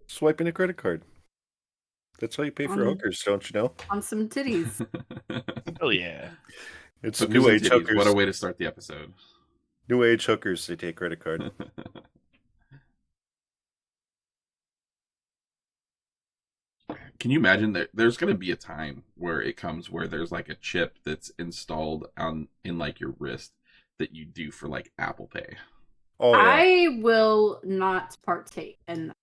Swiping a credit card. That's how you pay for On, hookers, don't you know? on some titties. Oh yeah. It's Hookers new and age titties. What a hookers. way to start the episode. New age hookers, they take credit card. Can you imagine that there's going to be a time where it comes where there's like a chip that's installed in like your wrist that you do for like Apple Pay? Oh yeah. I will not partake in that.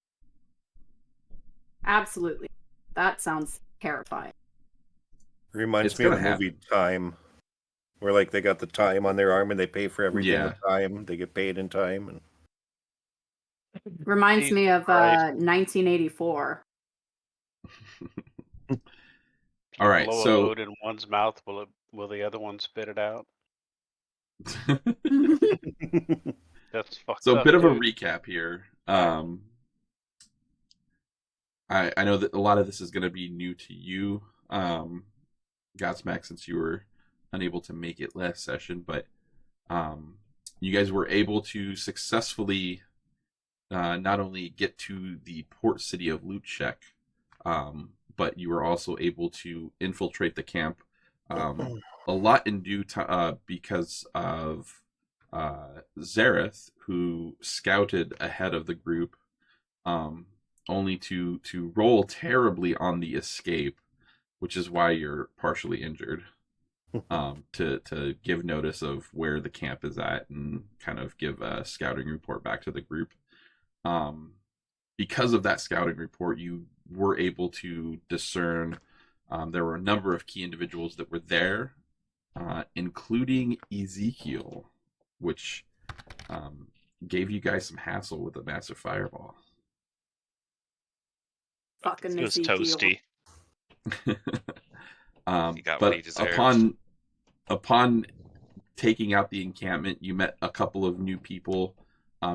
Absolutely. That sounds terrifying. Reminds It's me of the gonna movie happen. Time, where like they got the time on their arm and they pay for everything Yeah. with time. They get paid in time. And Reminds me of Christ. 1984. All right, Blow a so load in one's mouth, will the other one spit it out? That's fucked so a up, bit of a dude. recap here. I know that a lot of this is going to be new to you, Godsmack, since you were unable to make it last session, but you guys were able to successfully not only get to the port city of Lutchek, but you were also able to infiltrate the camp. A lot in due time because of Zareth, who scouted ahead of the group, only to roll terribly on the escape, which is why you're partially injured. To give notice of where the camp is at and kind of give a scouting report back to the group. Because of that scouting report, you were able to discern there were a number of key individuals that were there, including Ezekiel, which gave you guys some hassle with a massive fireball. Fucking It was Ezekiel. toasty. He got what But he deserved. upon taking out the encampment, you met a couple of new people.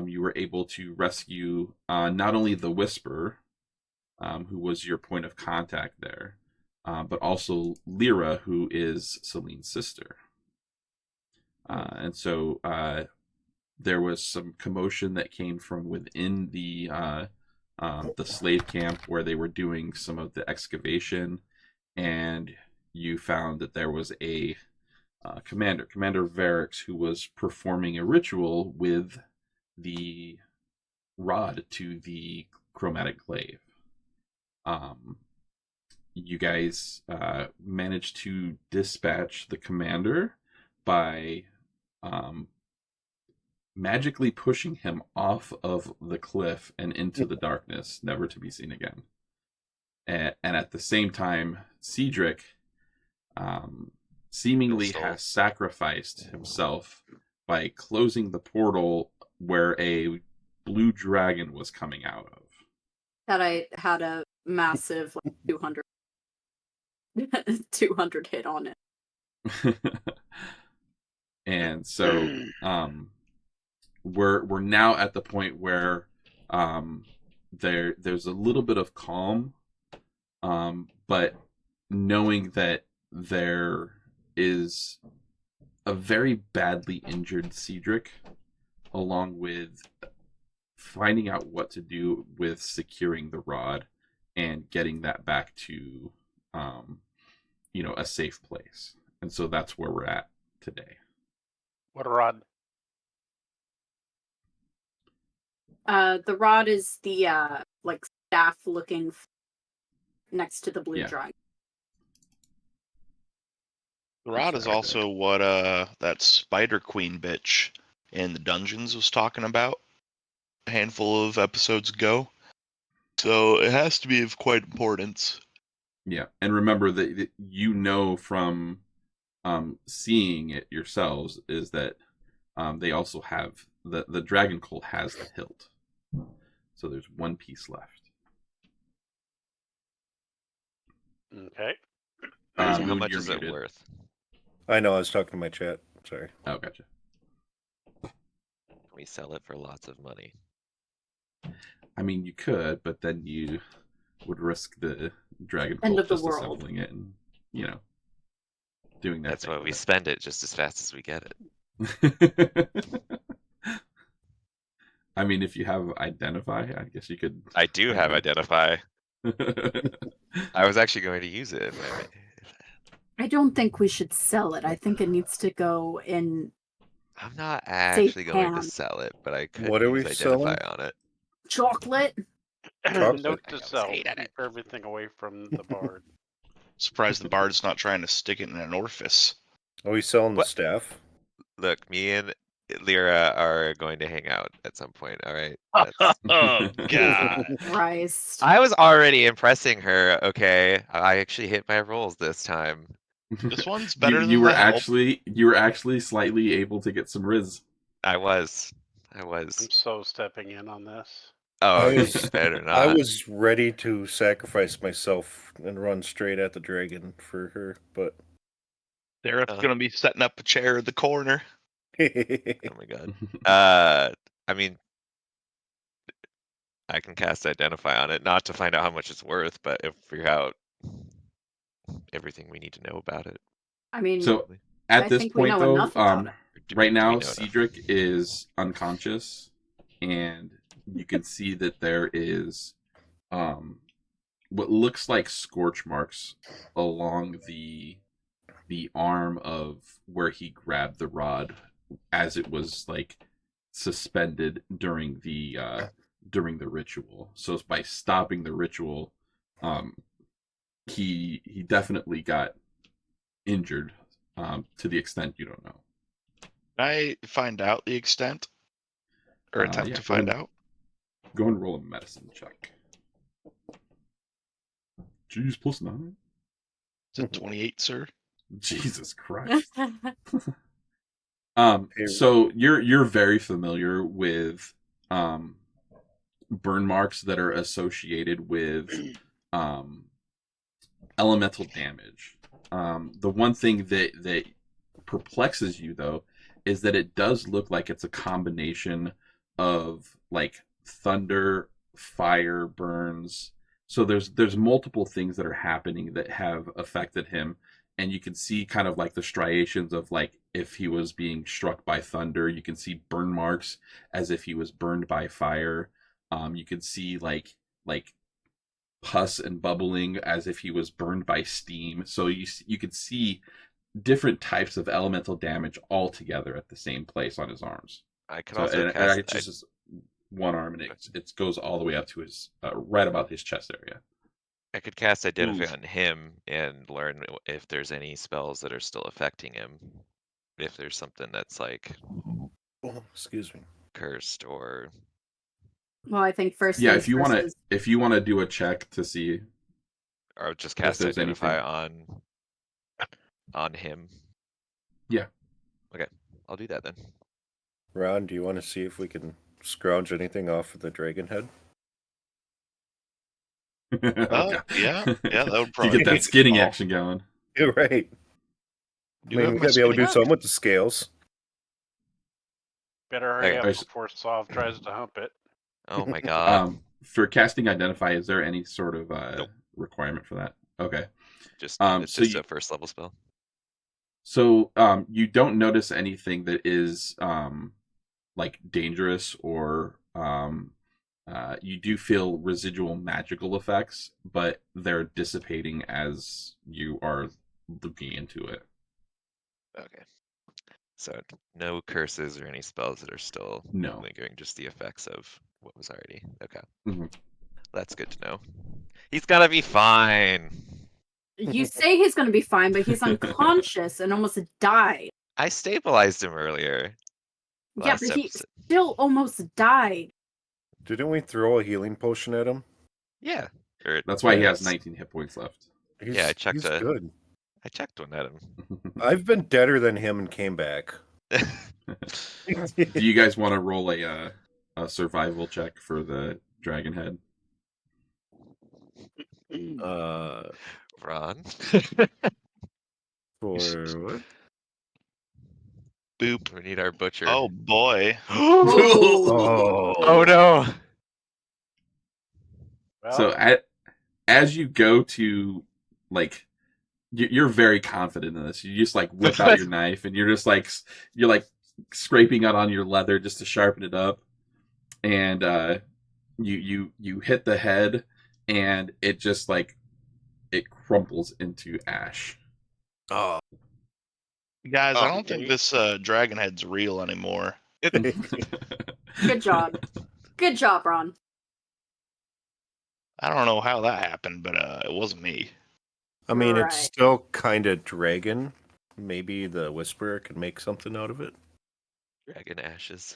You were able to rescue not only the Whisperer, who was your point of contact there, but also Lyra, who is Celine's sister. And so there was some commotion that came from within the slave camp where they were doing some of the excavation, and you found that there was a Commander Varix, who was performing a ritual with the rod to the chromatic glaive. You guys managed to dispatch the commander by magically pushing him off of the cliff and into the darkness, never to be seen again. And at the same time, Cedric seemingly has sacrificed himself by closing the portal where a blue dragon was coming out of. That I had a massive 200 hit on it. And so we're now at the point where there's a little bit of calm, but knowing that there is a very badly injured Cedric, along with finding out what to do with securing the rod and getting that back to a safe place. And so that's where we're at today. What a rod. The rod is the staff looking next to the blue Yeah. dragon. The rod is also what that Spider Queen bitch in the dungeons was talking about a handful of episodes ago. So it has to be of quite importance. Yeah, and remember that from seeing it yourselves is that they also have the dragon colt has the hilt, so there's one piece left. Okay. Um, Moon, how much much is is it it worth? I know, I was talking to my chat. Sorry. Oh, gotcha. We sell it for lots of money. I mean, you could, but then you would risk the dragon End colt of the just world. assembling it and doing that. That's why we spend it just as fast as we get it. I mean, if you have identify, I guess you could. I do have Okay. identify. I was actually going to use it. I don't think we should sell it. I think it needs to go in I'm not safe actually going to hands. sell it, but I could What are use we identify selling? on it. Chocolate. Chocolate. Note I to was self: hating keep it. everything away from the bard. Surprised the bard's not trying to stick it in an orifice. Are we selling the What? staff? Look, me and Lyra are going to hang out at some point. All right. Oh god. Christ. I was already impressing her. Okay, I actually hit my rolls this time. This one's better you than were the help. actually slightly able to get some riz. I was. I'm so stepping in on this. Oh, I you was- better not. I was ready to sacrifice myself and run straight at the dragon for her, but They're gonna be setting up a chair in the corner. Oh my god. I mean, I can cast identify on it, not to find out how much it's worth, but if figure out everything we need to know about it. I mean, So at I this think we point, know though, enough about it. right Do we now know enough? Cedric is unconscious, and you can see that there is what looks like scorch marks along the arm of where he grabbed the rod as it was like suspended during the ritual. So by stopping the ritual, he definitely got injured, to the extent you don't know. Can I find out the extent? Or attempt Yeah, to find out? Go and roll a medicine check. Jeez, +9. Is it 28, sir? Jesus Christ. So you're very familiar with burn marks that are associated with elemental damage. The one thing that perplexes you, though, is that it does look like it's a combination of like thunder, fire, burns. So there's multiple things that are happening that have affected him, and you can see kind of like the striations of like if he was being struck by thunder. You can see burn marks as if he was burned by fire. You can see like pus and bubbling as if he was burned by steam. So you could see different types of elemental damage all together at the same place on his arms. I can So also and cast. it's just one arm, and it goes all the way up to his right about his chest area. I could cast identify Oof. on him and learn if there's any spells that are still affecting him. If there's something that's like Oh, excuse me. cursed or Well, I think first. Yeah, things if you first want to is- do a check to see or just if cast there's identify anything. on him. Yeah. Okay, I'll do that then. Ron, do you want to see if we can scrounge anything off of the dragon head? Oh, yeah, that would to probably get be that skinning good. action going. You're right. I You have mean, we my gotta be able to do skinny something with the scales. Better hurry Okay. up There's- before Sov tries to hump it. Oh my god. For casting identify, is there any sort of Nope. requirement for that? Okay. Just it's so just you- a first level spell. So you don't notice anything that is like dangerous or you do feel residual magical effects, but they're dissipating as you are looking into it. Okay. So no curses or any spells that are still No. lingering, just the effects of what was already. Okay. Mhm. That's good to know. He's gonna be fine. You say he's going to be fine, but he's unconscious and almost died. I stabilized him earlier. Yeah, Last but he episode. still almost died. Didn't we throw a healing potion at him? Yeah. Or- That's why he has yes. 19 hit points left. He's, I checked he's a- good. I checked one at him. I've been deader than him and came back. Do you guys want to roll a survival check for the dragon head? Ron. For what? Boop. We need our butcher. Oh boy. Oh. Oh no. Well, So as you go to like you're very confident in this. You just like whip out your knife and you're like scraping out on your leather just to sharpen it up. and you hit the head, and it just like it crumples into ash. Oh, Guys, I don't Okay. think this dragon head's real anymore. Good job. Good job, Ron. I don't know how that happened, but it wasn't me. I mean, it's Right. still kind of dragon. Maybe the Whisperer can make something out of it. Dragon ashes.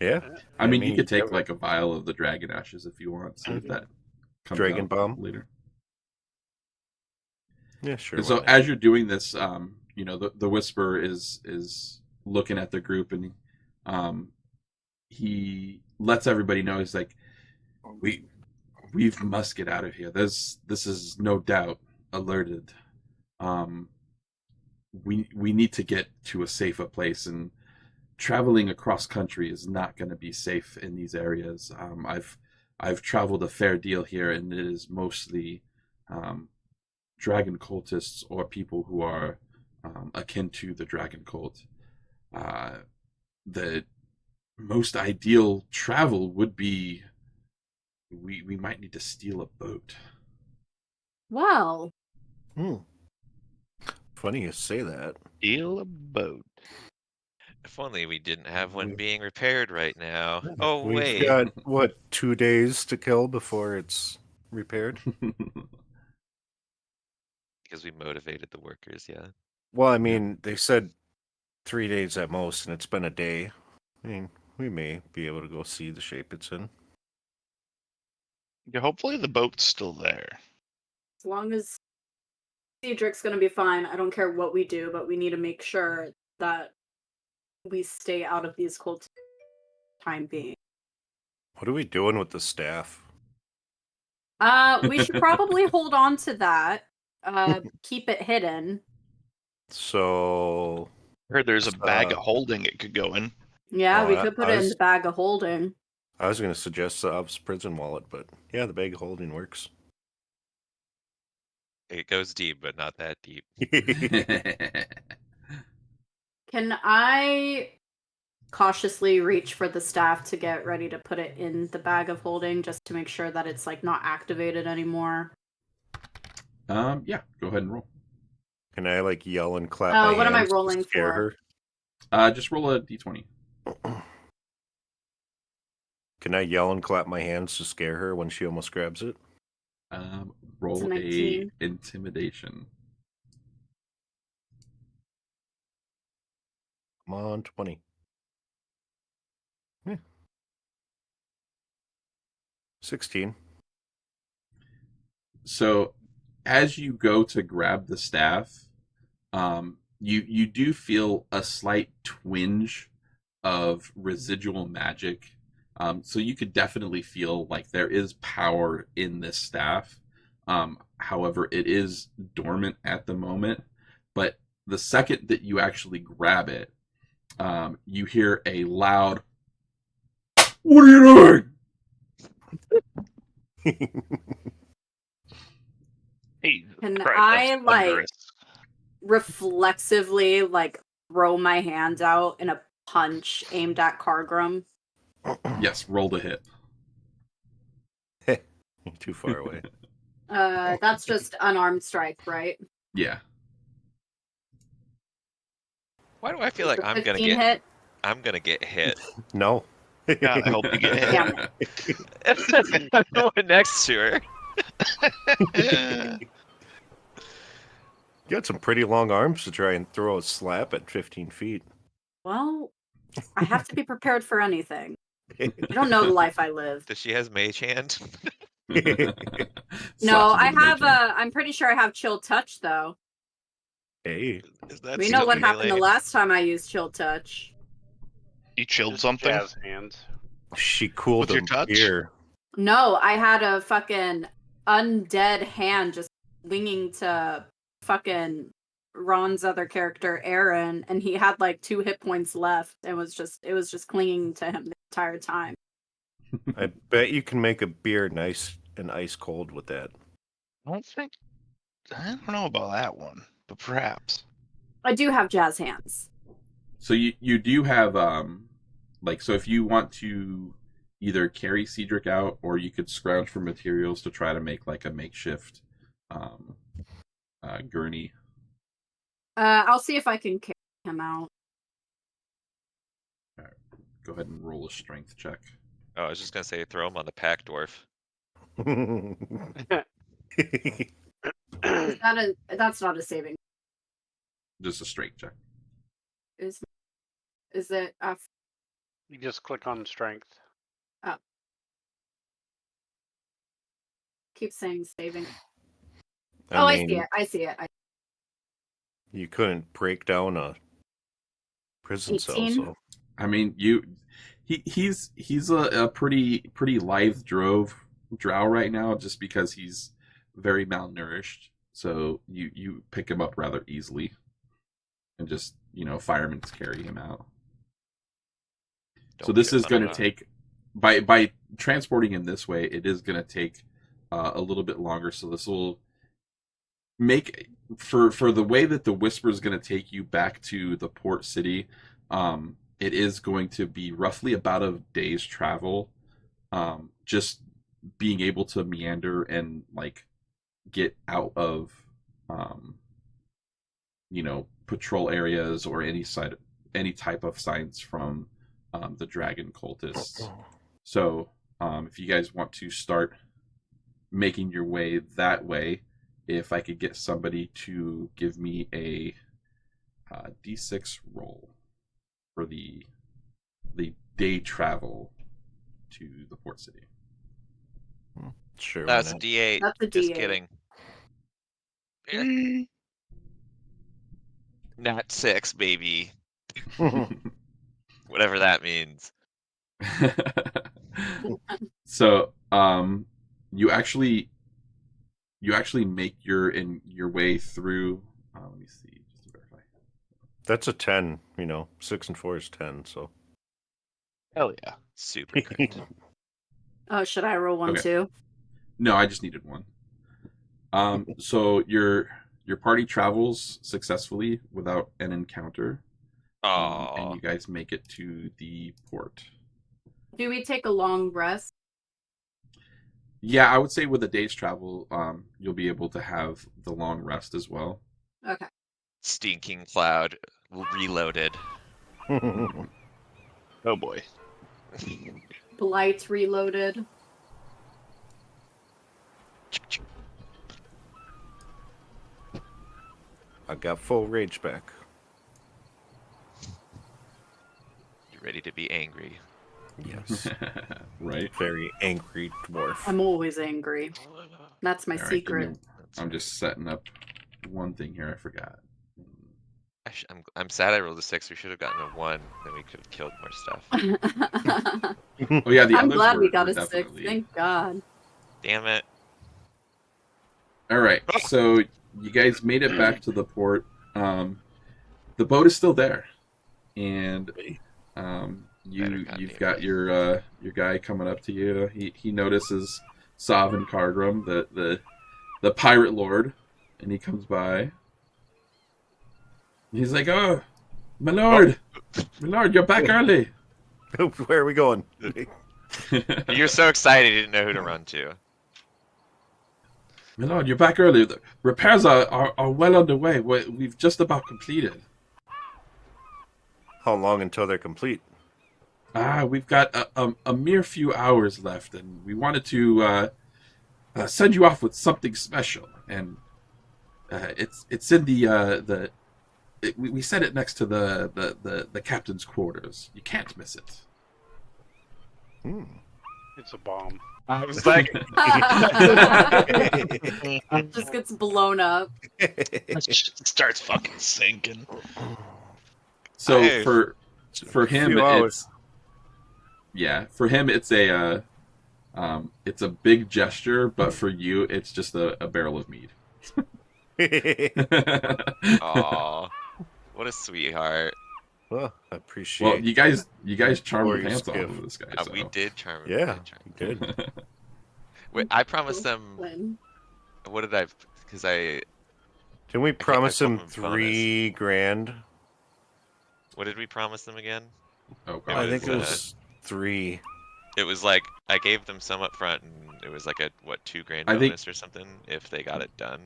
Yeah. I mean, you could take have like a vial of the dragon ashes if you want. See if that comes Dragon out bomb? later. Yeah, sure. And why so not? as you're doing this, the Whisperer is looking at the group, and he lets everybody know. He's like, we must get out of here. This is no doubt alerted. We need to get to a safer place, and traveling across country is not going to be safe in these areas. I've traveled a fair deal here, and it is mostly dragon cultists or people who are akin to the dragon cult. The most ideal travel would be we might need to steal a boat. Well, Funny you say that. Steal a boat. If only we didn't have one being repaired right now. Oh, We've wait. got, what, 2 days to kill before it's repaired? Because we motivated the workers, yeah. Well, I mean, they said 3 days at most, and it's been a day. I mean, we may be able to go see the shape it's in. Yeah, hopefully the boat's still there. as long as Cedric's gonna be fine, I don't care what we do, but we need to make sure that we stay out of these cults time being. What are we doing with the staff? We should probably hold on to that. Keep it hidden. So, I heard there's a bag of holding it could go in. Yeah, Oh, we could put I it in was- the bag of holding. I was going to suggest the Ob's prison wallet, but yeah, the bag of holding works. It goes deep, but not that deep. Can I cautiously reach for the staff to get ready to put it in the bag of holding just to make sure that it's like not activated anymore? Yeah, go ahead and roll. Can I like yell and clap my what am I hands to rolling scare for? her? Just roll a d20. Can I yell and clap my hands to scare her when she almost grabs it? It's Roll a a 19. intimidation. Come on, 20. Yeah. 16. So as you go to grab the staff, you do feel a slight twinge of residual magic. So you could definitely feel like there is power in this staff. However, it is dormant at the moment. But the second that you actually grab it, you hear a loud, "What are you doing?" Hey, Can Christ, I that's like thunderous. reflexively like throw my hands out in a punch aimed at Cargrim? Yes, roll to hit. Too far away. That's just unarmed strike, right? Yeah. Why do I feel Is like the I'm gonna 15 get hit? I'm gonna get hit? No. God, I hope you get hit. Damn it. I'm going next to her. Yeah. You got some pretty long arms to try and throw a slap at 15 feet. Well, I have to be prepared for anything. You don't know the life I live. Does she has mage hand? No, Slaps I him with a have mage hand. I'm pretty sure I have chill touch though. Hey. Is that We know still what happened the melee? last time I used chill touch. You chilled Just something? Jazz hands. She cooled With your him touch? here. No, I had a fucking undead hand just winging to fucking Ron's other character, Aaron, and he had like 2 hit points left and it was just clinging to him the entire time. I bet you can make a beer nice and ice cold with that. I don't know about that one, but perhaps. I do have jazz hands. So you do have so if you want to either carry Cedric out, or you could scrounge for materials to try to make like a makeshift gurney. I'll see if I can carry him out. All right, go ahead and roll a strength check. Oh, I was just gonna say throw him on the pack dwarf. That's not a saving. Just a strength check. Is it? You just click on strength. Keep saying saving. I see it. I see it. You couldn't break down a prison cell, 18? so I mean, he's a pretty lithe drow right now, just because he's very malnourished. So you pick him up rather easily, and just firemen carry him out. So this is going to take by transporting him this way. It is going to take a little bit longer. So this will make for the way that the Whisper is going to take you back to the port city. It is going to be roughly about a day's travel. Just being able to meander and like get out of patrol areas or any type of signs from the dragon cultists. So if you guys want to start making your way that way, if I could get somebody to give me a D6 roll for the day travel to the port city. sure. That's a D8. That's a Just D8. kidding. Yeah. Not 6, baby. Whatever that means. So, you actually make your way through. Let me see, just to verify. That's a 10. 6 and 4 is 10. So Hell yeah. Super great. Oh, should I roll one Okay. too? No, I just needed one. So your party travels successfully without an encounter, and you guys make it to the port. Do we take a long rest? Yeah, I would say with a day's travel, you'll be able to have the long rest as well. Okay. Stinking cloud reloaded. Oh boy. Blight reloaded. I got full rage back. You ready to be angry? Yes. Right. Very angry dwarf. I'm always angry. That's my All right, give secret. me- I'm just setting up one thing here. I forgot. I'm sad I rolled a 6. We should have gotten a 1. Then we could have killed more stuff. Oh yeah, the I'm others glad we were got a 6. definitely... Thank God. Damn it. All right, so you guys made it back to the port. The boat is still there, and you've got your guy coming up to you. He notices Sav and Cargrim, the pirate lord, and he comes by. He's like, "Oh, my lord, you're back early." Where are we going? You're so excited you didn't know who to run to. My lord, you're back early. The repairs are well underway. We've just about completed. How long until they're complete? We've got a mere few hours left, and we wanted to send you off with something special. And it's in we set it next to the captain's quarters. You can't miss it. It's a bomb. I was like, It just gets blown up. Starts fucking sinking. So Hey, for him, few hours. for him it's a big gesture, but for you it's just a barrel of mead. aw, what a sweetheart. Well, I appreciate. Well, you guys charmed the Glorious pants off gift. of this guy. So. We did charm. Yeah, we did charm. good. Wait, I promised them. When? What did I? Because I. Didn't we promise told him him $3,000? What did we promise them again? Oh It god. I think it was, was 3. It was like I gave them some up front, and it was like a what, $2,000 I think- bonus or something if they got it done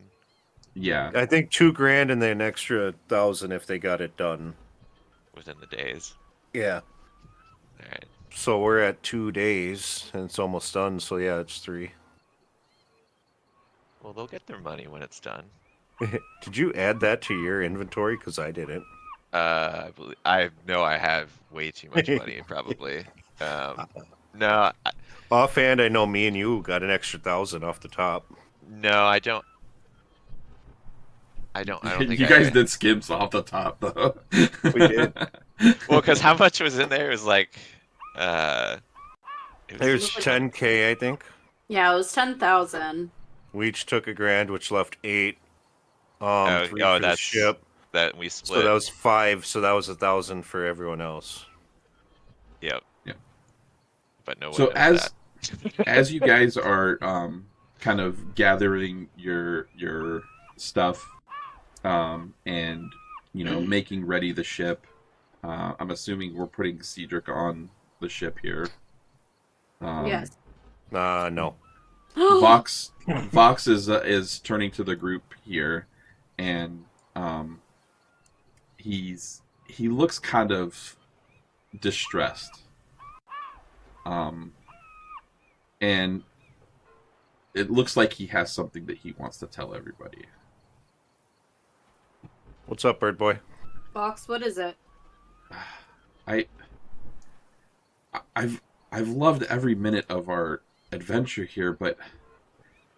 Yeah. I think $2,000 and then an extra 1,000 if they got it done. within the days. Yeah. All right. So we're at 2 days and it's almost done. So yeah, it's 3. Well, they'll get their money when it's done. Did you add that to your inventory? Because I didn't. I know I have way too much money, probably. No, Offhand, I know me and you got an extra 1,000 off the top. no, I don't. I don't think You guys did skims off the top, though. We did. Well, because how much was in there? It was like, it was There's 10K, I think. Yeah, it was 10,000. We each took $1,000, which left 8. 3 oh, for the that's ship. that we So split. that was 5. So that was 1,000 for everyone else. Yep. Yeah. But no one So knows that. as you guys are kind of gathering your stuff and making ready the ship, I'm assuming we're putting Cedric on the ship here. Yes. No. Vox is turning to the group here, and he looks kind of distressed. And it looks like he has something that he wants to tell everybody. What's up, bird boy? Box, what is it? I've loved every minute of our adventure here, but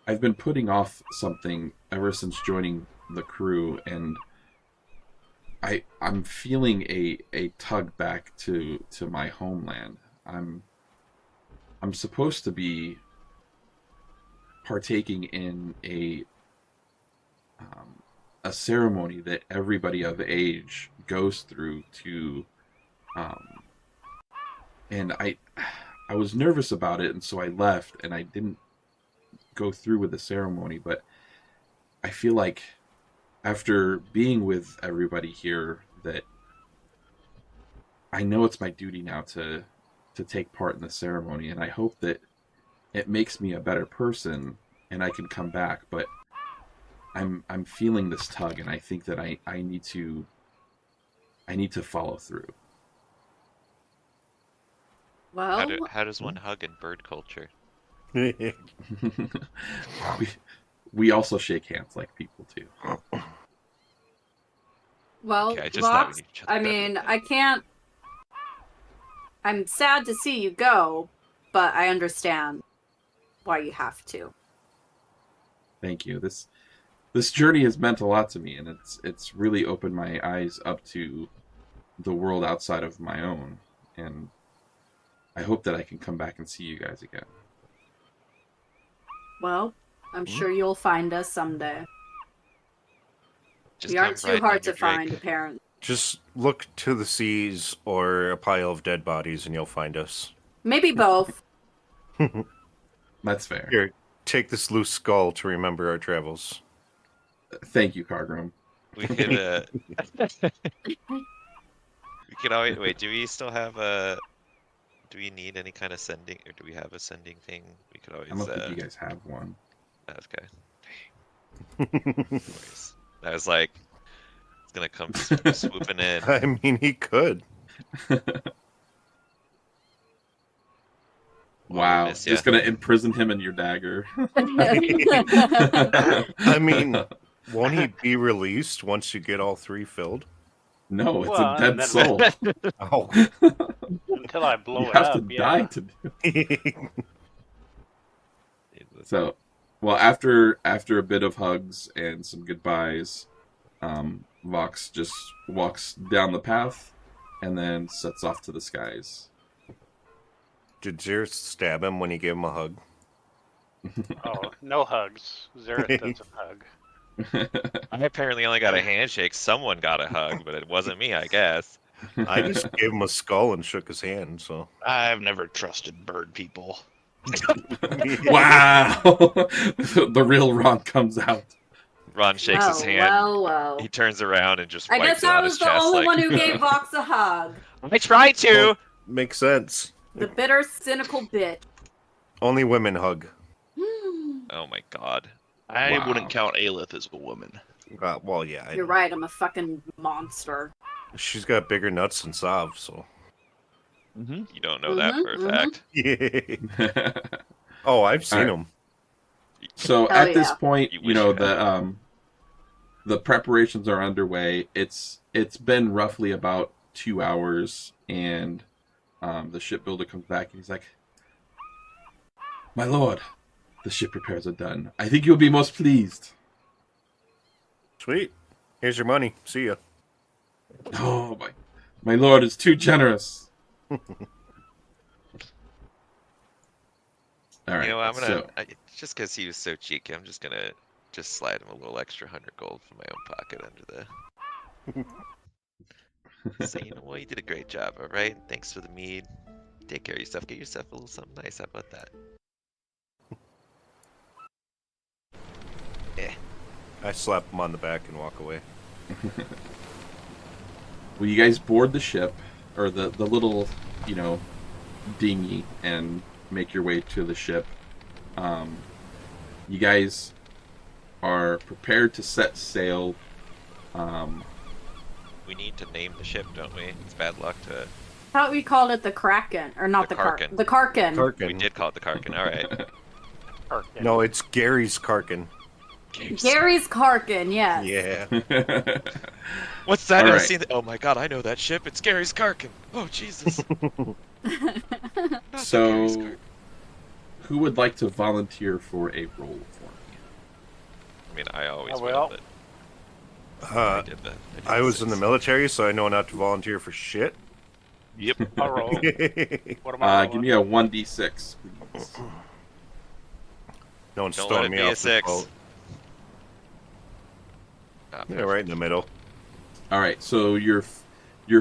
I've been putting off something ever since joining the crew, and I'm feeling a tug back to my homeland. I'm supposed to be partaking in a ceremony that everybody of age goes through to, and I was nervous about it, and so I left, and I didn't go through with the ceremony. But I feel like after being with everybody here, that I know it's my duty now to take part in the ceremony, and I hope that it makes me a better person and I can come back. But I'm feeling this tug, and I think that I need to follow through. Well, How does one hug in bird culture? we also shake hands like people too. well, Okay, I just thought we Vox, knew each other I better mean, than that. I can't. I'm sad to see you go, but I understand why you have to. Thank you. This journey has meant a lot to me, and it's really opened my eyes up to the world outside of my own, and I hope that I can come back and see you guys again. Well, I'm sure you'll find us someday. Just We aren't come too riding hard on to your Drake. find, apparently. Just look to the seas or a pile of dead bodies and you'll find us. Maybe both. That's fair. Here, take this loose skull to remember our travels. Thank you, Cargrim. We could we could always wait. Do we still have a? Do we need any kind of sending, or do we have a sending thing? We could always. I don't think you guys have one. Okay. Anyways, I was like, it's gonna come swooping in. I mean, he could. Wow, miss just ya. gonna imprison him in your dagger. I mean, won't he be released once you get all 3 filled? No, it's Well, a dead and then- soul. Oh. Until I blow You it have up, to yeah. die to do. So, well, after a bit of hugs and some goodbyes, Vox just walks down the path and then sets off to the skies. Did Zir stab him when he gave him a hug? Oh, no hugs. Zareth doesn't hug. I apparently only got a handshake. Someone got a hug, but it wasn't me, I guess. I just gave him a skull and shook his hand, so. I've never trusted bird people. Wow! The real Ron comes out. Ron shakes his hand. Well. He turns around and just I wipes guess it on I his was the chest. only Like, one who gave Vox a hug. I tried to. Makes sense. The bitter, cynical bitch. Only women hug. Oh my god. I Wow. wouldn't count Aelith as a woman. Well, yeah. I You're know. right, I'm a fucking monster. She's got bigger nuts than Sav, so. You don't know that for a fact. Yeah. Oh, I've seen Alright. them. So Hell at this yeah. point, You you wish know, you had. the preparations are underway. It's been roughly about 2 hours, and the shipbuilder comes back and he's like, "My lord, the ship repairs are done. I think you'll be most pleased." Sweet. Here's your money. See ya. Oh my lord is too generous. All right, You know, I'm gonna so just because he was so cheeky, I'm just gonna just slide him a little extra 100 gold from my own pocket under the. Say, you know what, you did a great job. All right, thanks for the mead. Take care of yourself. Get yourself a little something nice. How about that? I slap him on the back and walk away. well, you guys board the ship or the little, you know, dinghy and make your way to the ship. You guys are prepared to set sail. We need to name the ship, don't we? It's bad luck to. I thought we called it the Kraken, or not The the Karken. Karken. The Karken. Karkin. We did call it the Karkin. All right. No, it's Gary's Karkin. Gary's Karken, yes. Yeah. What's that? All I've right. seen. Oh my god, I know that ship. It's Gary's Karkin. Oh Jesus. Not the Gary's So, Karkin. who would like to volunteer for a role for me? I mean, I always I will, will. but Uh, did the I was in the 6. military, so I know not to volunteer for shit. Yep. I'll roll. What am I Give rolling? me a 1d6, please. No one's Don't throwing let it me be a off the 6. boat. Ah, Yeah, right in the middle. All right, so your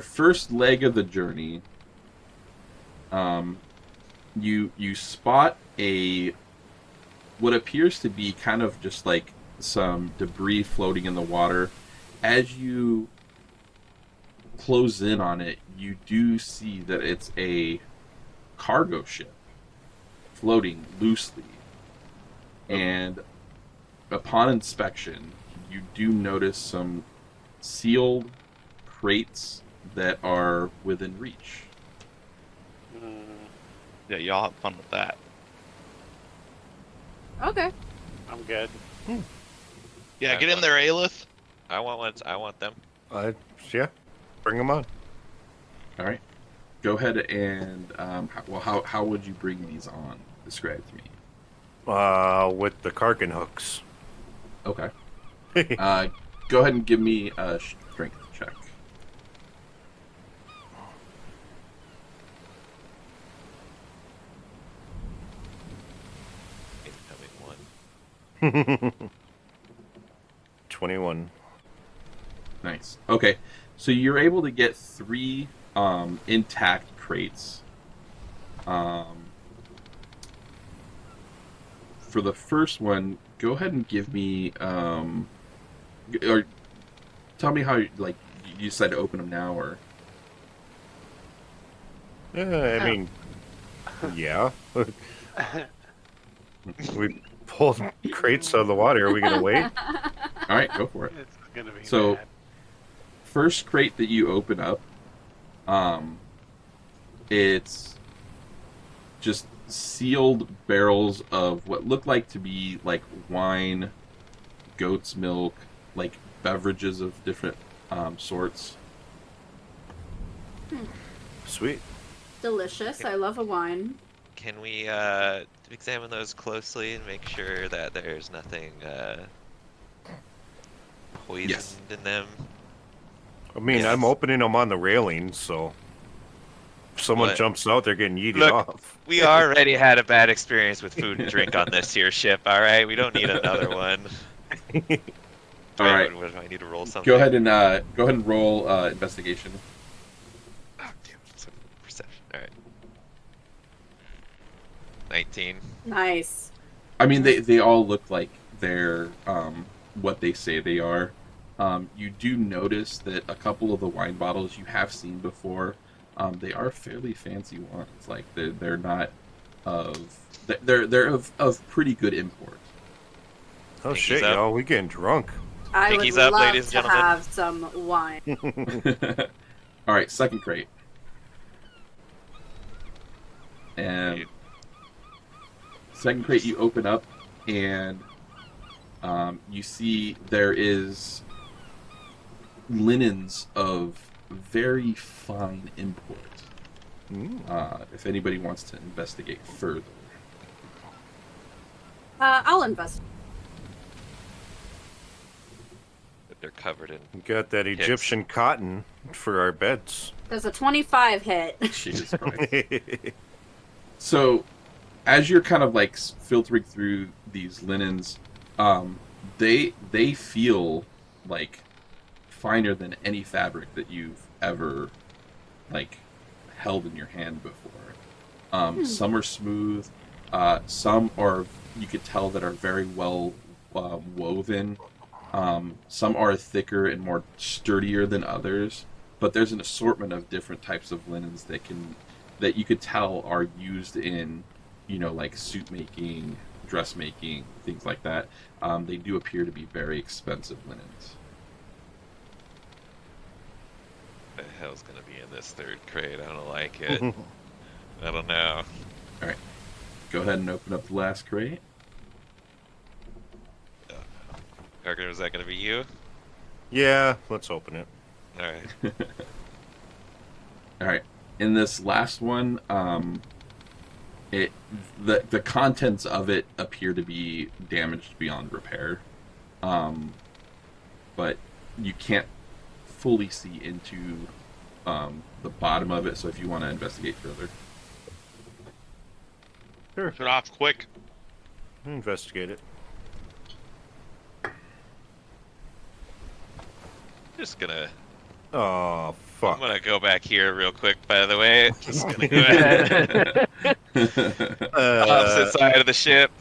first leg of the journey, you spot a what appears to be kind of just like some debris floating in the water. As you close in on it, you do see that it's a cargo ship floating loosely. And upon inspection, you do notice some sealed crates that are within reach. Yeah, y'all have fun with that. Okay. I'm good. Yeah, get in there, Aelith. I want one. I want them. Yeah, bring them on. All right, go ahead and how would you bring these on? Describe to me. With the Karkin hooks. Okay. Go ahead and give me a strength check. Incoming one. 21. Nice. Okay, so you're able to get 3 intact crates. For the first one, go ahead and give me or tell me how you decide to open them now, or I mean, yeah. We pulled crates out of the water. Are we gonna wait? all right, go for it. It's gonna be So- bad. First crate that you open up, it's just sealed barrels of what look like to be like wine, goat's milk, like beverages of different sorts. Sweet. Delicious. I love a wine. Can we examine those closely and make sure that there's nothing poisoned Yes. in them? I mean, Yes. I'm opening them on the railing, so if someone What? jumps out, they're getting yeeted Look, off. We already had a bad experience with food and drink on this here ship. All right, we don't need another one. All right, What, do I need to roll something? go ahead and roll investigation. Oh, damn, it's a perception. All right. 19. Nice. I mean, they all look like they're what they say they are. You do notice that a couple of the wine bottles you have seen before, They are fairly fancy ones. Like they're not they're of pretty good import. Oh Pinkies shit, up. y'all, we getting drunk. I would Pinkies up, love ladies and to gentlemen. have some wine. All right, second crate. And second crate you open up, and you see there is linens of very fine import. If anybody wants to investigate further. I'll invest. They're covered in. We got that Egyptian cotton for our beds. There's a 25 hit. Jesus Christ. So, as you're kind of like filtering through these linens, they feel like finer than any fabric that you've ever like held in your hand before. Some are smooth, some are, you could tell, that are very well woven. Some are thicker and more sturdier than others, but there's an assortment of different types of linens that you could tell are used in, like suit making, dress making, things like that. They do appear to be very expensive linens. What the hell's gonna be in this third crate? I don't like it. I don't know. All right, go ahead and open up the last crate. Parker, is that gonna be you? Yeah, let's open it. All right. All right. In this last one, the contents of it appear to be damaged beyond repair, but you can't fully see into the bottom of it. So if you want to investigate further, Sure. Turn off quick. Investigate it. Just gonna. Oh, I'm fuck. gonna go back here real quick. By the way, just gonna go ahead. Opposite side of the ship.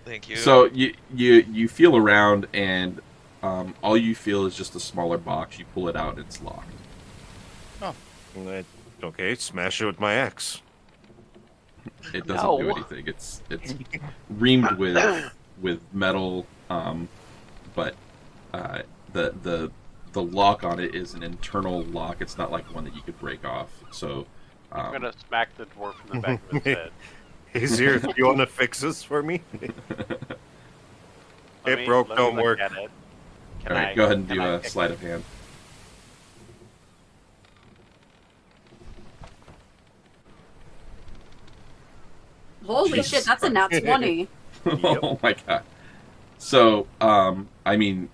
Thank you. So you feel around, and all you feel is just a smaller box. You pull it out, and it's locked. Okay, smash it with my axe. It doesn't do No. anything. It's reamed with metal, but the lock on it is an internal lock. It's not like one that you could break off. So I'm gonna smack the dwarf in the back of his head. Hey, Zir, you want to fix this for me? Let It broke, me don't look work. at it. Can all right, I- go ahead and can do I a pick sleight it? of hand. Holy Jesus shit, that's a nat 20. Oh my god. So, I mean,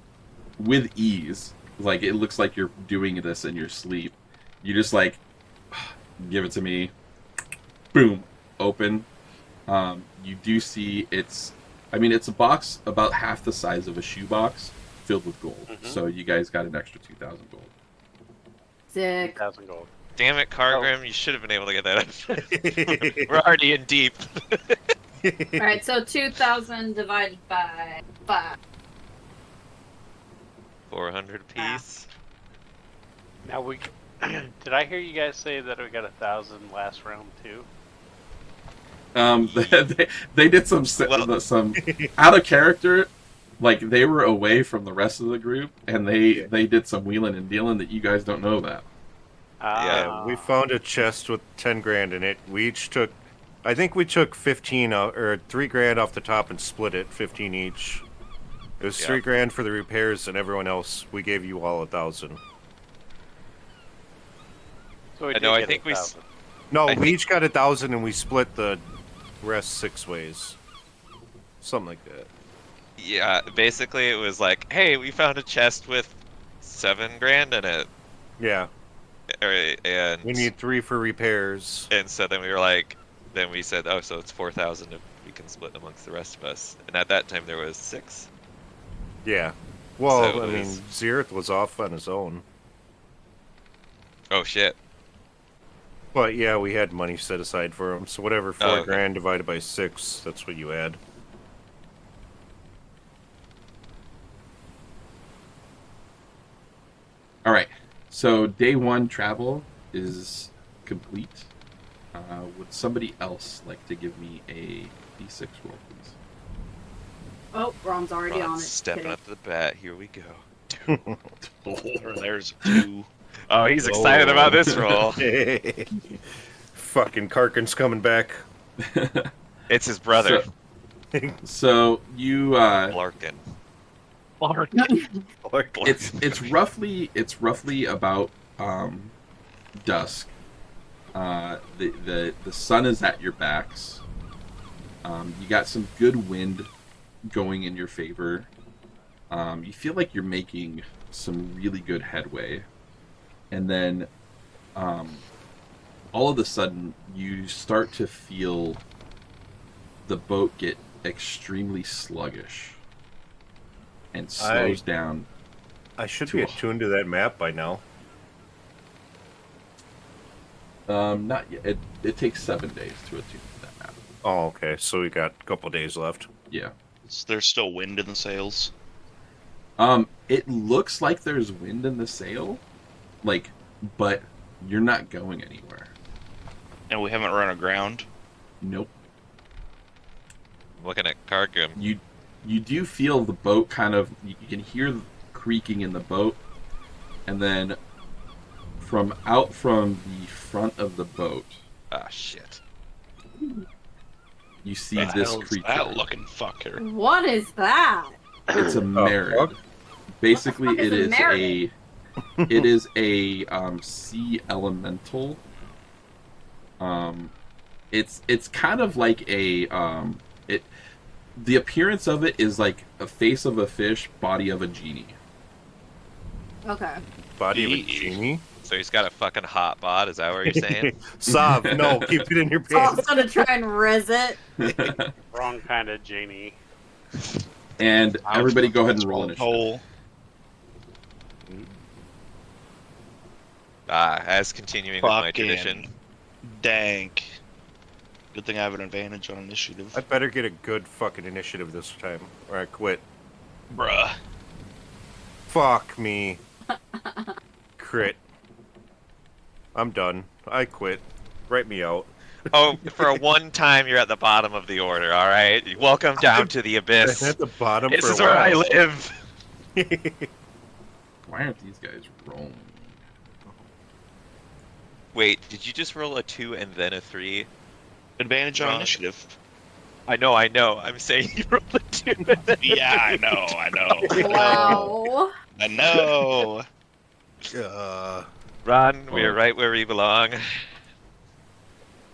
with ease, like, it looks like you're doing this in your sleep. You just, like, give it to me. Boom. Open. You do see it's a box about half the size of a shoebox filled with gold. Mhm. So you guys got an extra 2,000 gold. Sick. 1,000 gold. Damn it, Cargrim! You should have been able to get that up. We're already in deep. Alright, so 2,000 divided by 5. 400 apiece. Now we. Did I hear you guys say that we got 1,000 last round too? They did some out of character, like they were away from the rest of the group, and they did some wheeling and dealing that you guys don't know about. Yeah, we found a chest with 10 grand in it. We each took, I think we took 15 or 3 grand off the top and split it, 15 each. It was 3 grand for the repairs, and everyone else, we gave you all 1,000. So we I did know, I get think we 1,000. No, I we each got 1,000, and we split the rest 6 ways. Something like that. Yeah, basically it was like, hey, we found a chest with 7 grand in it. Yeah, And we need 3 for repairs. And so then we were like, then we said, oh, so it's 4,000 if we can split amongst the rest of us. And at that time there was 6. Yeah. Well, So I it mean, was- Zirith was off on his own. Oh shit. But yeah, we had money set aside for him. So whatever 4 Oh, okay. grand divided by 6, that's what you add. All right. So day one travel is complete. Would somebody else like to give me a d6 roll, please? Oh, Rom's already on Ron's it. stepping Kidding. up to the bat. Here we go. Or there's a 2. Oh, he's excited about this roll. Fucking Karkin's coming back. It's his brother, So you Larkin. it's roughly about dusk. The sun is at your backs. You got some good wind going in your favor. You feel like you're making some really good headway, and then all of a sudden you start to feel the boat get extremely sluggish and slows down. I should be attuned to that map by now. Not yet. It takes 7 days to attune to that map. Oh, okay. So we got a couple days left. Yeah. There's still wind in the sails. It looks like there's wind in the sail, but you're not going anywhere. And we haven't run aground. Nope. I'm looking at Karkum. You do feel the boat kind of. You can hear the creaking in the boat, and then from the front of the boat, Ah, shit. you see The this hell's creature. that looking fucker. What is that? It's a merid. Basically, What the fuck it is is a a it is a sea elemental. It's kind of like a the appearance of it is like a face of a fish, body of a genie. Okay. Body of a genie? So he's got a fucking hot bod, is that what you're saying? Sav, no, keep it in your So I was pants. gonna try and riz it. Wrong kind of genie. And everybody go ahead and roll initiative. Hole. As continuing with my tradition. Fucking dank. Good thing I have an advantage on initiative. I better get a good fucking initiative this time, or I quit. Bruh. Fuck me. Crit. I'm done. I quit. Write me out. Oh, for a one time you're at the bottom of the order, alright? Welcome down to the abyss. At the bottom This for is a where while. I live. Why aren't these guys rolling? Wait, did you just roll a 2 and then a 3? Advantage on Wrong. initiative. I know. I'm saying you rolled a 2 and then Yeah, I know. Whoa. I know. Ron, we're right where we belong.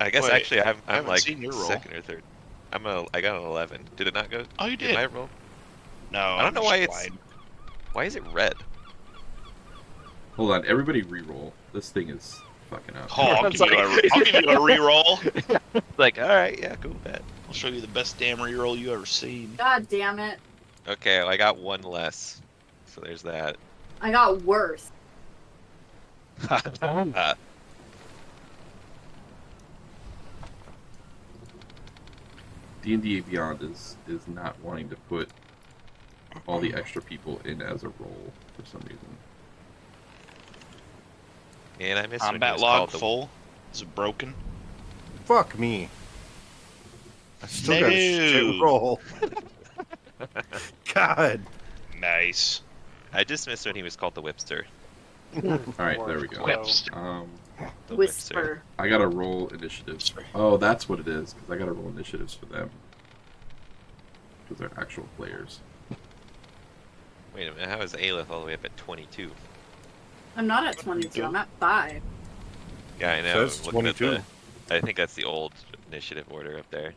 I guess Wait, actually I I'm haven't like seen your roll. second or third. I got an 11. Did it not go? Oh, you did. I roll? No, I don't know why it's. Why is it red? Hold on, everybody re-roll. This thing is fucking up. Oh, I'll give you a reroll. Like, all right, yeah, go bet. I'll show you the best damn reroll you ever seen. God damn it. Okay, well, I got one less, so there's that. I got worse. D&D Beyond is not wanting to put all the extra people in as a roll for some reason. And I missed when he Combat was log called the- full. Is it broken? Fuck me. I still got a shit No. roll. God. Nice. I just missed when he was called the Whipster. Alright, there we go. Whips. The Whisper. I gotta roll initiatives. Oh, that's what it is, because I gotta roll initiatives for them. Because they're actual players. Wait a minute, how is Aelith all the way up at 22? I'm not at 22. I'm at 5. Yeah, I know. Says I'm looking at 22. I think that's the old initiative order up there.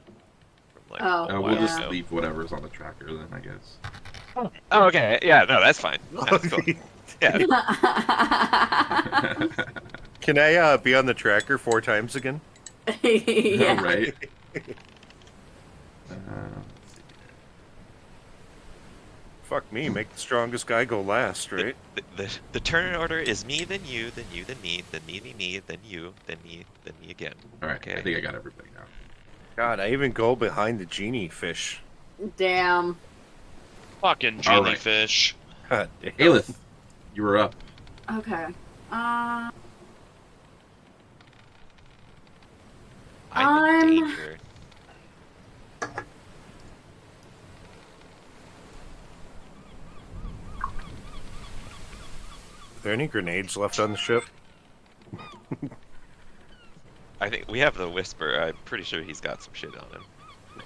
From like Oh, a We'll while just ago. leave whatever's on the tracker then, I guess. Oh, okay. Yeah, no, that's fine. That's cool. Yeah. Can I be on the tracker 4 times again? yeah. Right? Fuck me, make the strongest guy go last, right? The turn order is me, then you, then you, then me, then me, then you, then me again. Alright, Okay. I think I got everybody now. God, I even go behind the genie fish. Damn. Fucking All genie right. fish. God damn. Aelith, you were up. Okay. I'm in danger. Are there any grenades left on the ship? I think we have the Whisper. I'm pretty sure he's got some shit on him.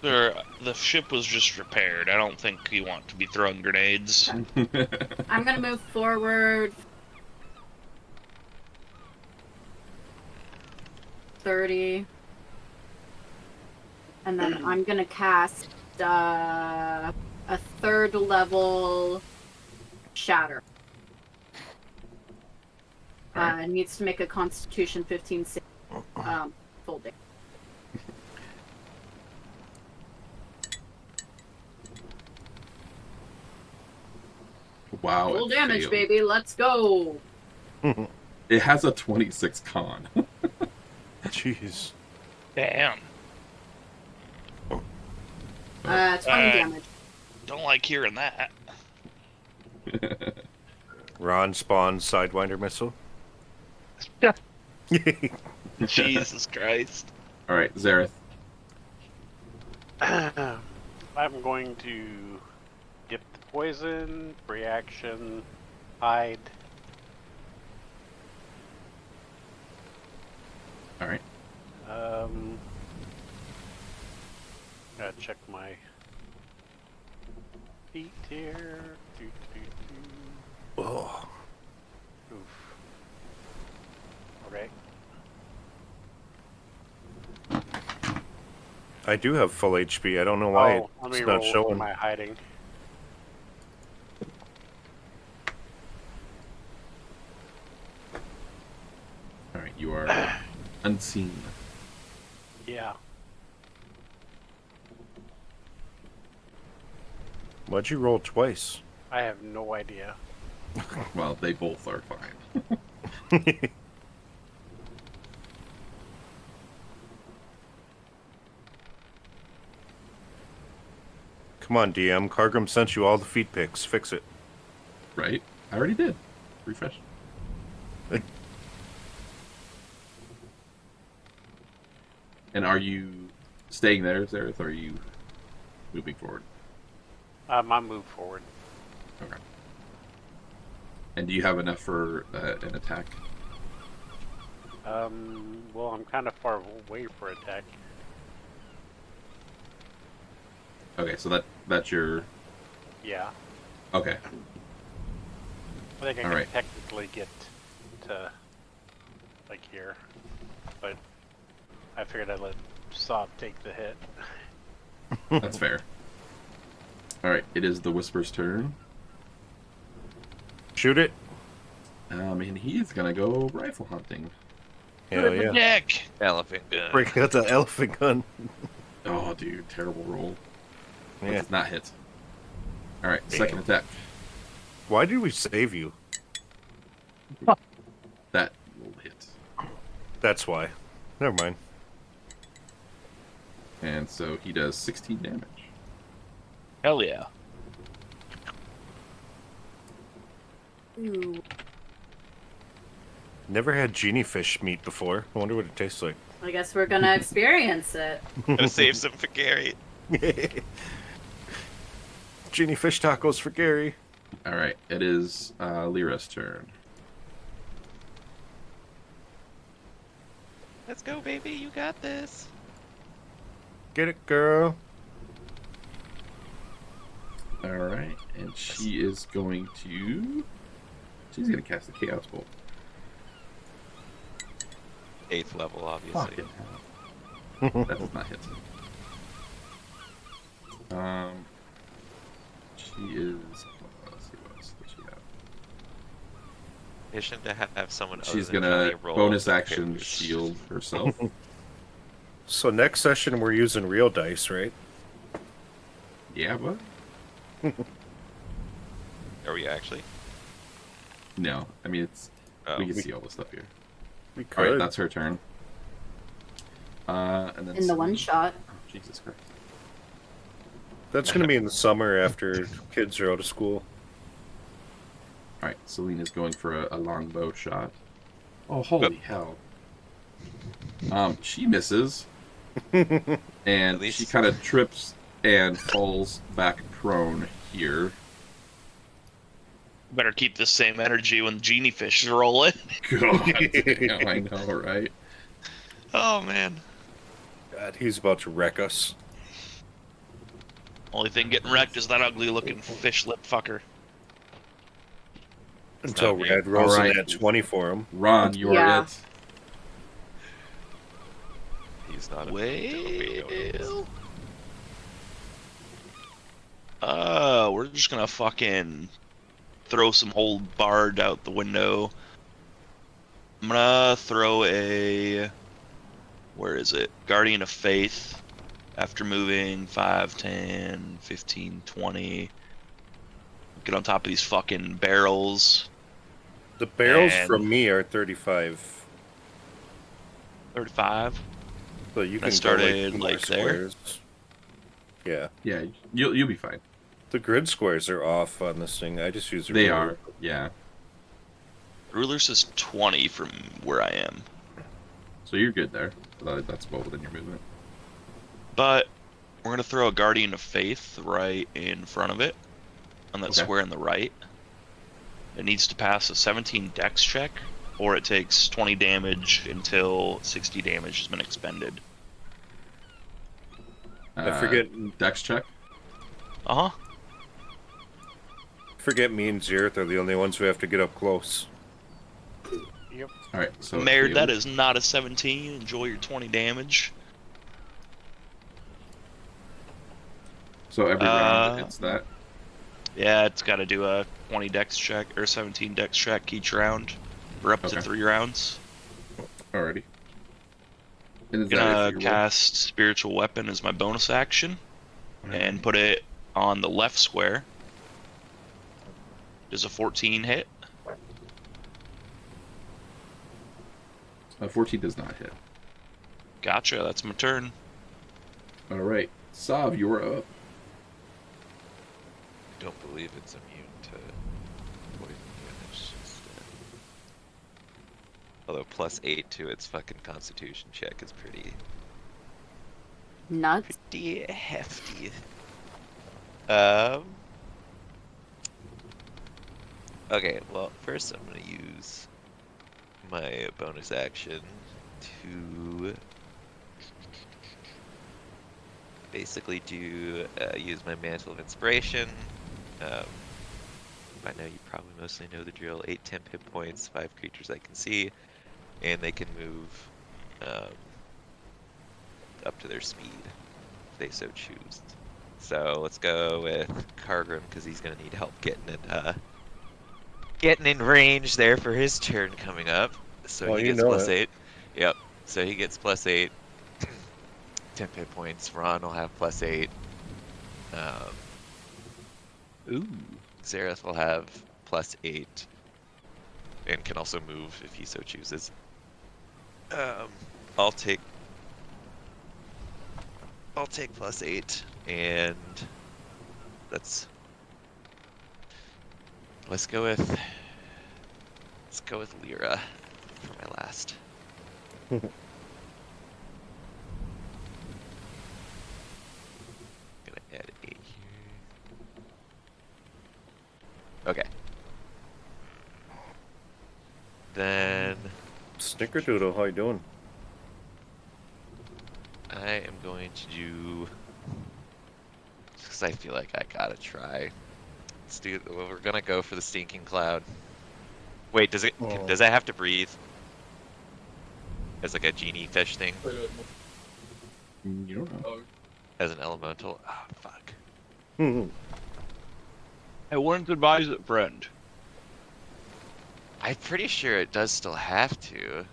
The ship was just repaired. I don't think you want to be throwing grenades. I'm gonna move forward 30. And then I'm gonna cast a 3rd level Shatter. It needs to make a Constitution 15 save, full day. Wow. Full it damage, failed. baby. Let's go. It has a 26 con. Jeez. Damn. 20 damage. Don't like hearing that. Ron spawns Sidewinder missile. Jesus Christ. All right, Zareth. I'm going to dip the poison, reaction, hide. All right. Gotta check my feet here. Oh. Oof. Okay. I do have full HP. I don't know why let it's me not roll showing. my hiding. All right, you are unseen. Yeah. Why'd you roll twice? I have no idea. Well, they both are fine. Come on, DM. Cargrim sent you all the feet pics. Fix it. Right? I already did. Refresh. And are you staying there, Zareth, or are you moving forward? I move forward. Okay. And do you have enough for an attack? Well, I'm kind of far away for attack. Okay, so that's your... Yeah. Okay. I think I All can right. technically get to, like, here. But I figured I'd let Sob take the hit. That's fair. Alright, it is the Whisper's turn. Shoot it. And he is gonna go rifle hunting. Hell yeah. Nick! Elephant gun. Break out the elephant gun. Oh, dude, terrible roll. That Yeah. does not hit. Alright, Damn. second attack. Why did we save you? That will hit. That's why. Never mind. And so he does 16 damage. Hell yeah. Ooh. Never had genie fish meat before. I wonder what it tastes like. I guess we're gonna experience it. Gotta save some for Gary. Genie fish tacos for Gary. Alright, it is Lyra's turn. Let's go, baby. You got this. Get it, girl. Alright, and she is going to... She's going to cast the Chaos Bolt. 8th level, obviously. Fucking hell. That does not hit. She is... Let's see what else does she have. Mission to have someone other She's than gonna Johnny roll bonus their action characters. shield herself. So next session we're using real dice, right? Yeah, but Are we actually? no. I mean, it's Oh. we can see all the stuff here. We All right, could. that's her turn. And then In the one shot. Oh, Jesus Christ. That's going to be in the summer after kids are out of school. All right, Selena's going for a longbow shot. Oh, holy hell! She misses. And least- she kind of trips and falls back prone here. Better keep the same energy when genie fish is rolling. God damn, I know, right? Oh man. God, he's about to wreck us. Only thing getting wrecked is that ugly looking fish lip fucker. Until not me. Red rolls All right. in that 20 for him. Ron, you Yeah. are it. He's not a torpedo. We're just gonna fucking throw some whole bard out the window. I'm gonna throw a... Where is it? Guardian of Faith. After moving 5, 10, 15, 20. Get on top of these fucking barrels. The barrels And- from me are 35. 35. So you I can started, go like 2 more like, there? squares. Yeah. Yeah, you'll be fine. The grid squares are off on this thing. I just use a They ruler. are, yeah. Ruler says 20 from where I am. So you're good there. That's well within your movement. But we're going to throw a Guardian of Faith right in front of it. On that Okay. square on the right. It needs to pass a 17 dex check, or it takes 20 damage until 60 damage has been expended. I forget Dex check. Uh-huh. me and Xerath are the only ones who have to get up close. Yep. All right, so Mayor, that Caleb. is not a 17. Enjoy your 20 damage. So every round it's that. Yeah, it's got to do a 20 dex check, or 17 dex check each round. For up to Okay. 3 rounds. Alrighty. And is that it Gonna for your roll? cast Spiritual Weapon as my bonus action. And put it on the left square. Does a 14 hit? 14 does not hit. Gotcha, that's my turn. All right, Sav, you're up. Don't believe it's immune to poison damage. Although +8 to its fucking Constitution check is pretty Nuts. hefty. Okay, well, first I'm gonna use my bonus action to basically use my Mantle of Inspiration. By now you probably mostly know the drill. 8 temp hit points, 5 creatures I can see, and they can move up to their speed if they so choose. So let's go with Kargrim because he's gonna need help getting in range there for his turn coming up. So Well, he you gets know +8. it. Yep. So he gets +8. 10 hit points. Ron will have +8. Ooh. Xerath will have +8. And can also move if he so chooses. I'll take +8, and let's go with Lyra for my last. Gonna add 8 here. Okay. Then Snickerdoodle, how you doing? I am going to do, because I feel like I gotta try. Let's do. Well, we're gonna go for the stinking cloud. Wait, does it have to breathe? As like a genie fish thing? You don't know. As an elemental? Oh, fuck. I wouldn't advise it, friend. I'm pretty sure it does still have to.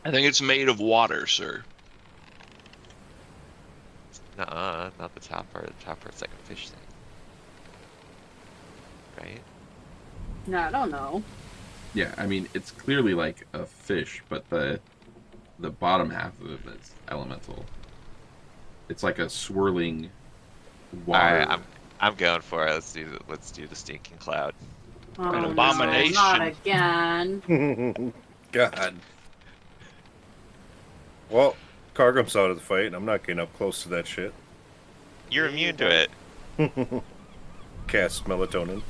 I think it's made of water, sir. Nuh-uh, not the top part. The top part's like a fish thing. Right? No, I don't know. Yeah, I mean it's clearly like a fish, but the bottom half of it is elemental. It's like a swirling water. Alright, I'm going for it. Let's do the stinking cloud. Oh, An no, abomination. not again. God. Well, Cargrim's out of the fight, and I'm not getting up close to that shit. You're immune to it. Cast melatonin.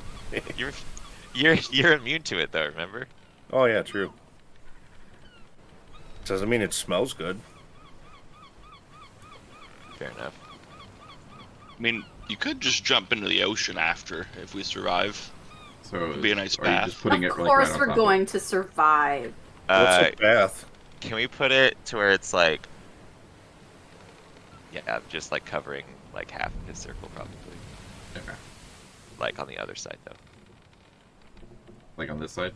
You're immune to it though, remember? Oh yeah, true. Doesn't mean it smells good. Fair enough. I mean, you could just jump into the ocean after if we survive. So It'd be a nice are you bath. just putting Of it like course right on we're top going to survive. What's Uh, a bath? can we put it to where it's like, yeah, just like covering like half of his circle probably. Okay. Like on the other side though. Like on this side?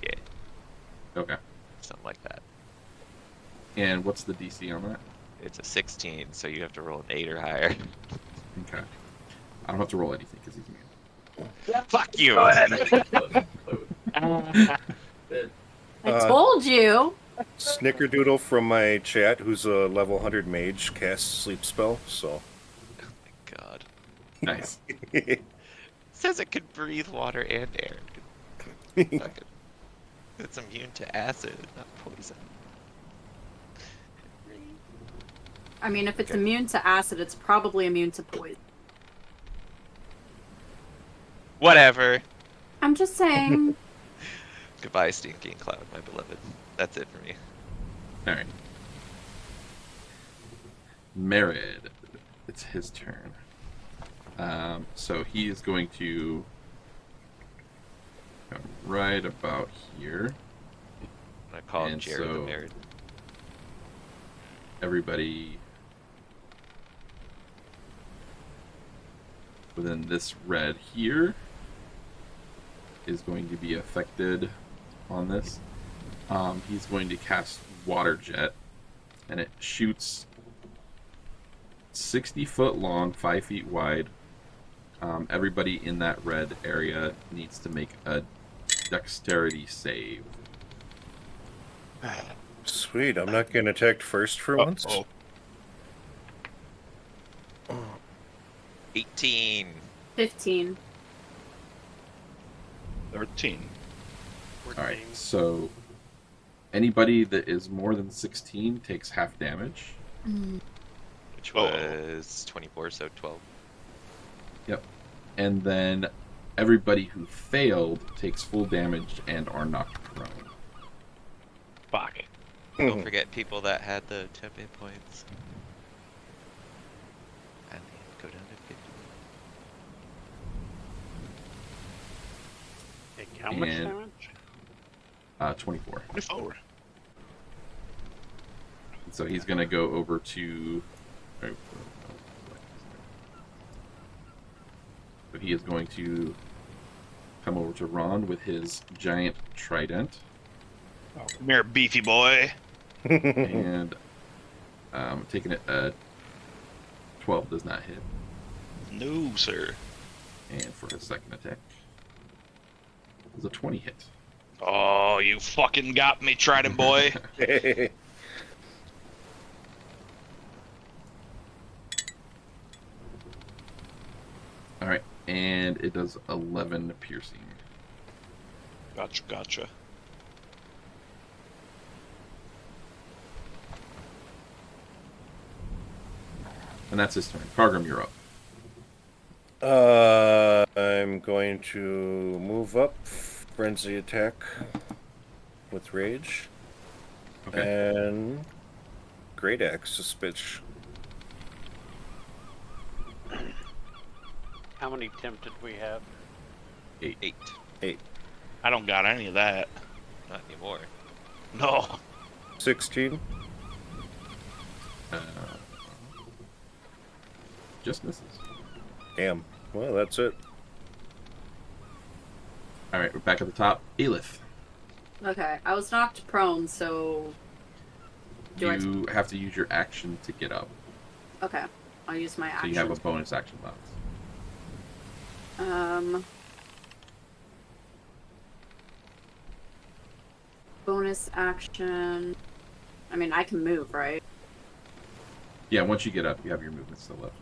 Yeah, Okay. something like that. And what's the DC on that? It's a 16, so you have to roll an 8 or higher. Okay. I don't have to roll anything because he's immune. Fuck you! I told you. Snickerdoodle from my chat, who's a level 100 mage, casts sleep spell. So God. Nice. It says it can breathe water and air. Fucking- It's immune to acid, not poison. I mean, if it's Okay. immune to acid, it's probably immune to poison. Whatever. I'm just saying. Goodbye, stinking cloud, my beloved. That's it for me. Alright. Merid. It's his turn. So he is going to come right about here. I call him And Jared the so- Married. Everybody within this red here is going to be affected on this. He's going to cast Water Jet, and it shoots 60 foot long, 5 feet wide. Everybody in that red area needs to make a dexterity save. sweet. I'm not getting attacked first for once. Oh, 18. 15. 13. Alright, so anybody that is more than 16 takes half damage. Which Oh. was 24, so 12. Yep. And then everybody who failed takes full damage and are knocked prone. Fuck. Don't forget people that had the 10 hit points. And they go down to 50. Take how much And- damage? 24. 24. So he's going to go over to... So he is going to come over to Ron with his giant trident. Come here, beefy boy. And taking it 12 does not hit. No, sir. And for his second attack is a 20 hit. Oh, you fucking got me, Trident boy. Alright, and it does 11 piercing. Gotcha, gotcha. And that's his turn. Cargrim, you're up. I'm going to move up, frenzy attack with rage, Okay. and great axe this bitch. How many temp did we have? 8. I don't got any of that. Not anymore. No. 16. Just misses. Damn. Well, that's it. Alright, we're back at the top. Elith, Okay, I was knocked prone, so. Do I- you have to use your action to get up. Okay, I'll use my So action. you have a bonus action left. Bonus action. I mean, I can move, right? Yeah, once you get up, you have your movement still left.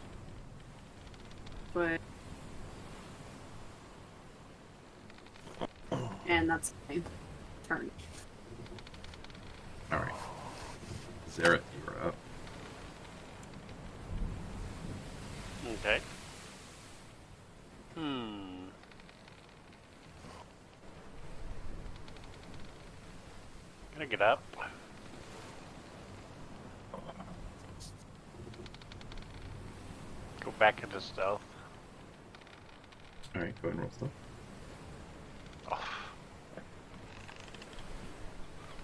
But. And that's my turn. Alright. Zareth, you are up. Okay. Gonna get up. Go back into stealth. Alright, go ahead and roll stuff. Oh.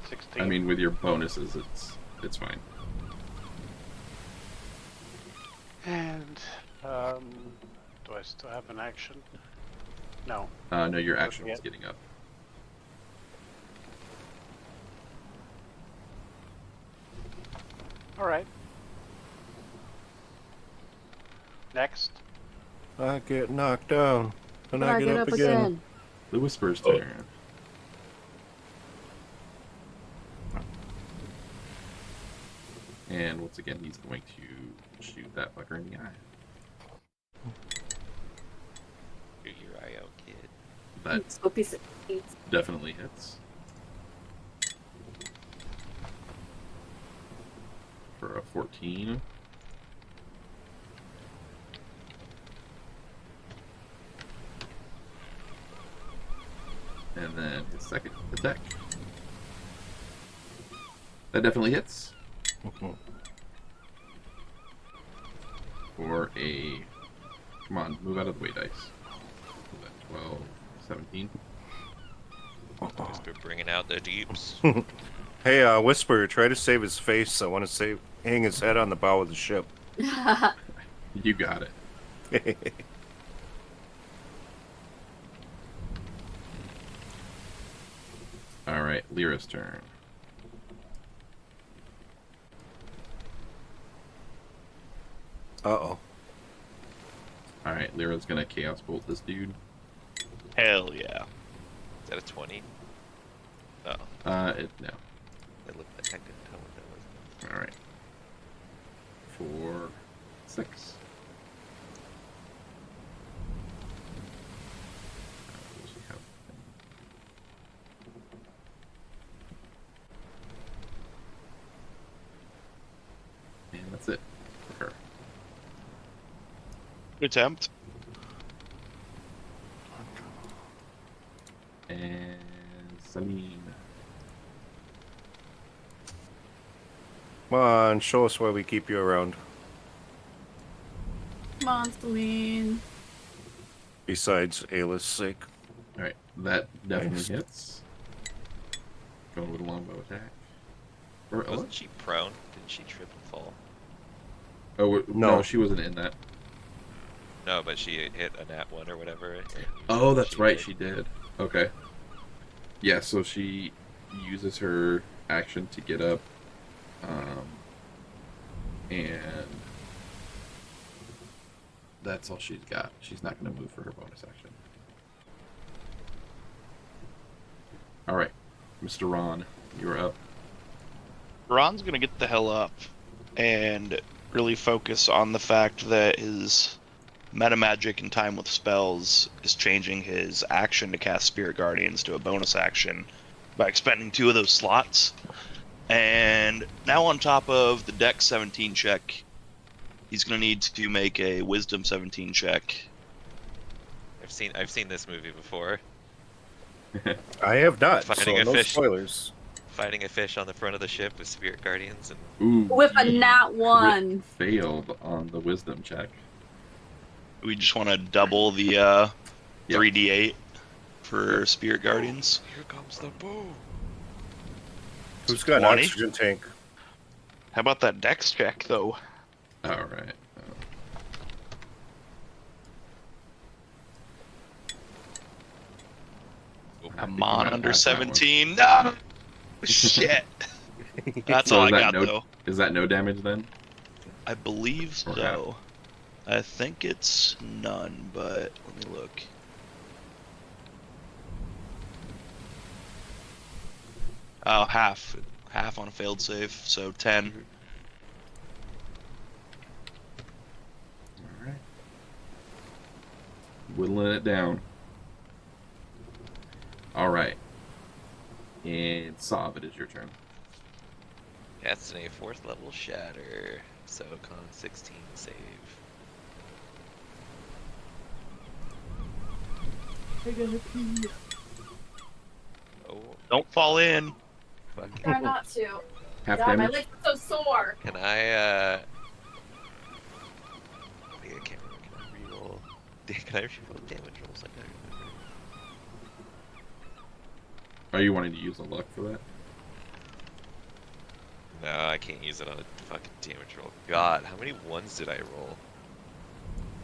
16. I mean, with your bonuses, it's fine. And do I still have an action? No. No, your action Okay. was getting up. All right. Next. I get knocked down, and But I get up again. The Whisper's turn. And once again, he's going to shoot that fucker in the eye. Do your eye out, kid. That Scopy succeeds. definitely hits. For a 14. And then his second attack. That definitely hits. For a... Come on, move out of the way, dice. 12, 17. Whisper bringing out the deeps. Hey, Whisper, try to save his face. I want to hang his head on the bow of the ship. You got it. Alright, Lyra's turn. Uh-oh. Alright, Lyra's gonna Chaos Bolt this dude. Hell yeah. Is that a 20? Oh, No. I looked I couldn't tell what that was. Alright. For 6. And that's it for her. Good attempt. And Celine. Come on, show us why we keep you around. Come on, Celine. Besides Ayla's sake. Alright, that definitely Nice. hits. Going with a longbow attack. Or, oh, Wasn't she prone? Didn't she trip and fall? no, No. she wasn't in that. No, but she hit a nat 1 or whatever. Oh, that's right, did. she did. Okay. Yeah, so she uses her action to get up. And that's all she's got. She's not going to move for her bonus action. Alright, Mr. Ron, you're up. Ron's gonna get the hell up and really focus on the fact that his meta magic and time with spells is changing his action to cast Spirit Guardians to a bonus action by expending 2 of those slots. And now on top of the Dex 17 check, he's gonna need to make a Wisdom 17 check. I've seen this movie before. I have not, Fighting so a no fish. spoilers. Fighting a fish on the front of the ship with spirit guardians and Ooh, With a you nat 1. failed on the wisdom check. We just want to double the 3d8 for Spirit Guardians. here comes the boom. Who's got an 20? oxygen tank? How about that Dex check though? Alright. Come on, under 17. No! Shit. That's all I got though. Is that no damage then? I believe Or so. I think it's none, but let me look. Oh, half. Half on a failed save, so 10. Alright. Whittling it down. Alright. And Sav, it is your turn. Destiny 4th level shatter. So con 16 save. Oh, Don't fall in. fuck. Try not to. Half God, my damage. legs are so sore. Can I, wait, I can't remember. Can I reroll? Can I reroll damage rolls? I don't remember. Are you wanting to use a luck for that? No, I can't use it on a fucking damage roll. God, how many ones did I roll?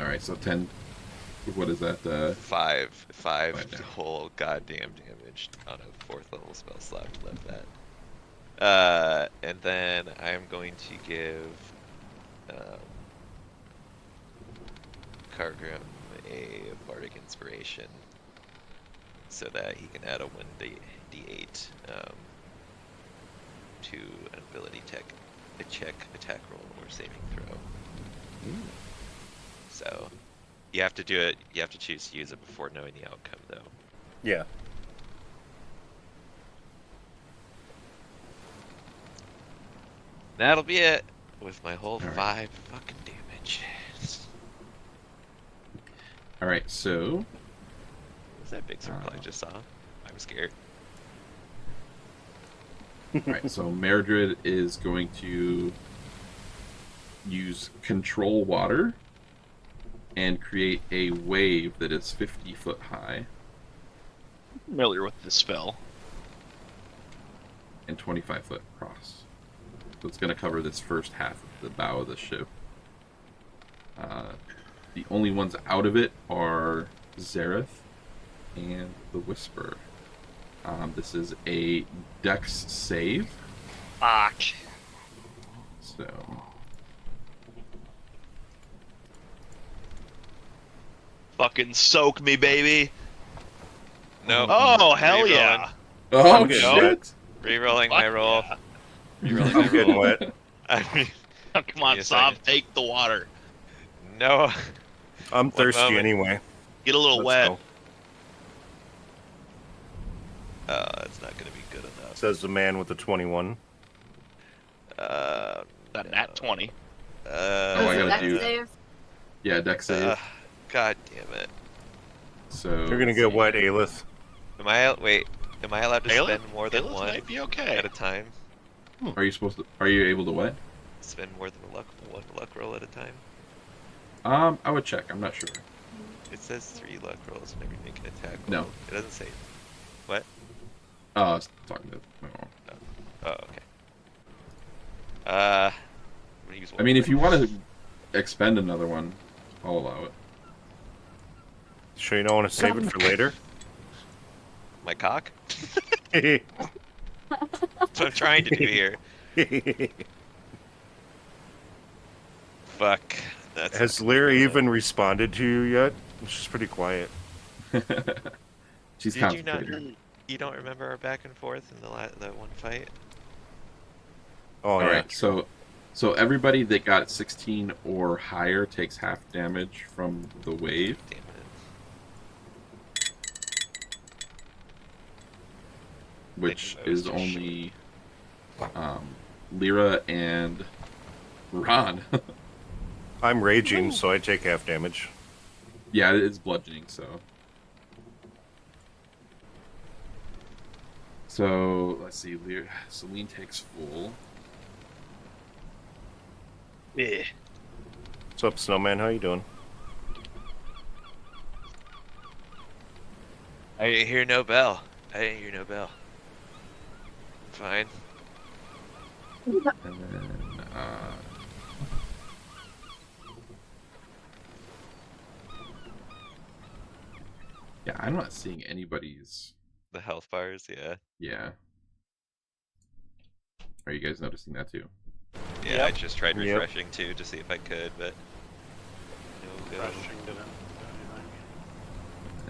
All right, so 10. What is that? Five Five damage. whole goddamn damage on a 4th level spell slot. Love that. And then I'm going to give Cargrim a bardic inspiration so that he can add a 1d8 to an ability check, attack roll, or saving throw. So you have to do it. You have to choose to use it before knowing the outcome, though. Yeah. That'll be it with my whole All right. 5 fucking damage. All right, so What's that big circle I just saw? I'm scared. all right, so Merdred is going to use control water and create a wave that is 50 foot high Familiar with this spell. and 25 foot across. So it's going to cover this first half of the bow of the ship. The only ones out of it are Zareth and the Whisper. This is a Dex save. Fuck. So Fucking soak me, baby. No. Oh, hell Rerolling. yeah. oh I'm getting shit! Rerolling my Fuck roll. yeah. Rerolling my I'm getting roll. wet. I mean, Oh, come on, me a Sob, second. take the water. no. I'm thirsty moment. anyway. Get a little Let's wet. go. It's not gonna be good enough. Says the man with the 21. Uh, That nat 20. I Is it gotta dex do- save? Yeah, Dex save. God damn it. So You're gonna get wet, Aelith. Am I allowed to Aelith? spend more than Aelith one might be okay. at a time? Are you supposed to? Are you able to what? Spend more than one luck roll at a time? I would check. I'm not sure. It says 3 luck rolls whenever you make an attack No. roll. It doesn't say. What? Oh, I was talking to my mom. Oh, okay. I'm gonna use one I mean, if quick. you want to expend another one, I'll allow it. Sure you don't want to save it for later? My cock? That's what I'm trying to do here. Fuck. That's Has not Lyra good. even responded to you yet? She's pretty quiet. She's Did you constipated. You don't remember our back and forth in that one fight? Oh, All yeah. right, so everybody that got 16 or higher takes half damage from the wave. Damn it. Which I was is too only Lyra and Ron. I'm raging, so I take half damage. Yeah, it's bludgeoning, so. So, let's see. Celine takes full. Yeah. What's up, Snowman? How you doing? I didn't hear no bell. Fine. And then, yeah, I'm not seeing anybody's. The health bars, yeah. Yeah. Are you guys noticing that too? Yeah, Yep. I just tried Yep. refreshing too to see if I could, but no go. Rushing didn't do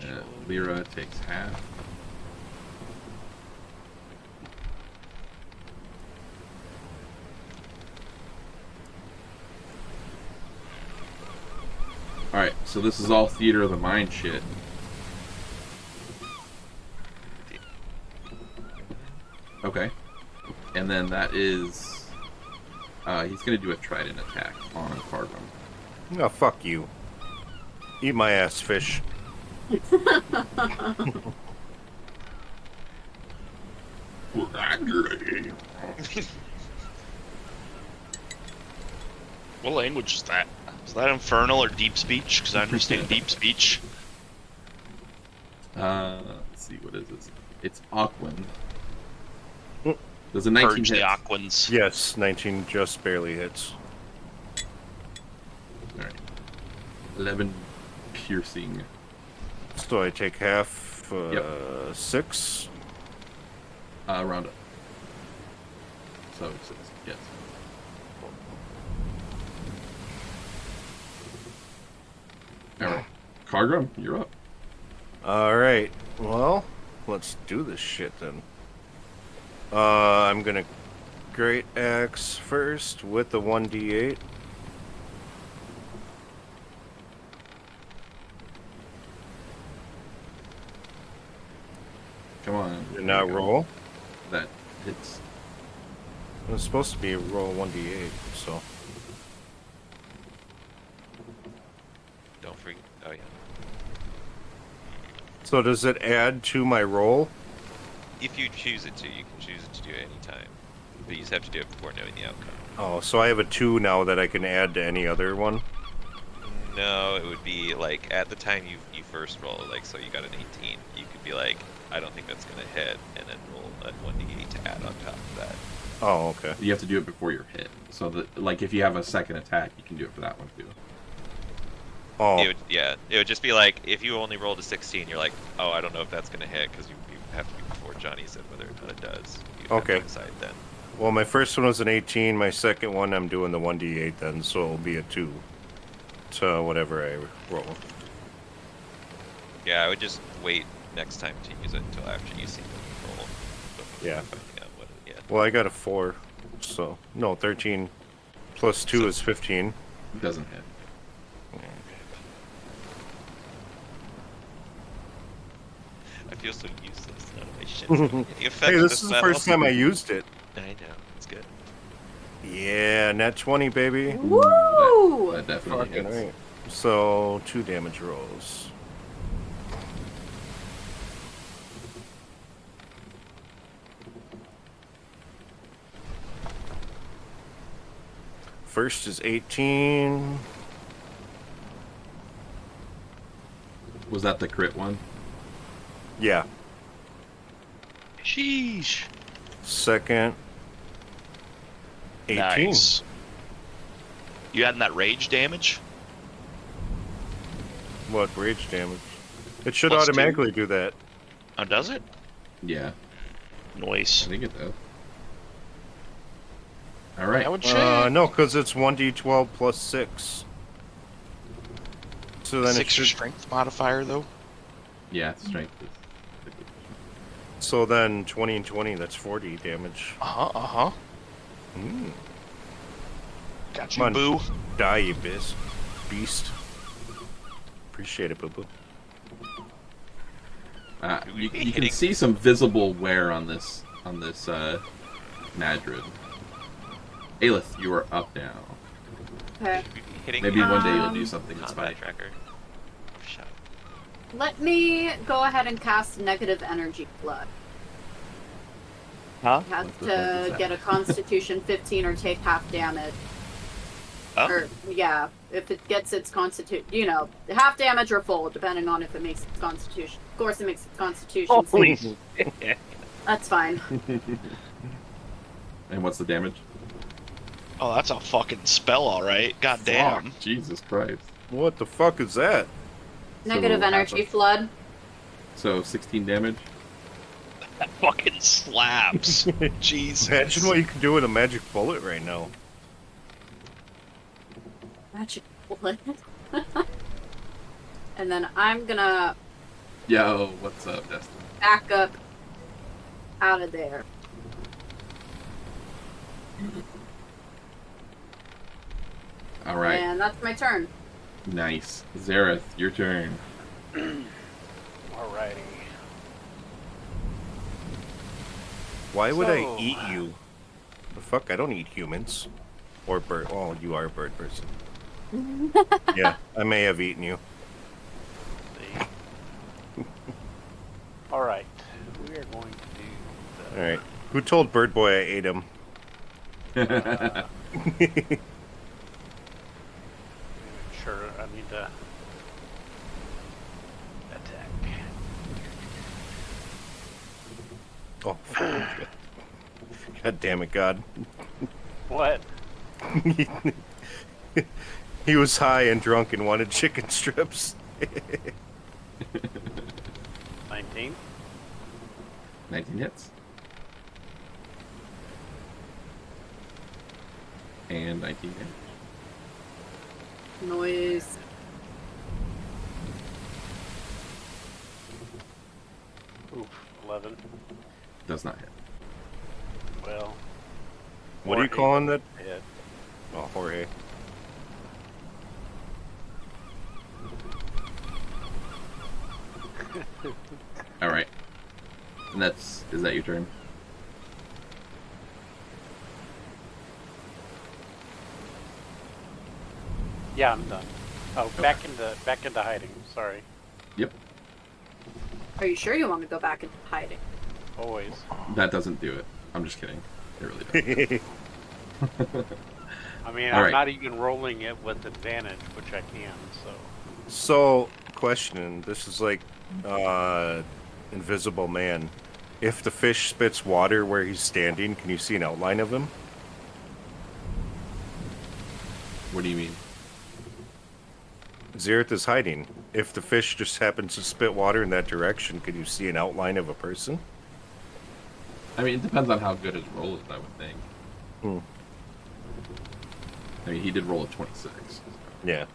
anything. Lyra takes half. Alright, so this is all theater of the mind shit. Okay. And then that is He's gonna do a trident attack on Fargum. Oh, fuck you. Eat my ass, fish. What language is that? Is that Infernal or Deep Speech? Because I understand Deep Speech. Let's see, what is this? It's Aquan. Mm. Does a 19 Purge hit? the Aquans. Yes, 19 just barely hits. Alright. 11 piercing. So I take half, Yep. 6. Round up. So 6, yes. Alright. Cargrim, you're up. Alright, well, let's do this shit then. I'm gonna Great Axe first with the 1d8. Come on. And now roll. That hits. It was supposed to be a roll 1d8, so. Don't forget. Oh yeah. So does it add to my roll? If you choose it to, you can choose it to do it any time. But you just have to do it before knowing the outcome. Oh, so I have a 2 now that I can add to any other one? No, it would be like at the time you first roll, like so you got an 18. You could be like, I don't think that's gonna hit, and then roll a 1d8 to add on top of that. Oh, okay. You have to do it before you're hit. So that, like, if you have a second attack, you can do it for that one too. Oh, It would just be like if you only rolled a 16, you're like, oh, I don't know if that's gonna hit because you have to be before Johnny said whether or not it does. You'd have Okay. to decide then. well, my first one was an 18. My second one, I'm doing the 1d8 then, so it'll be a 2 to whatever I roll. Yeah, I would just wait next time to use it until after you see the roll. Before Yeah. finding out what it, yeah. Well, I got a 4, so no, 13 plus 2 So- is 15. It doesn't hit. I feel so useless. None of my shit's Hey, getting any effect this is the battle. first time I used it. I know, it's good. Yeah, net 20, baby. Woo! That definitely Fucking hits. right. So 2 damage rolls. First is 18. Was that the crit one? Yeah. Sheesh. Second, 18. Nice. You adding that rage damage? What rage damage? It should Plus 2? automatically do that. Oh, does it? Yeah, Nice. I think it does. All right. That would check. No, because it's 1d12 plus 6. So then it 6 should. strength modifier though. Yeah, strength is. So then 20 and 20, that's 40 damage. Uh huh. Mm. Got Come you, on. boo. Die, you beast. Appreciate it, boo boo. You can see some visible wear on this Madrid. Aelith, you are up now. Okay. Hitting Maybe one day you'll Um, do something that's combat fine. tracker. Shut. Let me go ahead and cast Negative Energy Flood. Huh? It has What the fuck is to that? get a Constitution 15 or take half damage. Oh. Or, yeah, if it gets its Constitution, half damage or full, depending on if it makes its Constitution. Of course, it makes its Constitution. Holy so shit. that's fine. And what's the damage? Oh, that's a fucking spell, all right. God damn. Fuck, Jesus Christ. What the fuck is that? Negative half Energy of- Flood. So 16 damage. That fucking slaps. Jesus. Imagine what you can do with a magic bullet right now. Magic Bullet. And then I'm gonna Yo, what's up, Destin? back up out of there. All right, And that's my turn. nice. Zareth, your turn. Alrighty. Why would I So- eat you? The fuck? I don't eat humans. Or bird. Oh, you are a bird person. Yeah, I may have eaten you. See. All right, we are going to do the. All right. Who told Bird Boy I ate him? Make sure I need to attack. Oh, God damn it, God. What? He was high and drunk and wanted chicken strips. 19. 19 hits. And 19 hits. Noise. Oof, 11. Does not hit. Well. What are you Jorge calling that? hit. Oh, Jorge. All right. And is that your turn? Yeah, I'm done. Oh, back into hiding. Sorry. Yep. Are you sure you want to go back into hiding? Always. That doesn't do it. I'm just kidding. It really doesn't. I mean, All I'm right. not even rolling it with advantage, which I can. So. So, question. This is like Invisible Man. If the fish spits water where he's standing, can you see an outline of him? What do you mean? Xerath is hiding. If the fish just happens to spit water in that direction, can you see an outline of a person? I mean, it depends on how good his roll is, I would think. Hmm. I mean, he did roll a 26. Yeah.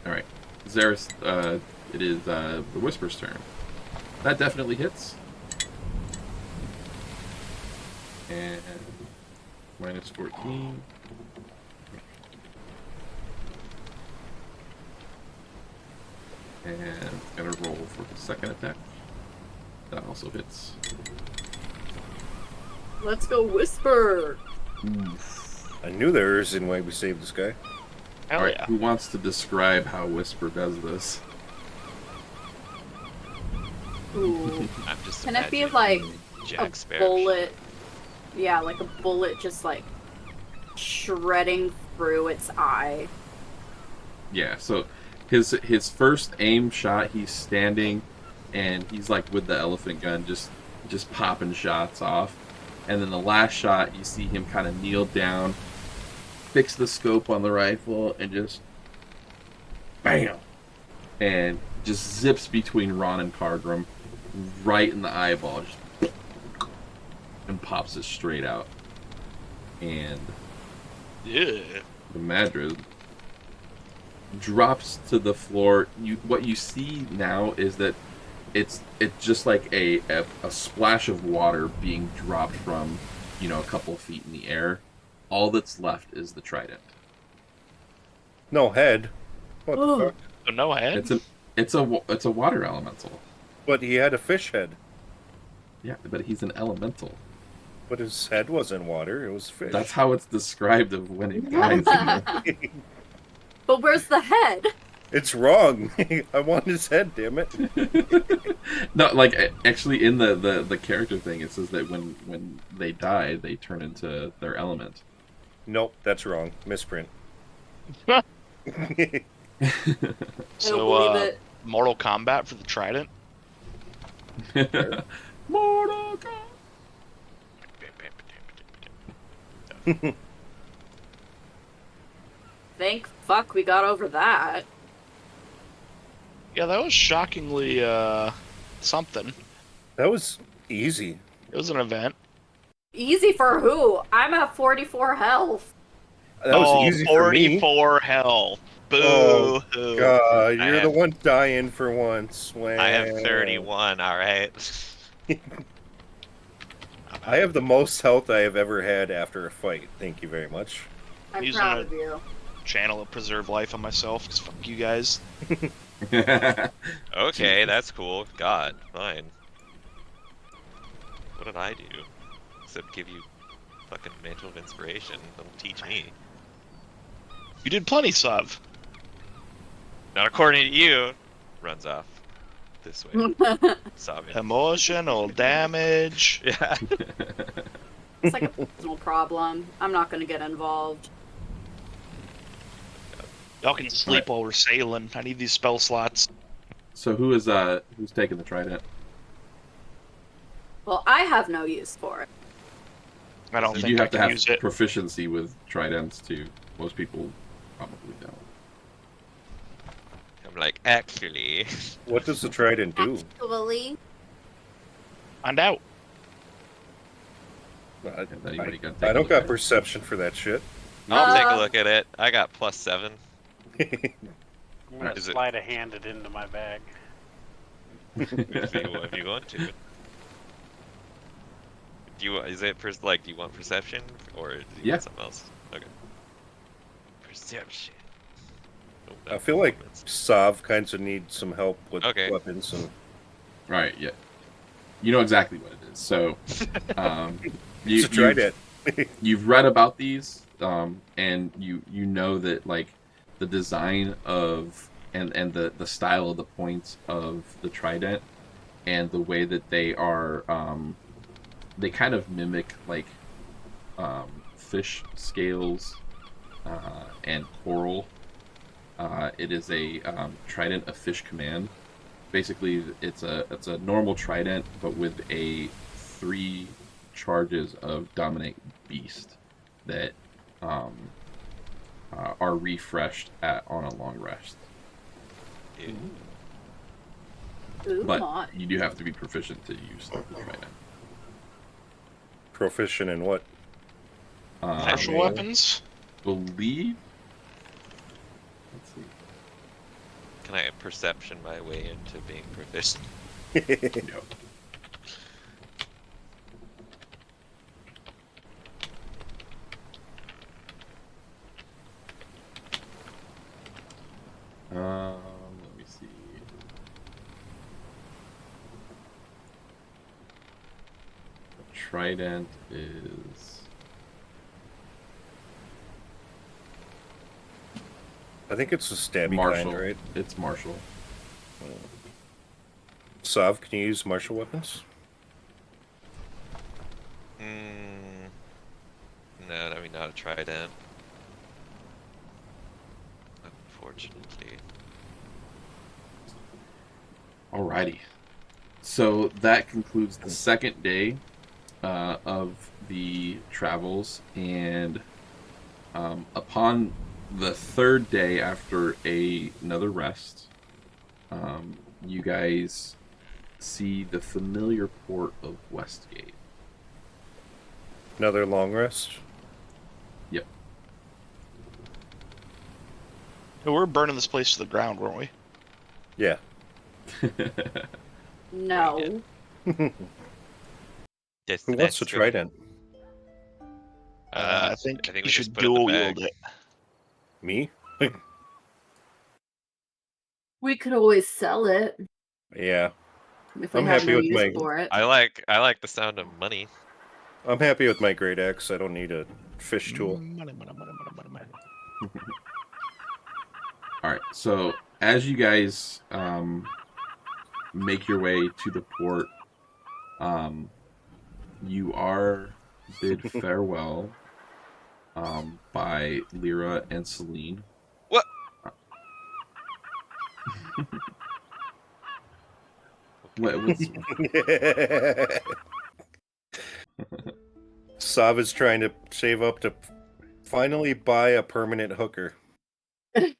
All right. Xerath, it is the Whisper's turn. That definitely hits. And minus 14. And gonna roll for the second attack. That also hits. Let's go whisper. I knew there was a reason why we saved this guy. Hell All right, yeah. who wants to describe how Whisper does this? Ooh. I'm just Can it be imagining like Jack a Sparrow. bullet? Yeah, like a bullet just like shredding through its eye. Yeah, so his first aim shot, he's standing and he's like with the elephant gun just popping shots off. And then the last shot, you see him kind of kneel down, fix the scope on the rifle, and just bam! And just zips between Ron and Cargrim right in the eyeball, just and pops it straight out. And Yeah. the Madrid drops to the floor. What you see now is that it's just like a splash of water being dropped from, a couple feet in the air. All that's left is the trident. No head. What Ooh. the fuck? So no head? It's a water elemental. But he had a fish head. Yeah, but he's an elemental. But his head wasn't water, it was fish. That's how it's described of when it dies. But where's the head? It's wrong. I want his head, damn it. No, like actually in the character thing, it says that when they die, they turn into their element. Nope, that's wrong. Misprint. I So, don't believe it. Mortal Kombat for the Trident? Mortal Kombat. Thank fuck we got over that. Yeah, that was shockingly, something. That was easy. It was an event. Easy for who? I'm at 44 health. That was easy for me. 44 health. Boo Oh, hoo. God, you're the have- one dying for once. I have Wow. 31, alright? I have the most health I have ever had after a fight. Thank you very much. I'm Using proud a- of you. Channel of preserve life on myself, because fuck you guys. Okay, that's cool. God, fine. What did I do? Except give you fucking mantle of inspiration. Don't teach me. You did plenty, Sav. Not according to you. Runs off this way. Sobbing. Emotional damage. Yeah. It's like a personal problem. I'm not gonna get involved. Y'all can sleep while we're sailing. I need these spell slots. So who's taking the trident? Well, I have no use for it. I don't You think do I have to can have use it. proficiency with tridents too. Most people probably don't. I'm like, actually. What does the trident do? Actually, Find out. I, Has anybody got I don't taken got the- perception for that shit. I'll take a look at it. I got +7. I'm gonna Is it- slide a hand it into my bag. if you want to. Do you is it like do you want perception or do you Yeah. want something else? Okay. Perception. Oh, I feel like that's- Sav kinds of needs some help with Okay. weapons and Right, yeah. You know exactly what it is. So, it's a trident. you've read about these, and you know that like the design of and the style of the points of the trident and the way that they are, they kind of mimic like fish scales and coral. It is a trident of fish command. Basically, it's a normal trident, but with 3 charges of dominate beast that are refreshed on a long rest. Ew. ooh, But my. you do have to be proficient to use the trident. Proficient in what? Martial mean- weapons? Believe. Let's see. Can I perception my way into being proficient? No. Let me see. The trident is I think it's a stabby martial. kind, right? It's martial. Sav, can you use martial weapons? No, I mean not a trident. Unfortunately. Alrighty. So that concludes the second day of the travels, and upon the third day after another rest, you guys see the familiar port of Westgate. Another long rest? Yep. We were burning this place to the ground, weren't we? Yeah. No. Who wants to trident? I think we you just should put it in the dual bag. wield it. Me? We could always sell it Yeah. if we I'm have happy no with use my- for it. I like the sound of money. I'm happy with my great axe. I don't need a fish tool. Money, money, money, money, money, money. All right. So as you guys make your way to the port, you are bid farewell by Lyra and Celine. What? What's, Sav is trying to save up to finally buy a permanent hooker. That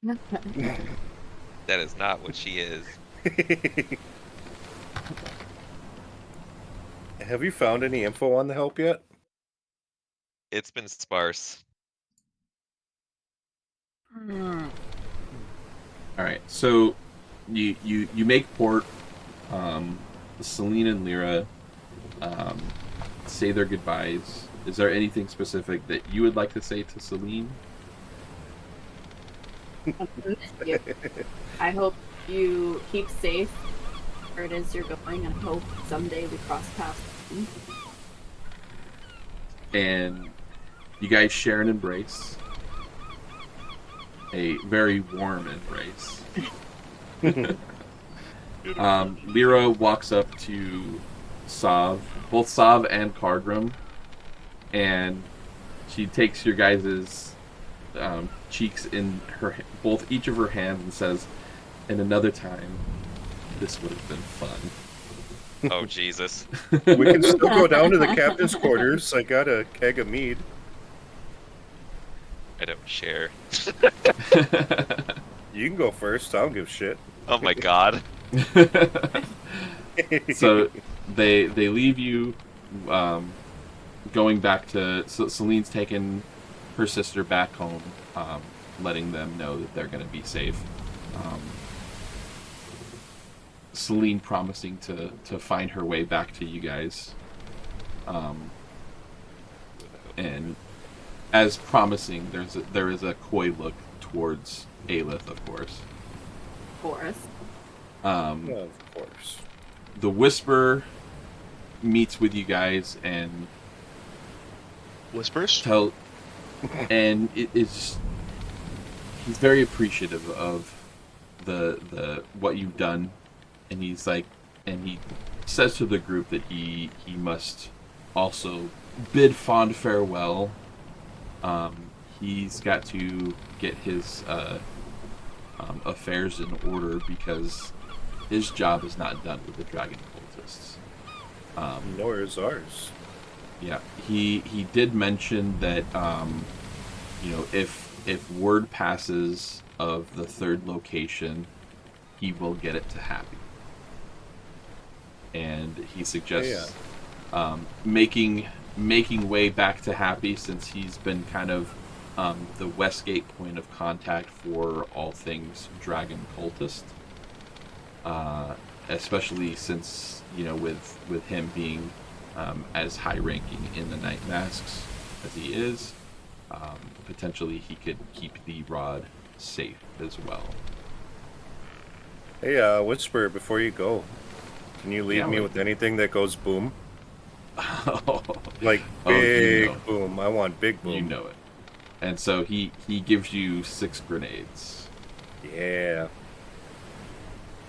is not what she is. Have you found any info on the help yet? It's been sparse. all right. So you make port. Celine and Lyra say their goodbyes. Is there anything specific that you would like to say to Celine? I hope you keep safe where it is you're going, and I hope someday we cross paths. And You guys share an embrace. A very warm embrace. Lyra walks up to Sav, both Sav and Cardrum, and she takes your guys' cheeks in each of her hands and says, "And another time, this would have been fun." Oh, Jesus. We can still go down to the captain's quarters. I got a keg of mead. I don't share. You can go first. I don't give a shit. Oh my god. So they leave you, going back to. So Celine's taken her sister back home, letting them know that they're going to be safe. Celine promising to find her way back to you guys. And as promising, there is a coy look towards Aelith, of course. Of course. Of course. The Whisper meets with you guys and Whispers? and it is he's very appreciative of the what you've done, and he says to the group that he must also bid fond farewell. He's got to get his affairs in order because his job is not done with the dragon cultists. Nor is ours. Yeah, he did mention that if word passes of the third location, he will get it to Happy, and he suggests making way back to Happy, since he's been kind of the Westgate point of contact for all things dragon cultist, especially since with him being as high ranking in the Night Masks as he is, potentially he could keep the rod safe as well. Hey, Whisper, before you go, can you leave me with anything that goes boom? Like big boom. I want big boom. You know it. And so he gives you 6 grenades. Yeah.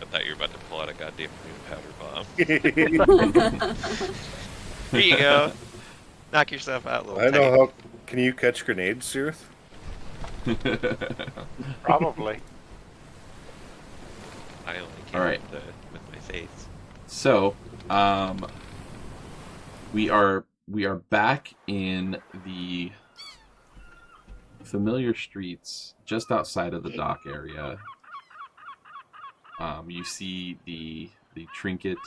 I thought you were about to pull out a goddamn moon powder bomb. Here you go. Knock yourself out, little I know how. Can you catch grenades, Sirith? Probably. I only can with my face. So, we are back in the familiar streets just outside of the dock area. You see the trinket,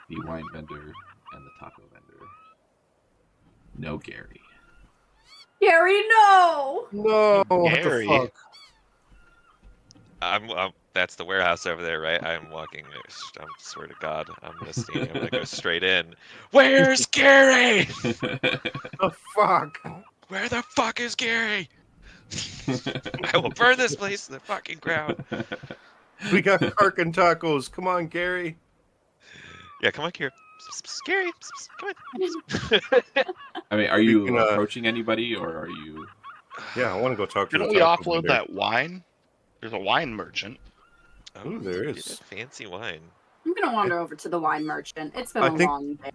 the wine vendor, and the taco vendor. No Gary. Gary, no! No, Gary. what the fuck? I'm that's the warehouse over there, right? I'm walking. I swear to God, I'm gonna go straight in. Where's Gary? The fuck? Where the fuck is Gary? I will burn this place to the fucking ground. We got Karkin tacos. Come on, Gary. Yeah, come on, Gary. Gary, come on. I mean, are you approaching anybody, or are you? Yeah, I want to go talk to Didn't the we taco offload vendor. that wine? There's a wine merchant. Oh, there dude, is. that's fancy wine. I'm gonna wander over to the wine merchant. It's been I a think- long day.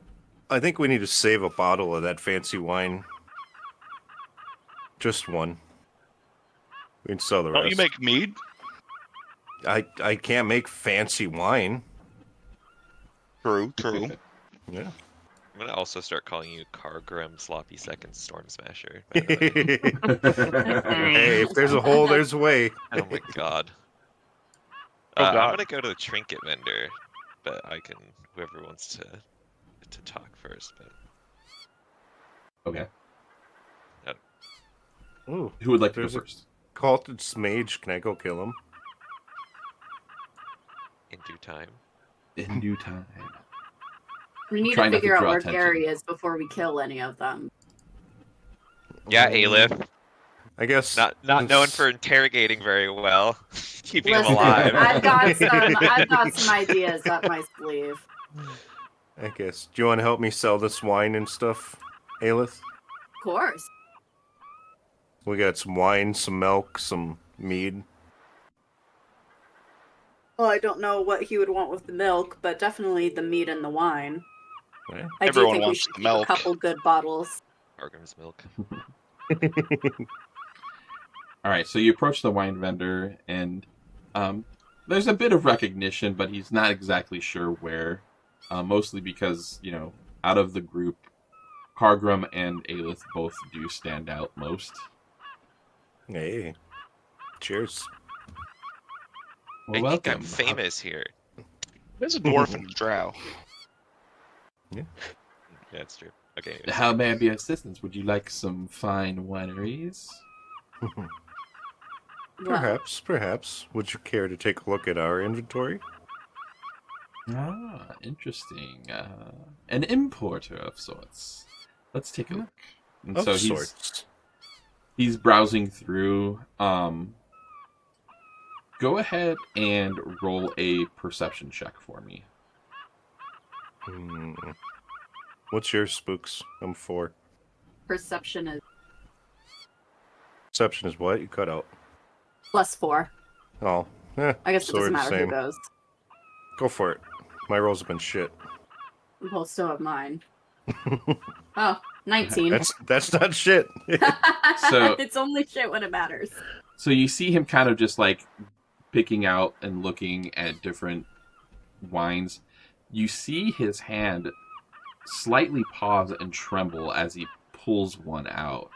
I think we need to save a bottle of that fancy wine. Just one. We can sell the rest. Don't you make mead? I can't make fancy wine. True. Yeah. I'm gonna also start calling you Cargrim Sloppy Second Storm Smasher. by the way. Hey, if there's a hole, there's a way. Oh my god. Oh, I'm God. gonna go to the trinket vendor, but I can whoever wants to talk first. But Okay. Ooh, Who would like to go There's a- first? cultist mage. Can I go kill him? in due time. In due time. We need Try to not to figure out draw where attention. Gary is before we kill any of them. Yeah, Aelith. I guess Not known for interrogating very well, keeping him Listen, alive. I've got some ideas up my sleeve. I guess. Do you want to help me sell this wine and stuff, Aelith? Of course. We got some wine, some milk, some mead. Well, I don't know what he would want with the milk, but definitely the meat and the wine. Okay. I do Everyone think we wants should the keep a milk. couple good bottles. Argrim's milk. All right, so you approach the wine vendor, and there's a bit of recognition, but he's not exactly sure where. Mostly because, out of the group, Cargrim and Aelith both do stand out most. Hey, cheers. Well, I welcome. think I'm famous here. There's a dwarf and a drow. Yeah, that's true. Okay. How may I be of assistance? Would you like some fine wineries? Well, Perhaps. Would you care to take a look at our inventory? Ah, interesting. An importer of sorts. Let's take a look. And Of so sorts. he's browsing through. Go ahead and roll a perception check for me. What's yours, Spooks? I'm 4. perception is Perception is what? You cut out. +4. Oh, I guess it so we're doesn't the matter who same. goes. Go for it. My rolls have been shit. Well, so have mine. Oh, 19. That's not shit. So- It's only shit when it matters. So you see him kind of just like picking out and looking at different wines. You see his hand slightly pause and tremble as he pulls one out.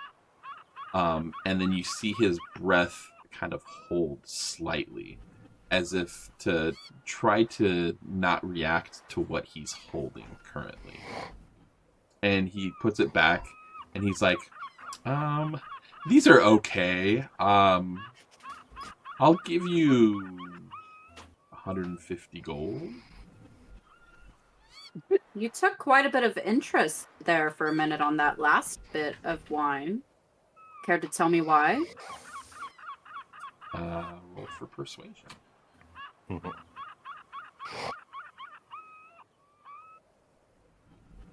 And then you see his breath kind of hold slightly, as if to try to not react to what he's holding currently. And he puts it back, and he's like, these are okay. I'll give you 150 gold. You took quite a bit of interest there for a minute on that last bit of wine. Care to tell me why? Roll for persuasion.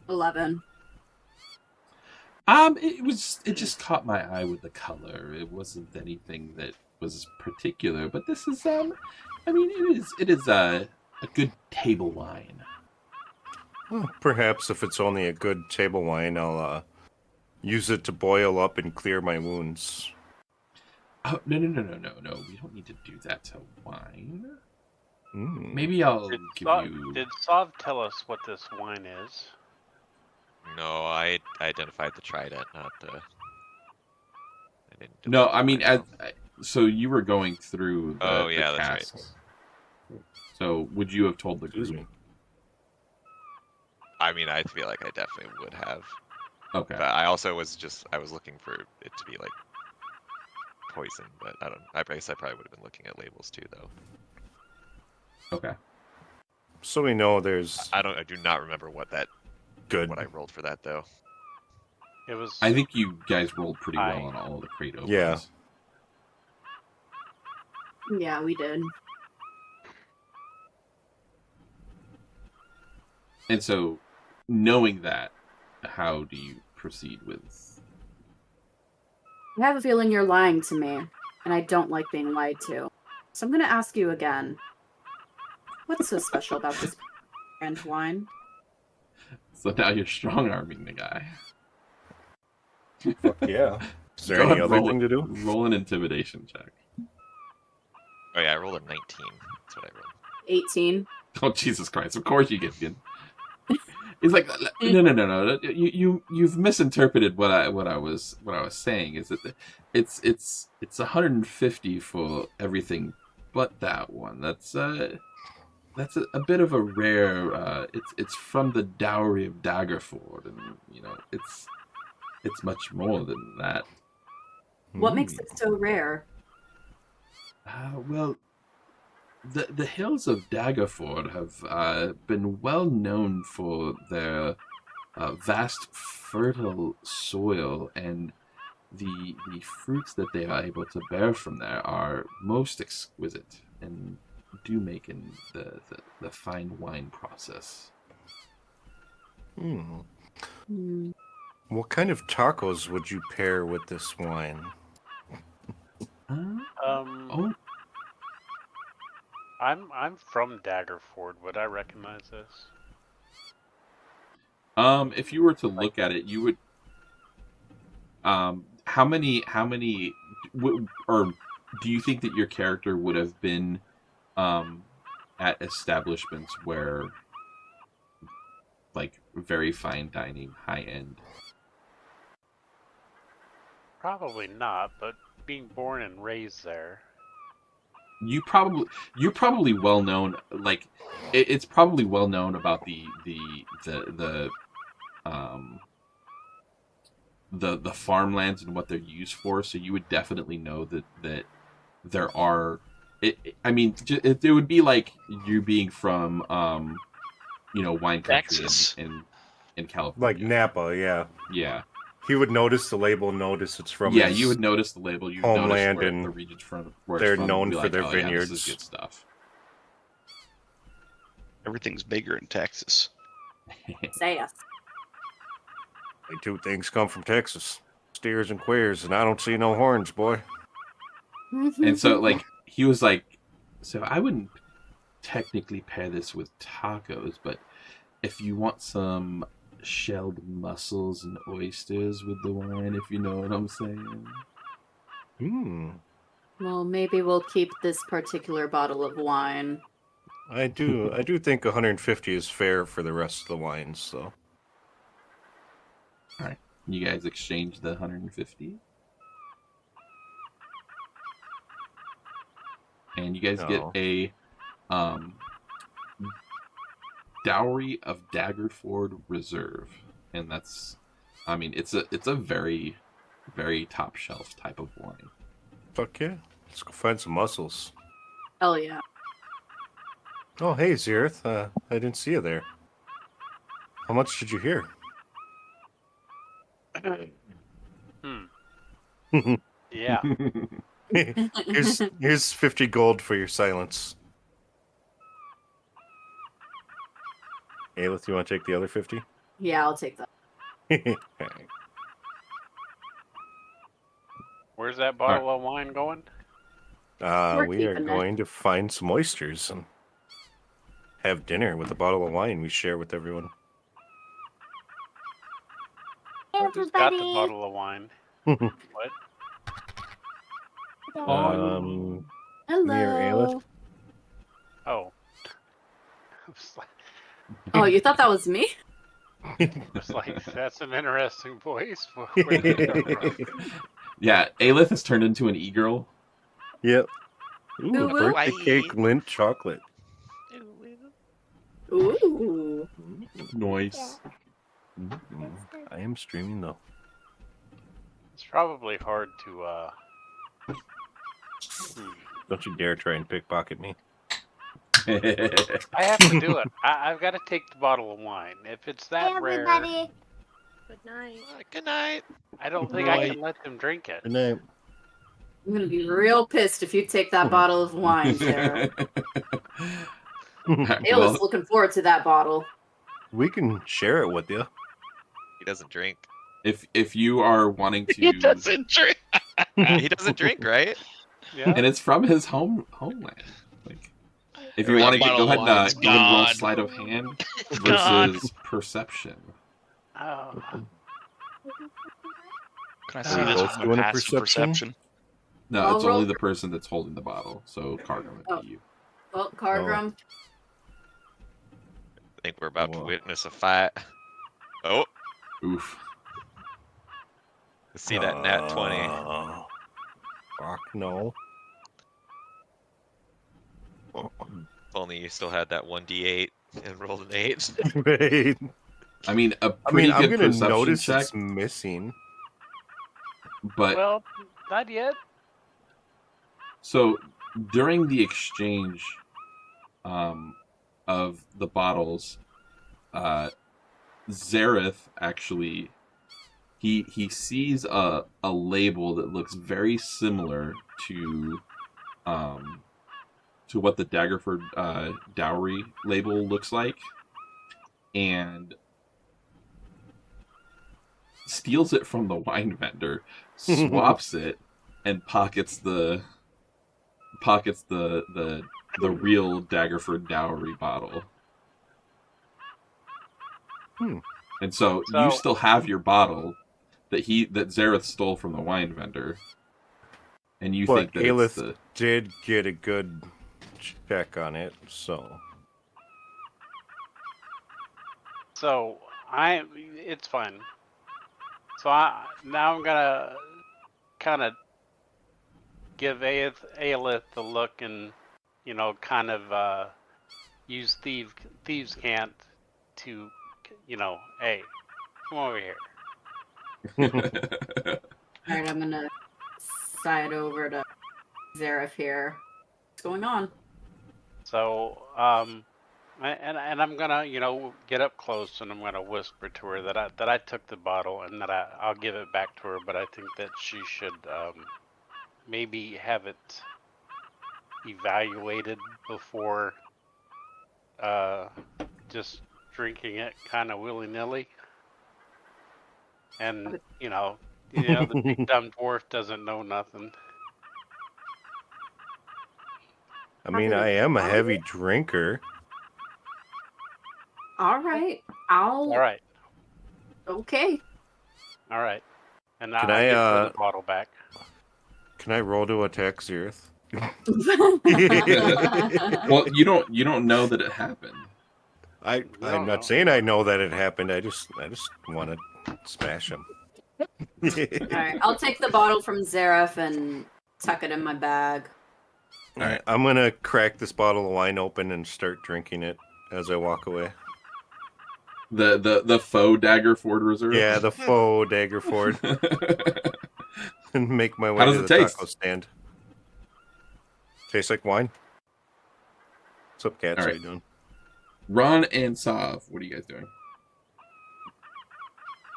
11. It just caught my eye with the color. It wasn't anything that was particular, but this is it is a good table wine. Well, perhaps if it's only a good table wine, I'll use it to boil up and clear my wounds. Oh, no. We don't need to do that to wine. Mm. Maybe I'll Did give Sov, you... did Sov tell us what this wine is? No, I identified the trident, not the. I didn't. No, define I mean, myself. so you were going through the, Yeah, the that's right. casks. So would you have told the Excuse group? me. I mean, I feel like I definitely would have. Okay. But I also was looking for it to be like poison, but I guess I probably would have been looking at labels too, though. Okay. So we know there's I do not remember what I rolled for that though. It was. I think you guys rolled pretty well Aye. on all of the crate opens. Yeah. Yeah, we did. And so, knowing that, how do you proceed with... I have a feeling you're lying to me, and I don't like being lied to. So I'm gonna ask you again. What's so special about this brand wine? So now you're strong-arming the guy. Fuck yeah. Is there Go any ahead, other roll thing to do? Roll an intimidation check. Oh yeah, I rolled a 19. That's what I rolled. 18. Oh, Jesus Christ. Of course you get good. He's like, no. You've misinterpreted what I was saying. Is that it's 150 for everything but that one. That's a bit of a rare. It's from the dowry of Daggerford, and it's much more than that. What makes it so rare? Well, the hills of Daggerford have been well known for their vast fertile soil, and the fruits that they are able to bear from there are most exquisite and do make in the fine wine process. What kind of tacos would you pair with this wine? Oh, I'm from Daggerford. Would I recognize this? if you were to look at it, you would. How many? Or do you think that your character would have been, at establishments where, like, very fine dining, high end? Probably not, but being born and raised there. You're probably well known. Like, it's probably well known about um the farmlands and what they're used for. So you would definitely know that there are. I mean, it would be like you being from wine country Texas. in California, Like Napa, yeah. Yeah. He would notice the label, notice it's from Yeah, his you would notice the label. You would homeland, notice where and the region's from. Where they're it's from, known and be for like, their oh, yeah, this vineyards. is good stuff. Everything's bigger in Texas. Say us. Only two things come from Texas: steers and queers, and I don't see no horns, boy. And so, like, he was like, so I wouldn't technically pair this with tacos, but if you want some shelled mussels and oysters with the wine, if you know what I'm saying. Well, maybe we'll keep this particular bottle of wine. I do think 150 is fair for the rest of the wines, so. All right, you guys exchange the 150, and you guys get a dowry of Daggerford Reserve, and that's, I mean, it's a very, very top shelf type of wine. Fuck yeah, let's go find some mussels. Hell yeah. Oh hey Zirith, I didn't see you there. How much did you hear? Yeah. here's 50 gold for your silence. Aelith, you want to take the other 50? Yeah, I'll take that. Where's that bottle of wine going? We are keeping it. going to find some oysters and have dinner with a bottle of wine we share with everyone. Who's got the bottle of wine? What? Hello. Me or Aelith? Oh. Oh, you thought that was me? It's like, that's an interesting voice. Where did it come from? Yeah, Aelith has turned into an e-girl. Yep. Ooh, Ooh, birthday ooh. cake lint chocolate. Ooh. Noise. I am streaming though. It's probably hard to, Don't you dare try and pickpocket me. I have to do it. I've got to take the bottle of wine. If it's that rare, Good night. Good night. I don't think I can let them drink it. Good night. I'm gonna be real pissed if you take that bottle of wine, Sarah. Ayla's looking forward to that bottle. We can share it with you. He doesn't drink. If you are wanting to, He doesn't drink. He doesn't drink, right? Yeah. and it's from his homeland. Like, if you That want to go bottle ahead of and wine's give him a roll gone. sleight of hand gone. versus perception. Oh. Can I see we this both with doing my a passive perception? perception? No, I'll it's roll only the for- person that's holding the bottle. So Cargrim would be you. Well, Cargrim. I think we're about to Whoa. witness a fight. Oh, Oof. see that nat 20. Fuck no. If only you still had that 1d8 and rolled an 8. Right. I mean, a I pretty mean, I'm good gonna perception notice check, it's missing. but Well, not yet. so during the exchange of the bottles, Zareth actually he sees a label that looks very similar to what the Daggerford dowry label looks like, and steals it from the wine vendor, swaps it, and pockets the real Daggerford dowry bottle. And so you still have your bottle that Zareth stole from the wine vendor, and you think But that it's Aelith did get a good check on it, so. So it's fine. So now I'm gonna kind of give Aelith the look and, kind of use thieves' cant to, hey, come over here. Alright, I'm gonna side over to Zareth here. What's going on? So, and I'm gonna, get up close and I'm gonna whisper to her that I took the bottle and that I'll give it back to her, but I think that she should maybe have it evaluated before just drinking it kind of willy-nilly. And the big dumb dwarf doesn't know nothing. I mean, I am a heavy drinker. Alright. All right. Okay. All right. And Can I'll give her I the bottle back. Can I roll to attack Zareth? Well, you don't know that it happened. I'm not saying I know that it happened. I just want to smash him. Alright, I'll take the bottle from Zareth and tuck it in my bag. All right, I'm gonna crack this bottle of wine open and start drinking it as I walk away. The faux Daggerford Reserve. Yeah, the faux Daggerford, and make my way How does to it the taste? taco stand. Tastes like wine. What's up, cats? All How right. you doing? Ron and Sav, what are you guys doing?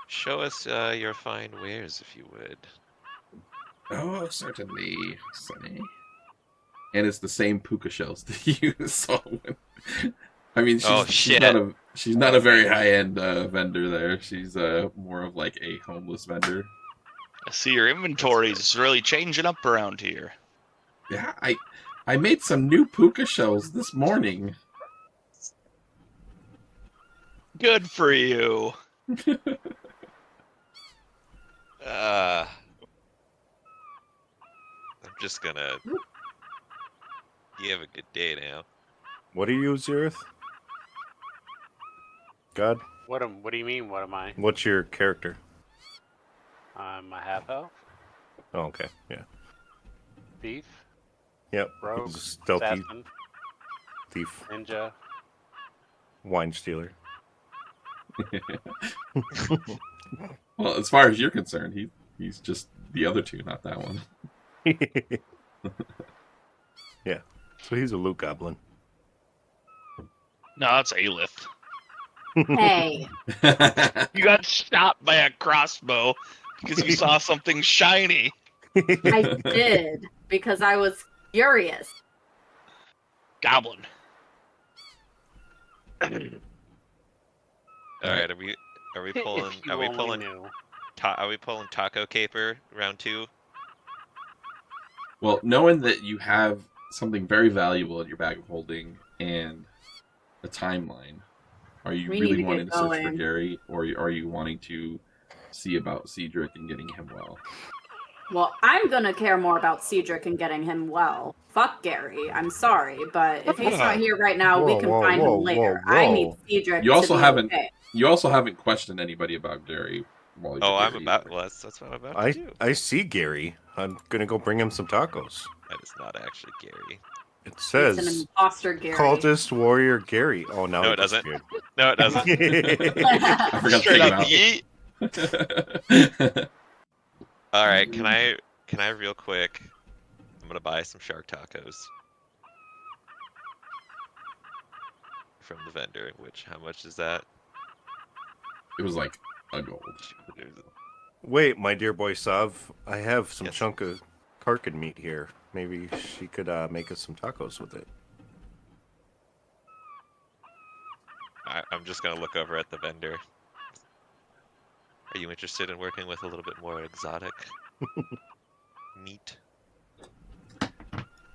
Show us your fine wares, if you would. Oh, certainly, Sonny. And it's the same puka shells that you saw when. I mean, she's not a very high end vendor there. She's more of like a homeless vendor. I see your inventory's really changing up around here. Yeah, I made some new puka shells this morning. Good for you. I'm just gonna. You have a good day now. What do you, Zareth? God? What do you mean? What am I? What's your character? I'm a half elf. Oh, okay. Yeah. Thief. Yep. Rogue. He's a stealthy Assassin. thief. Ninja. Wine stealer. Well, as far as you're concerned, he's just the other two, not that one. Yeah. So he's a loot goblin. No, that's Aelith. Hey. You got shot by a crossbow because you saw something shiny. I did, because I was furious. Goblin. All right, are we pulling? If you Are we only pulling? knew. Are we pulling Taco Caper round 2? Well, knowing that you have something very valuable in your bag of holding and a timeline, are you We need really to get wanting to search for going. Gary, or are you wanting to see about Cedric and getting him well? Well, I'm gonna care more about Cedric and getting him well. Fuck Gary. I'm sorry, but if he's not here right now, we can find him later. I need Cedric You also to be haven't okay. you also haven't questioned anybody about Gary while you're Oh, I'm here about. either. Well, that's what I'm about to do. I see Gary. I'm gonna go bring him some tacos. That is not actually Gary. It It's an says imposter Gary. cultist warrior Gary. Oh, now No, he it doesn't. disappeared. No, it doesn't. I forgot to Straight take up yeet. him out. All right, can I real quick? I'm gonna buy some shark tacos from the vendor. Which, how much is that? It was like a gold. Wait, my dear boy Sav, I have some Yes. chunk of carcad meat here. Maybe she could make us some tacos with it. I'm just gonna look over at the vendor. Are you interested in working with a little bit more exotic? meat?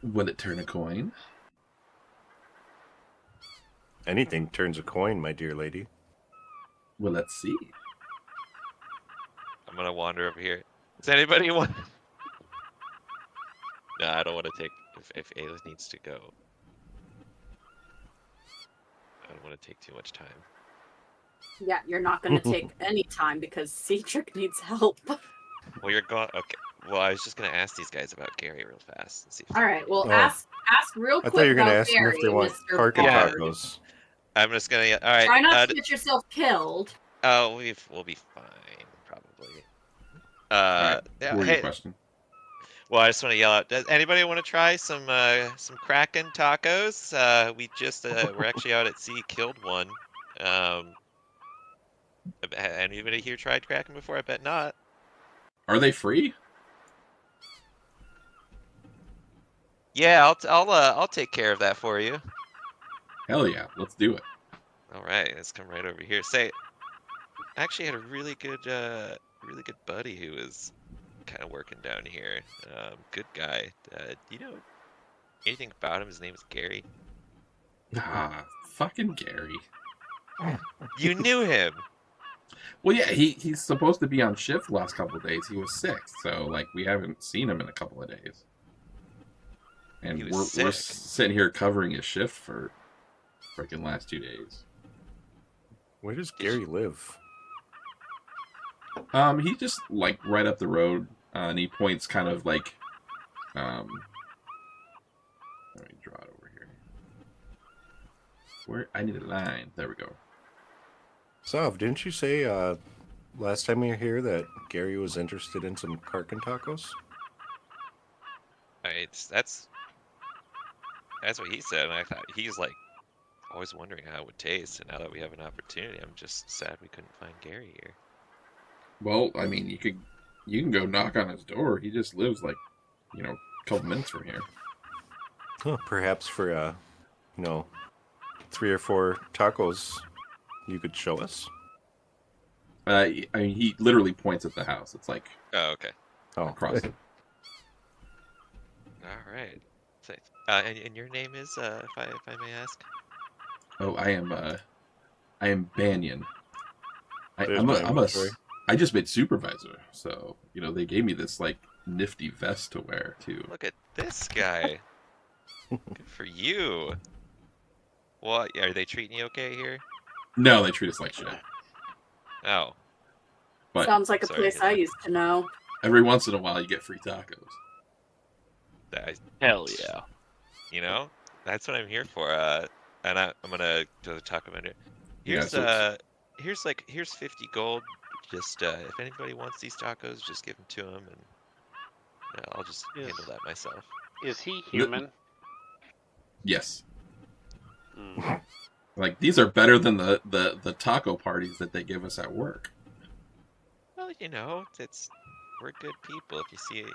Will it turn a coin? Anything turns a coin, my dear lady. Well, let's see. I'm gonna wander over here. Does anybody want? No, I don't want to take. If Ayla needs to go, I don't want to take too much time. Yeah, you're not going to take any time because Cedric needs help. Well, you're going. Okay. Well, I was just gonna ask these guys about Gary real fast and see if. All right, well, Oh. ask real I quick thought you were going to about ask them if they Gary, want Mr. Parkin Bard. tacos. I'm just gonna. All right. Try not to get yourself killed. Oh, we'll be fine, probably. All right. Yeah, What were your hey. question? Well, I just want to yell out. Does anybody want to try some Kraken tacos? We just we're actually out at sea, killed one. Anybody here tried Kraken before? I bet not. Are they free? Yeah, I'll take care of that for you. Hell yeah, let's do it. All right, let's come right over here. Say, I actually had a really good buddy who was kind of working down here. Good guy. Do you know anything about him? His name is Gary. Ah, fucking Gary. You knew him. Well, yeah, he's supposed to be on shift the last couple of days. He was sick, so like we haven't seen him in a couple of days. And He we're was sick. sitting here covering his shift for freaking last 2 days. Where does Gary live? He's just like right up the road, and he points kind of like, let me draw it over here. Where I need a line. There we go. Sav, didn't you say last time you were here that Gary was interested in some Karkin tacos? That's what he said, and I thought he's like always wondering how it would taste. And now that we have an opportunity, I'm just sad we couldn't find Gary here. Well, I mean, you can go knock on his door. He just lives like, a couple minutes from here. Huh, perhaps for 3 or 4 tacos you could show us. I mean, he literally points at the house. It's like Oh, okay. across it. All right. And your name is, if I may ask? Oh, I am Banyan. There's my inventory. I just made supervisor, so they gave me this like nifty vest to wear too. Look at this guy. Good for you. What? Are they treating you okay here? No, they treat us like shit. Oh. But Sounds like a sorry to place hear I that. used to know. every once in a while, you get free tacos. Hell yeah. That's what I'm here for. And I'm gonna do the taco vendor. Yeah, Here's here's 50 gold. Just if anybody wants these tacos, just give them to them, and I'll just handle that myself. Is he human? Yes. Mm. Like these are better than the taco parties that they give us at work. Well, we're good people. If you see it,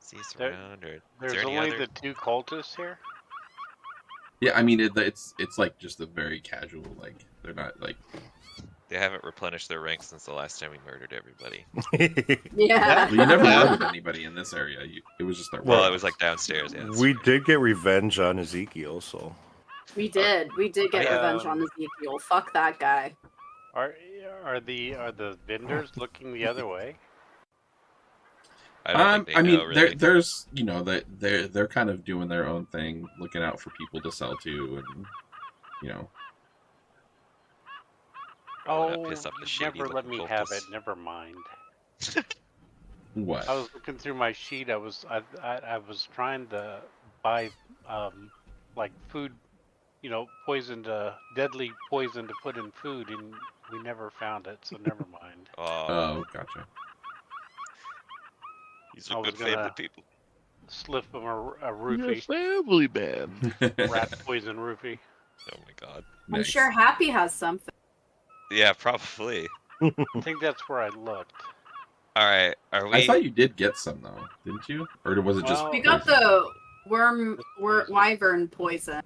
see us There- around, or is There's there any only other? the 2 cultists here? Yeah, I mean it's like just a very casual, like they're not like They haven't replenished their ranks since the last time we murdered everybody. Yeah. well, you never Yeah. murdered anybody in this area. It was just their Well, it warehouse. was like downstairs. Yeah, that's We right. did get revenge on Ezekiel, so We did. We did get revenge on Ezekiel. Fuck that guy. Are the vendors looking the other way? I don't think they know, really. there's that they're kind of doing their own thing, looking out for people to sell to, and I wanna Oh, piss off the you shady never let looking me have it. cultists. Never mind. what? I was looking through my sheet. I was trying to buy like food, deadly poison to put in food, and we never found it. So never mind. Oh, gotcha. These I are was good family gonna- people. Slip them a You're a roofie, family man. rat poison roofie. Oh my god. I'm Nice. sure Happy has something. Yeah, probably. I think that's where I looked. All right, are we? I thought you did get some though, didn't you? Or was it just? Well, We got poison? the Poison. wyvern poison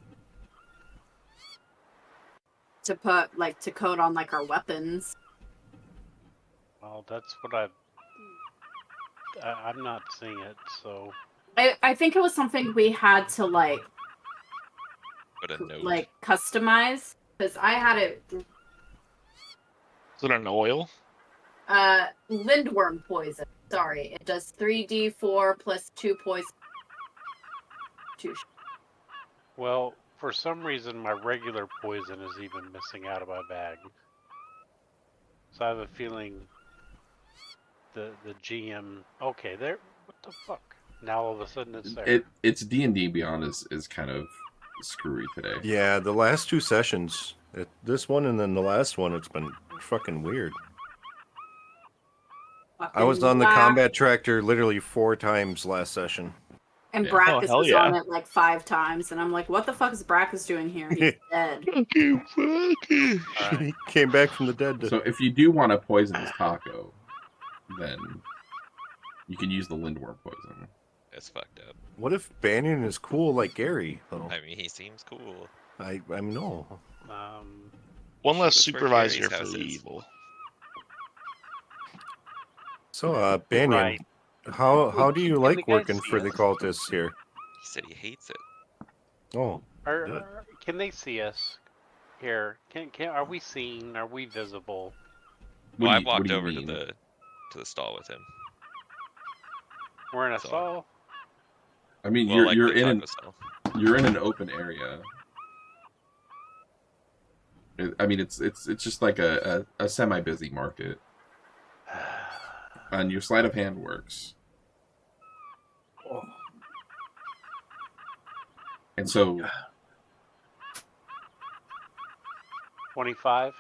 to put to coat on our weapons. Well, that's what I'm not seeing it. So I think it was something we had to like Put a note. like customize because I had it Is it an oil? lindworm poison. Sorry, it does 3d4 plus 2 poison. 2. well, for some reason, my regular poison is even missing out of my bag. So I have a feeling the GM. Okay, there. What the fuck? Now all of a sudden it's there. It's D&D Beyond is kind of screwy today. Yeah, the last 2 sessions, this one and then the last one, it's been fucking weird. I was on the combat tractor literally 4 times last session. And Yeah. Brackus hell was yeah. on it like 5 times, and I'm like, what the fuck is Brackus doing here? He's dead. Fucking fucking. All right. He came back from the dead. So if you do want a poisonous taco, then you can use the lindworm poison. That's fucked up. What if Banyan is cool like Gary, though? I mean, he seems cool. I know. One less That's where supervisor Gary's for house the is. evil. So, Banyan, Right. how do you Can like the guys working see for the us? cultists here? He said he hates it. Oh, Can they see us? Here, are we seen? Are we visible? Well, I What walked do you over to mean? the stall with him. We're in a So- stall. I mean, Well, like you're the in taco stall. you're in an open area. I mean, it's just like a semi-busy market, and your sleight of hand works. And so, 25.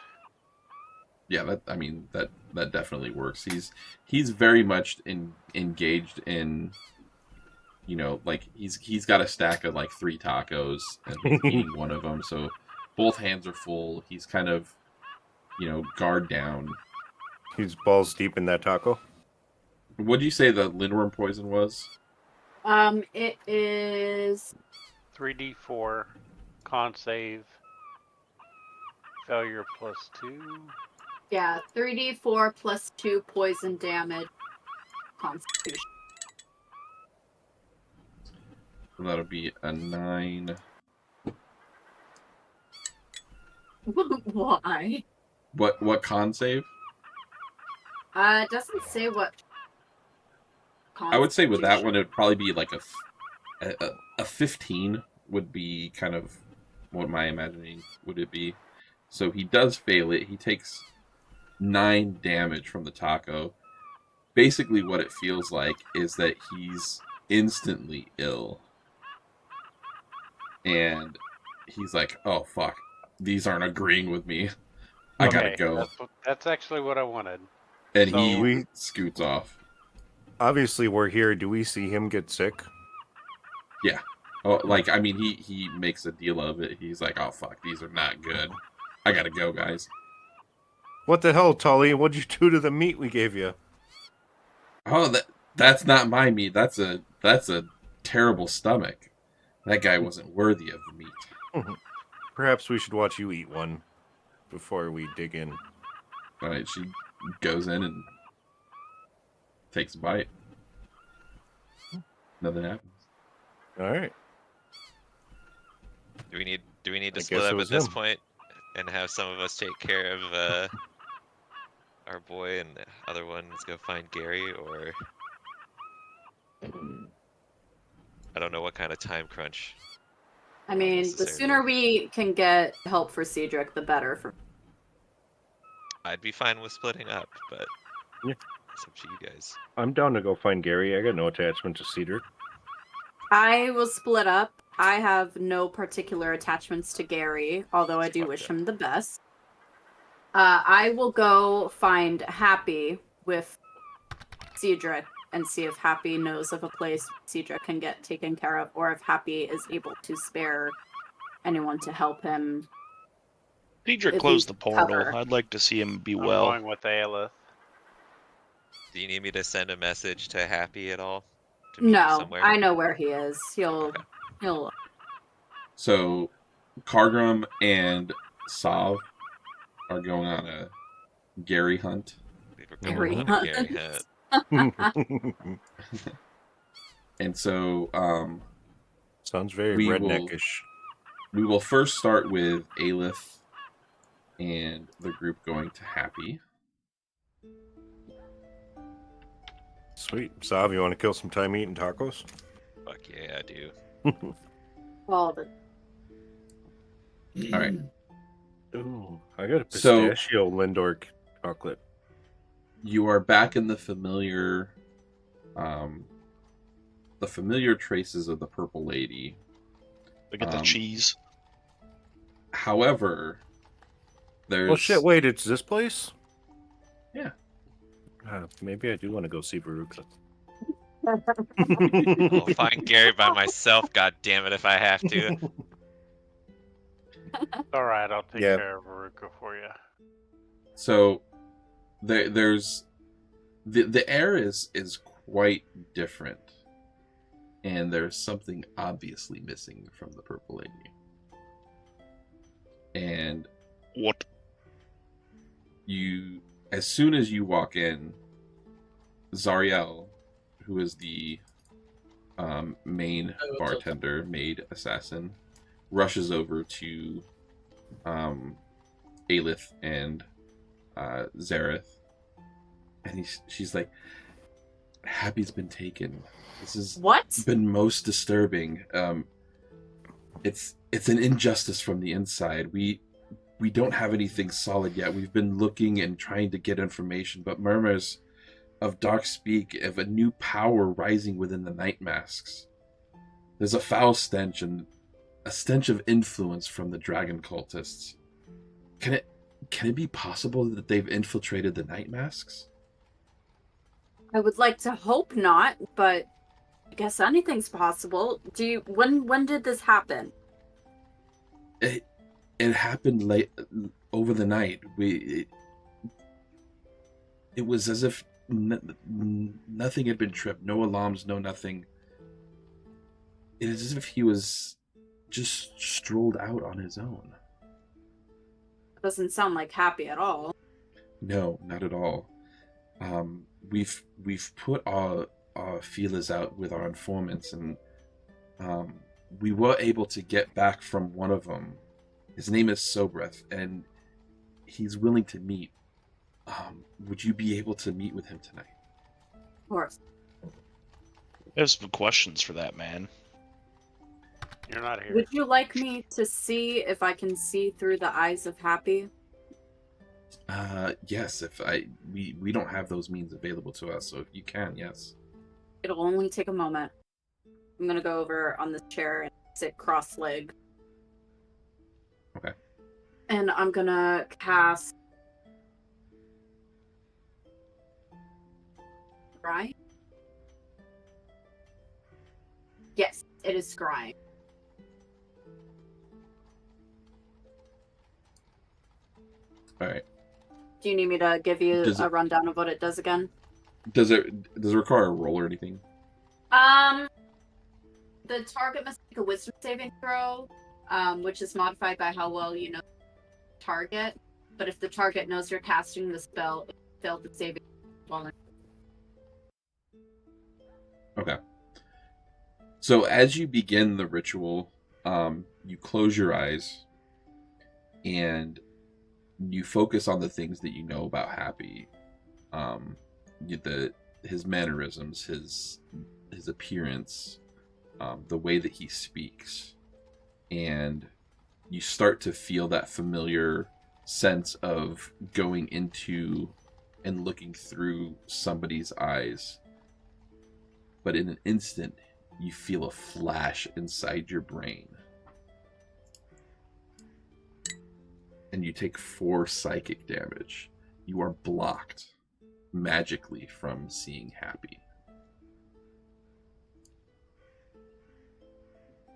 yeah, that definitely works. He's very much engaged in, you know, like he's got a stack of like 3 tacos and he's eating one of them, so both hands are full. He's kind of, you know, guard down. he's balls deep in that taco. What did you say the lindworm poison was? It is 3d4. Con save. Failure +2. 3d4 plus 2 poison damage. Constitution. So that'll be a 9. Why? What con save? It doesn't say what. I would say with that Constitution. one, it'd probably be like a 15 would be kind of what my imagining would it be. So he does fail it. He takes 9 damage from the taco. Basically, what it feels like is that he's instantly ill. And he's like, oh, fuck. These aren't agreeing with me. I gotta Okay, go. That's actually what I wanted. And So- he scoots off. Obviously, we're here. Do we see him get sick? Oh, like, I mean, he makes a deal of it. He's like, oh, fuck, these are not good. I gotta go, guys. What the hell, Tully? What'd you do to the meat we gave you? Oh, that's not my meat. That's a terrible stomach. That guy wasn't worthy of the meat. Perhaps we should watch you eat one before we dig in. All right, she goes in and takes a bite. Nothing happens. All right. Do we need to I split guess it up at was this him. point and have some of us take care of our boy and the other one let's go find Gary, or I don't know what kind of time crunch. I mean, the necessarily. sooner we can get help for Cedric, the better. For I'd be fine with splitting up, but Yeah. it's up to you guys. I'm down to go find Gary. I got no attachment to Cedric. I will split up. I have no particular attachments to Gary, although I do wish him the best. I will go find Happy with Cedric and see if Happy knows of a place Cedric can get taken care of, or if Happy is able to spare anyone to help him. Cedric At closed the least portal. cover. I'd like to see him be I'm well. going with Aelith. Do you need me to send a message to Happy at all? To meet you No, somewhere? I know where he is. He'll. So, Kargrim and Sav are going on a Gary hunt. We were going Gary on a Gary hunt. hunt. And so Sounds very we redneckish. will first start with Aelith and the group going to Happy. Sweet. Sav, you want to kill some time eating tacos? Fuck yeah, I do. All the All right. Ooh, I got a So- pistachio Lindor chocolate. You are back in the familiar traces of the Purple Lady. Look at the cheese. However, there's Oh shit! Wait, it's this place? Yeah. Maybe I do want to go see Veruca. I'll find Gary by myself, god damn it, if I have to. All right, I'll take Yeah. care of Veruca for you. So there's the air is quite different, and there's something obviously missing from the Purple Lady. And What? you, as soon as you walk in, Zariel, who is the main bartender, maid assassin, rushes over to Aelith and Zareth, and she's like, "Happy's been taken. This has what? been most disturbing. It's an injustice from the inside. We don't have anything solid yet. We've been looking and trying to get information, but murmurs of dark speak of a new power rising within the Night Masks. There's a foul stench and a stench of influence from the dragon cultists. Can it be possible that they've infiltrated the Night Masks?" I would like to hope not, but I guess anything's possible. When did this happen? It happened late over the night. It was as if nothing had been tripped. No alarms, no nothing. It is as if he was just strolled out on his own. Doesn't sound like Happy at all. No, not at all. We've put our feelers out with our informants, and we were able to get back from one of them. His name is Sobreth, and he's willing to meet. Would you be able to meet with him tonight? Of course. I have some questions for that man. You're not here. Would you like me to see if I can see through the eyes of Happy? Yes. We don't have those means available to us, so if you can, yes. It'll only take a moment. I'm gonna go over on this chair and sit cross-legged. Okay. And I'm gonna cast Scry? Yes, it is Scry. All right. Do you need me to give you Does a it- rundown of what it does again? Does it require a roll or anything? The target must make a wisdom saving throw, which is modified by how well you know the target. But if the target knows you're casting the spell, it failed the saving throw. Okay. So as you begin the ritual, you close your eyes and you focus on the things that you know about Happy. His mannerisms, his appearance, the way that he speaks, and you start to feel that familiar sense of going into and looking through somebody's eyes. But in an instant, you feel a flash inside your brain. And you take 4 psychic damage. You are blocked magically from seeing Happy.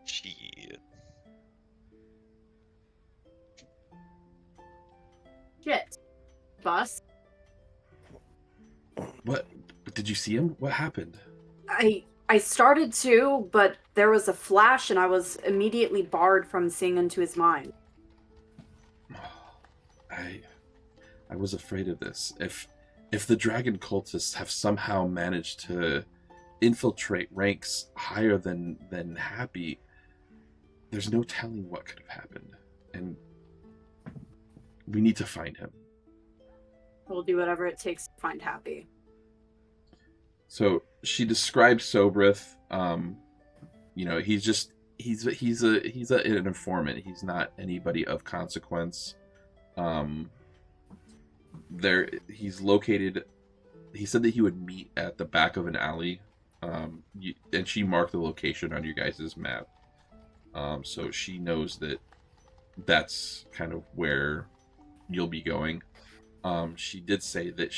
Shit. Shit. Bus. What? Did you see him? What happened? I started to, but there was a flash and I was immediately barred from seeing into his mind. I was afraid of this. If if the dragon cultists have somehow managed to infiltrate ranks higher than Happy, there's no telling what could have happened, and we need to find him. We'll do whatever it takes to find Happy. So she describes Sobrith. He's an informant. He's not anybody of consequence. He's located. He said that he would meet at the back of an alley, and she marked the location on your guys' map. So she knows that that's kind of where you'll be going. She did say that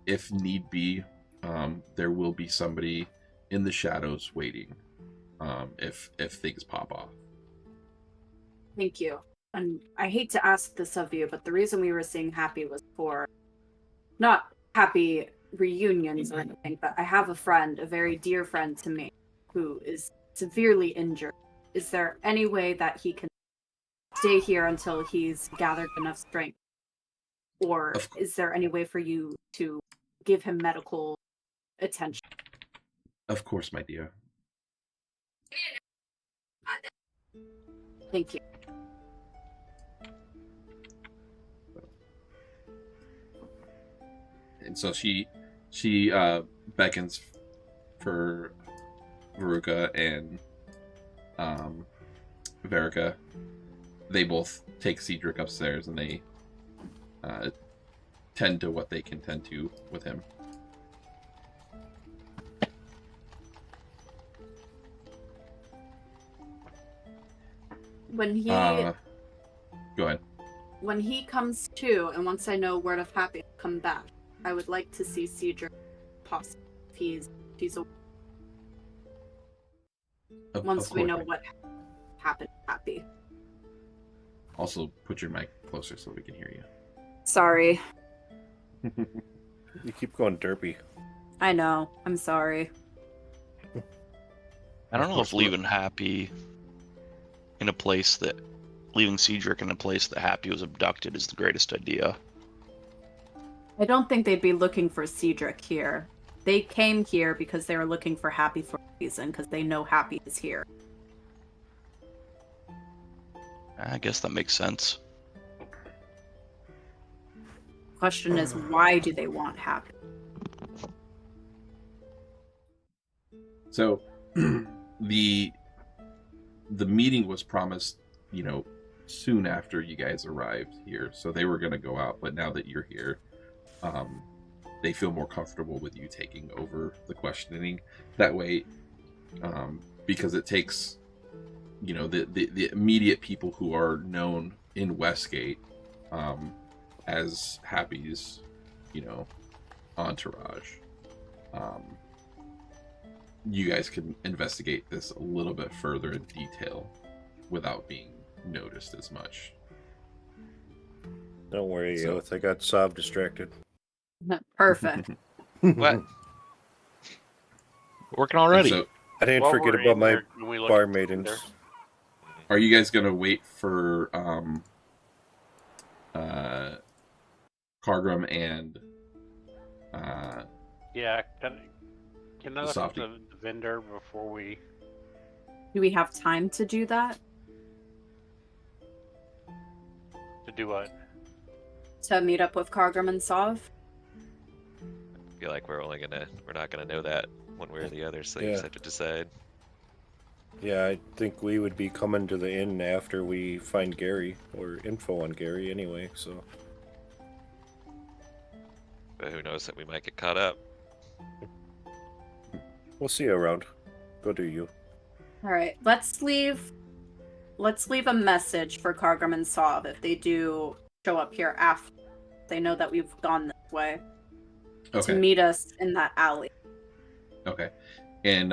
if need be, there will be somebody in the shadows waiting if things pop off. Thank you. And I hate to ask this of you, but the reason we were seeing Happy was for not happy reunions or anything, but I have a friend, a very dear friend to me, who is severely injured. Is there any way that he can stay here until he's gathered enough strength? Or is there any way for you to give him medical attention? Of course, my dear. Thank you. And so she beckons for Veruca and Verica. They both take Cedric upstairs and they tend to what they can tend to with him. When he Go ahead. When he comes to, and once I know word of Happy, I'll come back. I would like to see Cedric, possibly, if he's a... Once we know what happened to Happy. Also, put your mic closer so we can hear you. Sorry. You keep going derpy. I know. I'm sorry. I don't know if leaving Cedric in a place that Happy was abducted is the greatest idea. I don't think they'd be looking for Cedric here. They came here because they were looking for Happy for a reason, because they know Happy is here. I guess that makes sense. Question is, why do they want Happy? So, the meeting was promised, soon after you guys arrived here. So they were going to go out, but now that you're here, they feel more comfortable with you taking over the questioning. That way, because it takes, the immediate people who are known in Westgate as Happy's, entourage. You guys can investigate this a little bit further in detail without being noticed as much. Don't worry, Yoth. I got Sob distracted. Perfect. What? Working already. So, I didn't While forget we're about in my there, can we look bar at maidens. there? are you guys gonna wait for Cargrim and Yeah, can I look at Softy. the vendor before we... Do we have time to do that? To do what? To meet up with Cargrim and Sov? I feel like we're not gonna know that one way or the other, so you Yeah. just have to decide. Yeah, I think we would be coming to the inn after we find Gary, or info on Gary anyway, so... But who knows that we might get caught up. We'll see you around. Go do you. Alright, let's leave a message for Cargrim and Sov if they do show up here after they know that we've gone this way. To okay, meet us in that alley. okay, and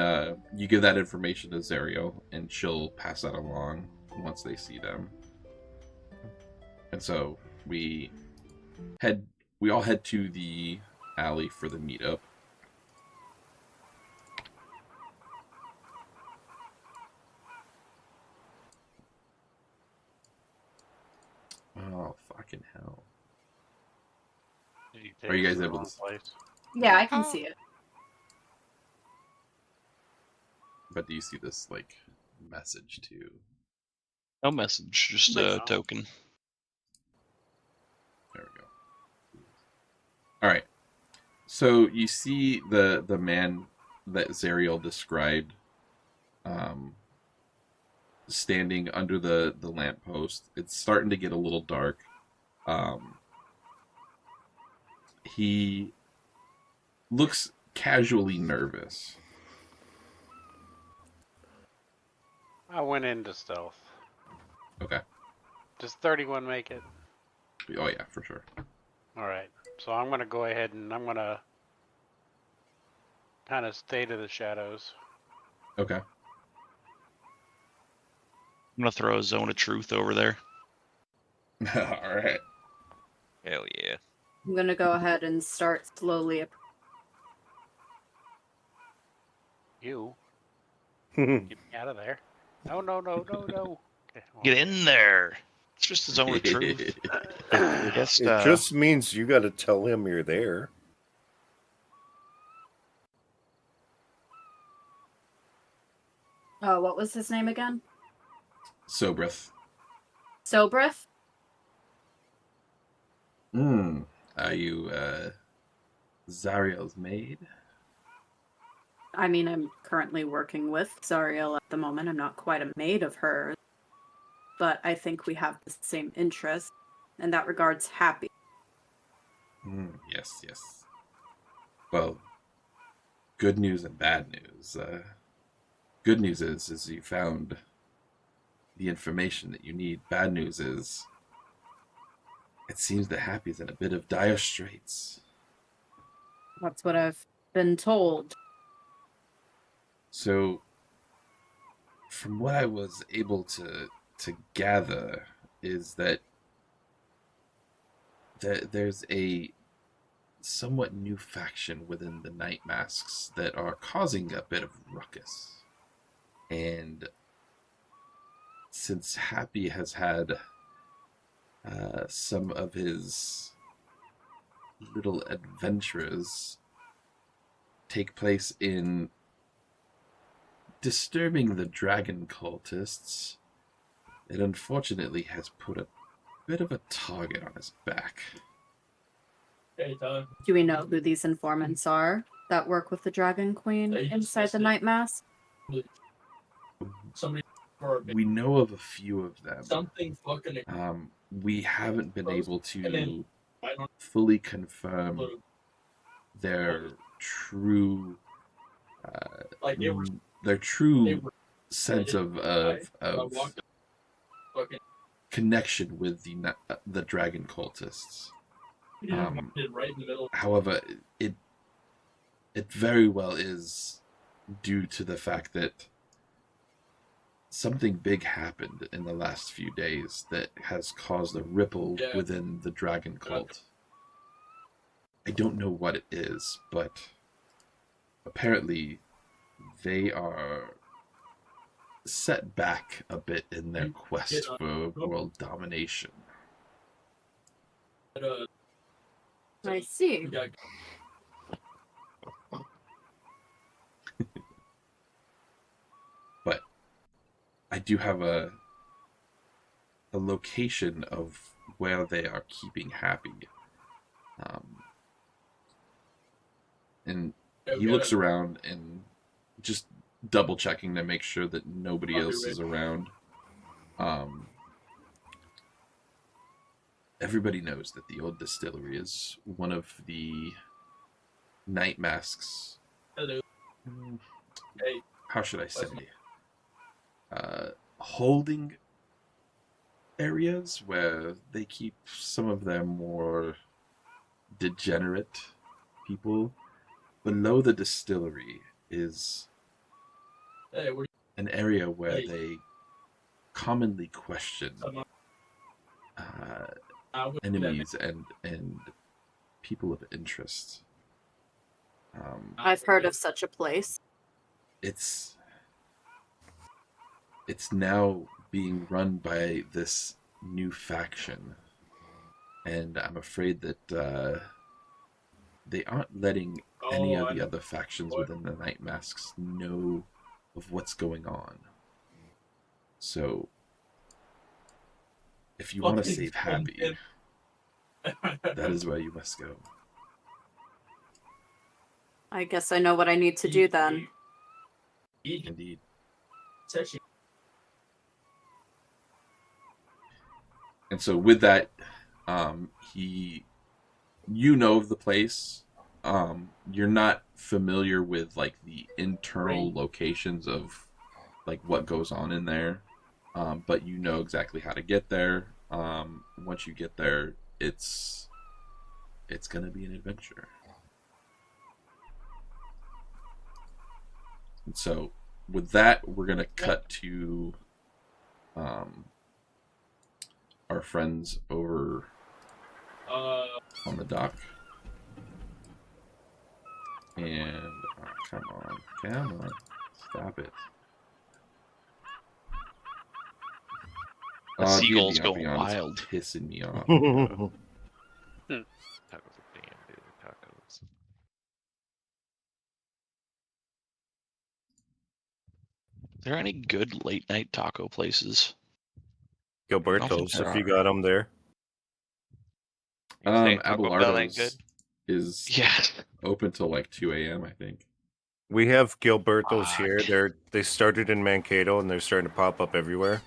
you give that information to Zariel, and she'll pass that along once they see them. And so we all head to the alley for the meetup. Oh, fucking hell. Did you Are you take guys it to the able to wrong s- place? Yeah, I can see it. But do you see this like message to? No message, just a token. There we go. All right. So you see the man that Zariel described, standing under the lamppost. It's starting to get a little dark. He looks casually nervous. I went into stealth. Okay. Does 31 make it? Oh yeah, for sure. All right. So I'm gonna go ahead and I'm gonna kind of stay to the shadows. Okay. I'm gonna throw a zone of truth over there. All right. Hell yeah. I'm gonna go ahead and start slowly. You get me out of there. No, no, no, no, no. Okay, well, Get in there. It's just a zone of truth. I guess It just means you got to tell him you're there. Oh, what was his name again? Sobreth. Sobreth? Are you Zariel's maid? I mean, I'm currently working with Zariel at the moment. I'm not quite a maid of hers, but I think we have the same interests. In that regards, happy. Yes, yes. Well, good news and bad news. Good news is you found the information that you need. Bad news is it seems that Happy's in a bit of dire straits. That's what I've been told. So, from what I was able to gather, is that there's a somewhat new faction within the Night Masks that are causing a bit of ruckus. And since Happy has had some of his little adventures take place in disturbing the dragon cultists, it unfortunately has put a bit of a target on his back. Do we know who these informants are that work with the Dragon Queen inside the Night Mask? We know of a few of them. We haven't been able to fully confirm their true sense of connection with the dragon cultists. However, it very well is due to the fact that something big happened in the last few days that has caused a ripple within the dragon cult. I don't know what it is, but apparently they are set back a bit in their quest for world domination. I see. But I do have a location of where they are keeping Happy. And he looks around and just double checking to make sure that nobody else is around. Everybody knows that the old distillery is one of the Night Masks. How should I say? Holding areas where they keep some of their more degenerate people. Below the distillery is an area where they commonly question enemies and people of interest. I've heard of such a place. It's now being run by this new faction, and I'm afraid that they aren't letting any of the other factions within the Night Masks know of what's going on. So, if you want to save Happy, that is where you must go. I guess I know what I need to do then. Indeed. And so with that, you know of the place. You're not familiar with like the internal locations of like what goes on in there, but you know exactly how to get there. Once you get there, it's gonna be an adventure. And so with that, we're gonna cut to our friends over on the dock. And come on, stop it. The seagulls go Beyond is wild. pissing me off. Tacos are damn good tacos. Are there any good late night taco places? Gilberto's, there if you are. got them there. You saying Taco Bell ain't good? Abelardo's is Yes. open till like 2 a.m. I think. We have Gilberto's Fuck. here. They started in Mankato and they're starting to pop up everywhere.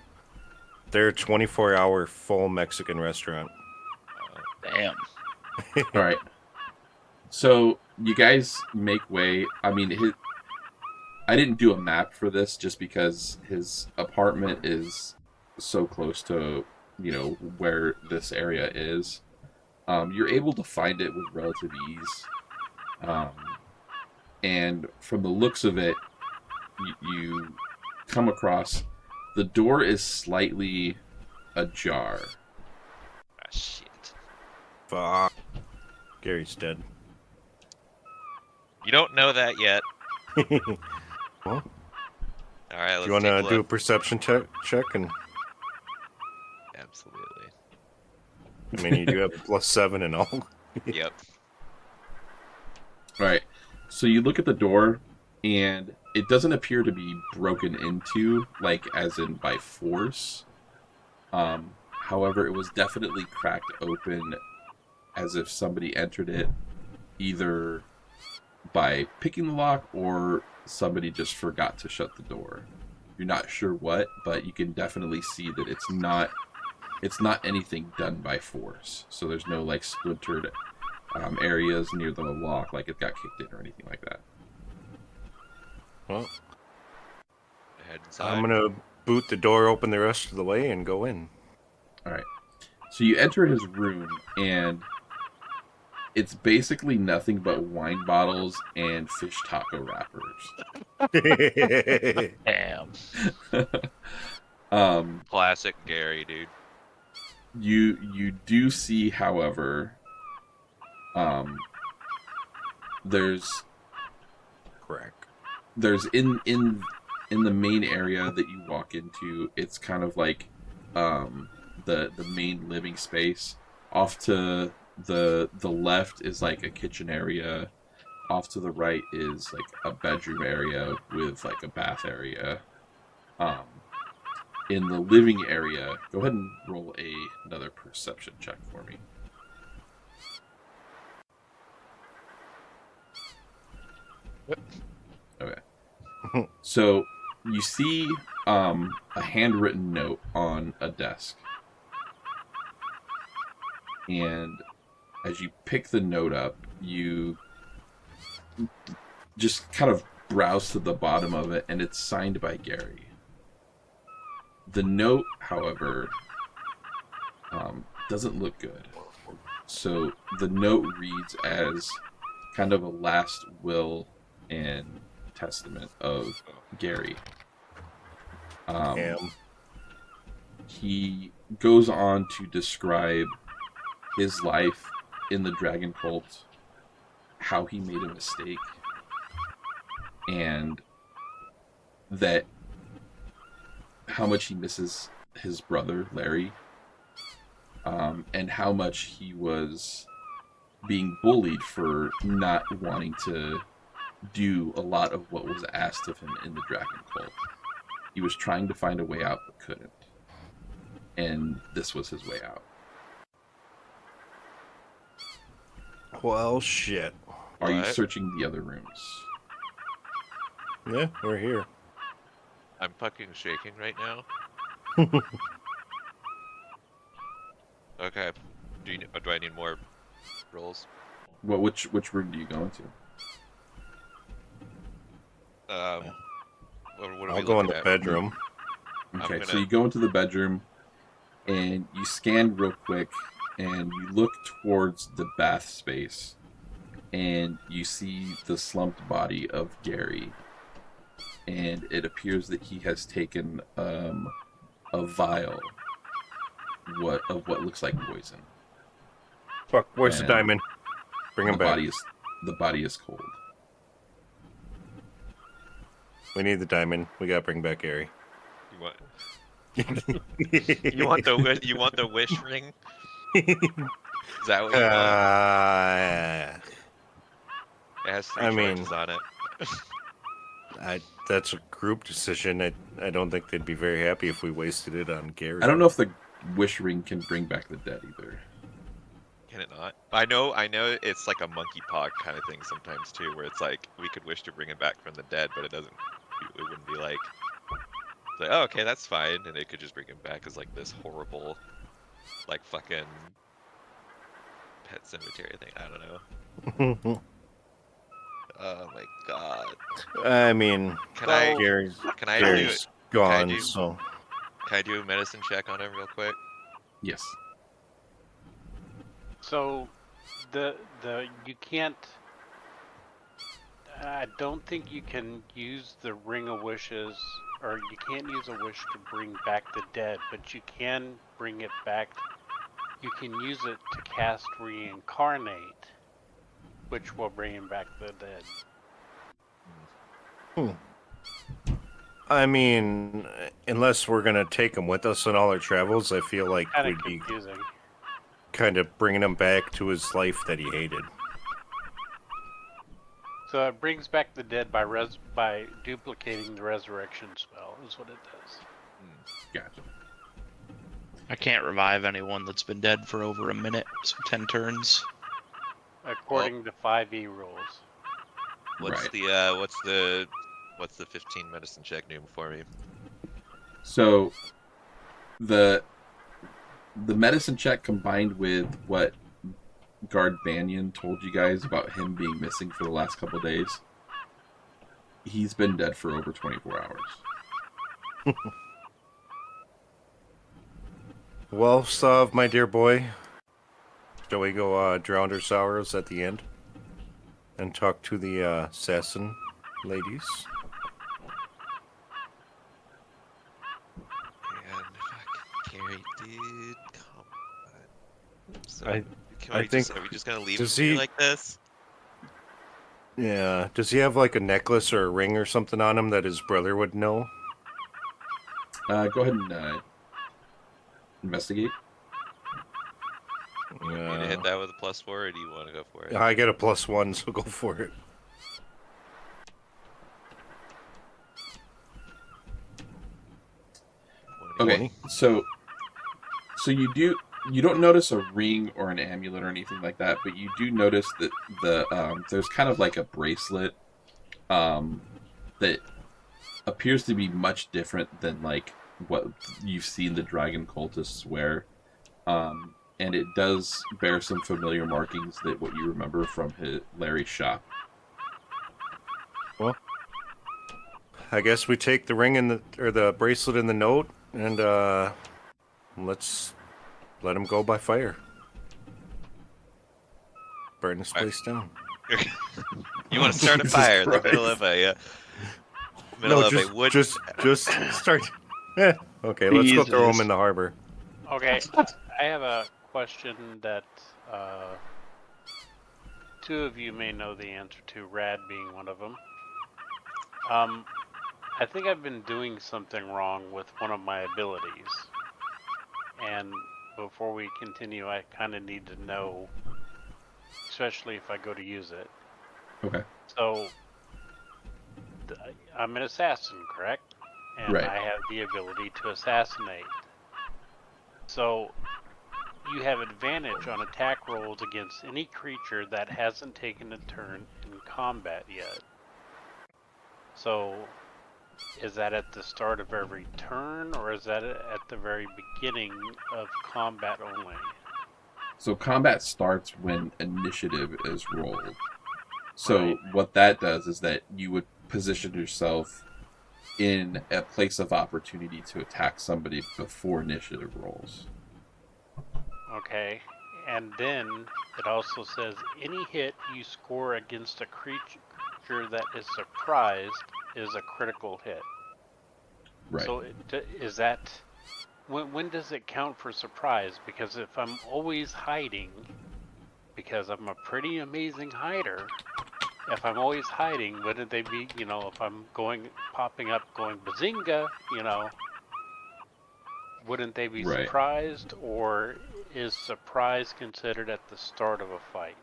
They're a 24-hour full Mexican restaurant. Damn. All right. So you guys make way. I mean, I didn't do a map for this just because his apartment is so close to, where this area is. You're able to find it with relative ease. And from the looks of it, you come across the door is slightly ajar. Ah, shit. Fuck. Gary's dead. You don't know that yet. Well, All right, let's do you want take a to do a look. perception check? And Absolutely. I mean, you do have a +7 and all. Yep. All right. So you look at the door, and it doesn't appear to be broken into, like as in by force. However, it was definitely cracked open as if somebody entered it either by picking the lock or somebody just forgot to shut the door. You're not sure what, but you can definitely see that it's not anything done by force. So there's no like splintered areas near the lock, like it got kicked in or anything like that. Well, Head inside. I'm gonna boot the door open the rest of the way and go in. All right. So you enter his room, and it's basically nothing but wine bottles and fish taco wrappers. Damn. Classic Gary, dude. You do see, however, there's in the main area that you walk into, it's kind of like the main living space. Off to the left is like a kitchen area. Off to the right is like a bedroom area with like a bath area. In the living area, go ahead and roll another perception check for me. Okay. So you see a handwritten note on a desk. And as you pick the note up, you just kind of browse to the bottom of it, and it's signed by Gary. The note, however, doesn't look good. So the note reads as kind of a last will and testament of Gary. He goes on to describe his life in the Dragon Cult, how he made a mistake, and that how much he misses his brother Larry, and how much he was being bullied for not wanting to do a lot of what was asked of him in the Dragon Cult. He was trying to find a way out but couldn't. And this was his way out. Well, shit. Are you What? searching the other rooms? Yeah, we're here. I'm fucking shaking right now. Okay. Do I need more rolls? Well, which room do you go into? What are I'll we go in looking the at? bedroom. Okay, I'm so gonna- you go into the bedroom and you scan real quick and you look towards the bath space and you see the slumped body of Gary. And it appears that he has taken a vial of what looks like poison. Fuck, where's the And diamond? Bring him the back. body is cold. We need the diamond. We gotta bring back Gary. You want? You want the wish ring? Is that what you want? It has 3 I mean- choices on it. That's a group decision. I don't think they'd be very happy if we wasted it on Gary. I don't know if the wish ring can bring back the dead either. Can it not? I know it's like a monkey paw kind of thing sometimes too, where it's like we could wish to bring it back from the dead, but it doesn't. It wouldn't be like, it's like, oh, okay, that's fine, and it could just bring him back as like this horrible, like fucking pet cemetery thing. I don't know. Oh my god. I mean, Can I Gary's can I Gary's gone, do- so can I do a medicine check on him real quick? Yes. So, the you can't. I don't think you can use the Ring of Wishes, or you can't use a wish to bring back the dead, but you can bring it back. You can use it to cast Reincarnate, which will bring him back the dead. I mean, unless we're gonna take him with us on all our travels, I feel like Kind of we'd be confusing. kind of bringing him back to his life that he hated. So it brings back the dead by duplicating the resurrection spell, is what it does. Gotcha. I can't revive anyone that's been dead for over a minute, so 10 turns. According to 5e rules. What's Right. what's the 15 medicine check doing for me? So the medicine check combined with what Guard Banyan told you guys about him being missing for the last couple of days, he's been dead for over 24 hours. Well, Sav, my dear boy, shall we go drown our sorrows at the end and talk to the assassin ladies? Man, fuck, Gary, dude, come on. So, I are we think- just gonna leave does him here he- like this? Yeah. Does he have like a necklace or a ring or something on him that his brother would know? Go ahead and investigate. You want me to hit that with a +4, or do you want to go for it? I get a +1, so go for it. Okay, so you don't notice a ring or an amulet or anything like that, but you do notice that there's kind of like a bracelet that appears to be much different than like what you've seen the dragon cultists wear, and it does bear some familiar markings that what you remember from Larry's shop. Well, I guess we take the ring and the bracelet in the note, and let's let him go by fire. Burn this place down. You want to start a Jesus fire in the Christ. middle of a wood. just start. Yeah. Okay, let's go throw him in the harbor. Okay, I have a question that two of you may know the answer to, Rad being one of them. I think I've been doing something wrong with one of my abilities. And before we continue, I kind of need to know especially if I go to use it. Okay. So I'm an assassin, correct? And Right. I have the ability to assassinate. So you have advantage on attack rolls against any creature that hasn't taken a turn in combat yet. So is that at the start of every turn, or is that at the very beginning of combat only? So combat starts when initiative is rolled. So Right. what that does is that you would position yourself in a place of opportunity to attack somebody before initiative rolls. Okay. And then it also says any hit you score against a creature that is surprised is a critical hit. Right. So is that when does it count for surprise? Because if I'm always hiding, because I'm a pretty amazing hider, if I'm always hiding, wouldn't they be, if I'm popping up, going bazinga, wouldn't they be Right. surprised, or is surprise considered at the start of a fight?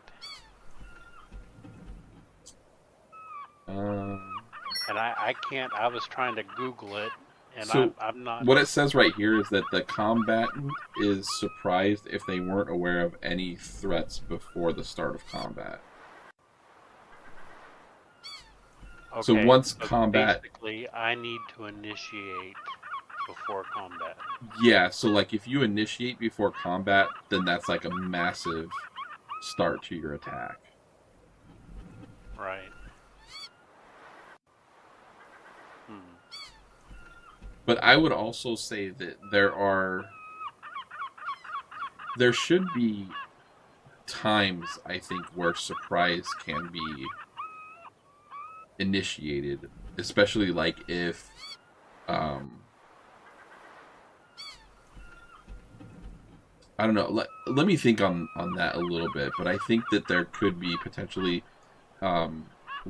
And I can't. I was trying to Google it, and So I'm not. what it says right here is that the combatant is surprised if they weren't aware of any threats before the start of combat. Okay, So once so combat, basically, I need to initiate before combat. yeah. So like if you initiate before combat, then that's like a massive start to your attack. Right. But I would also say that there should be times, I think, where surprise can be initiated, especially like if I don't know, let me think on that a little bit, but I think that there could be potentially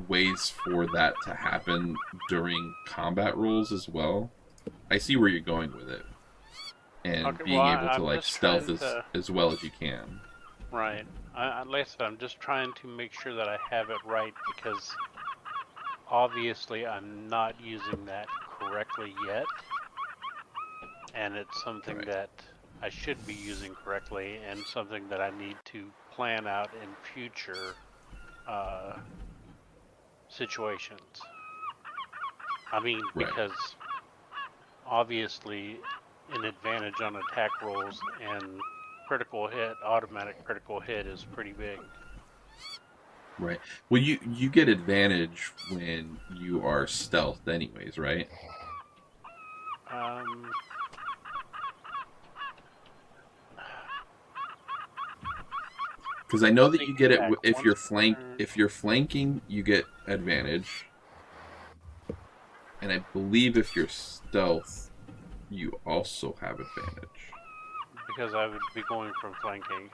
ways for that to happen during combat rolls as well. I see where you're going with it, and Okay, being well, able to I'm like just stealth trying to. as well as you can. Right. Like I said, I'm just trying to make sure that I have it right, because obviously I'm not using that correctly yet, and it's something Right. that I should be using correctly, and something that I need to plan out in future situations. I mean, Right. because obviously an advantage on attack rolls and automatic critical hit is pretty big. Right. Well, you get advantage when you are stealthed, anyways, right? Because I know that you get it if you're flanking, you get advantage, and I believe if you're stealth, you also have advantage. Because I would be going from flanking.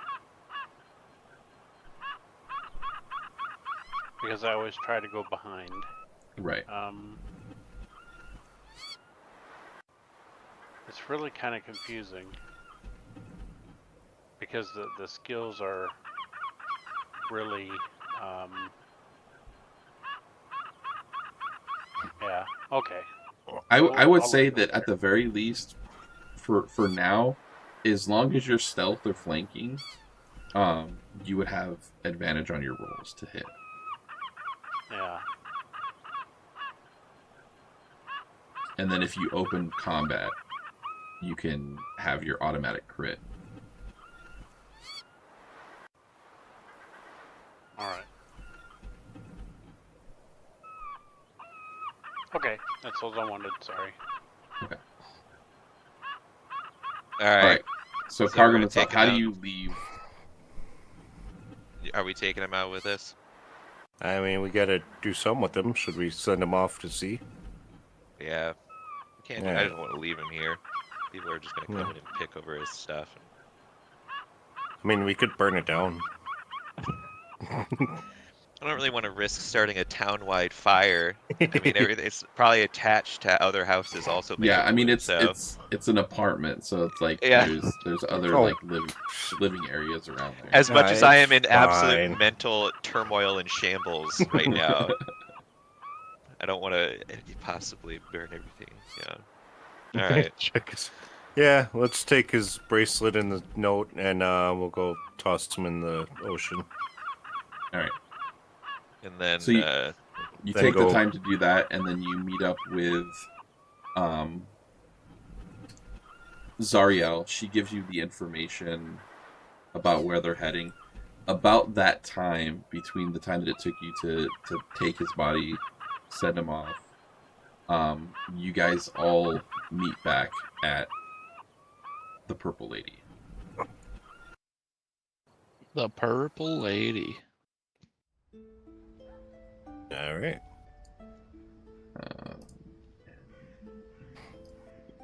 Because I always try to go behind. Right. It's really kind of confusing, because the skills are really yeah, okay. I would say that at the very least, for now, as long as you're stealth or flanking, you would have advantage on your rolls to hit. Yeah. And then if you open combat, you can have your automatic crit. Alright. Okay, that's all I wanted, sorry. Okay. Alright. So we're Cargo gonna Matop, take how him do out. you leave? Are we taking him out with us? I mean, we gotta do something with them. Should we send him off to sea? Yeah. We can't. Yeah. I don't want to leave him here. People are just gonna come in and pick over his stuff. I mean, we could burn it down. I don't really want to risk starting a town-wide fire. I mean, it's probably attached to other houses also made Yeah, of I mean wood, it's so it's an apartment, so it's like yeah. there's other Oh. like living areas around there. As much as I am It's in absolute fine. mental turmoil and shambles right now, I don't want to possibly burn everything. Yeah. All right. Check his... Yeah, let's take his bracelet and the note, and we'll go toss him in the ocean. All right. And then So you Then take the go- time to do that, and then you meet up with Zariel. She gives you the information about where they're heading. About that time, between the time that it took you to take his body, send him off, you guys all meet back at the Purple Lady. The Purple Lady. All right.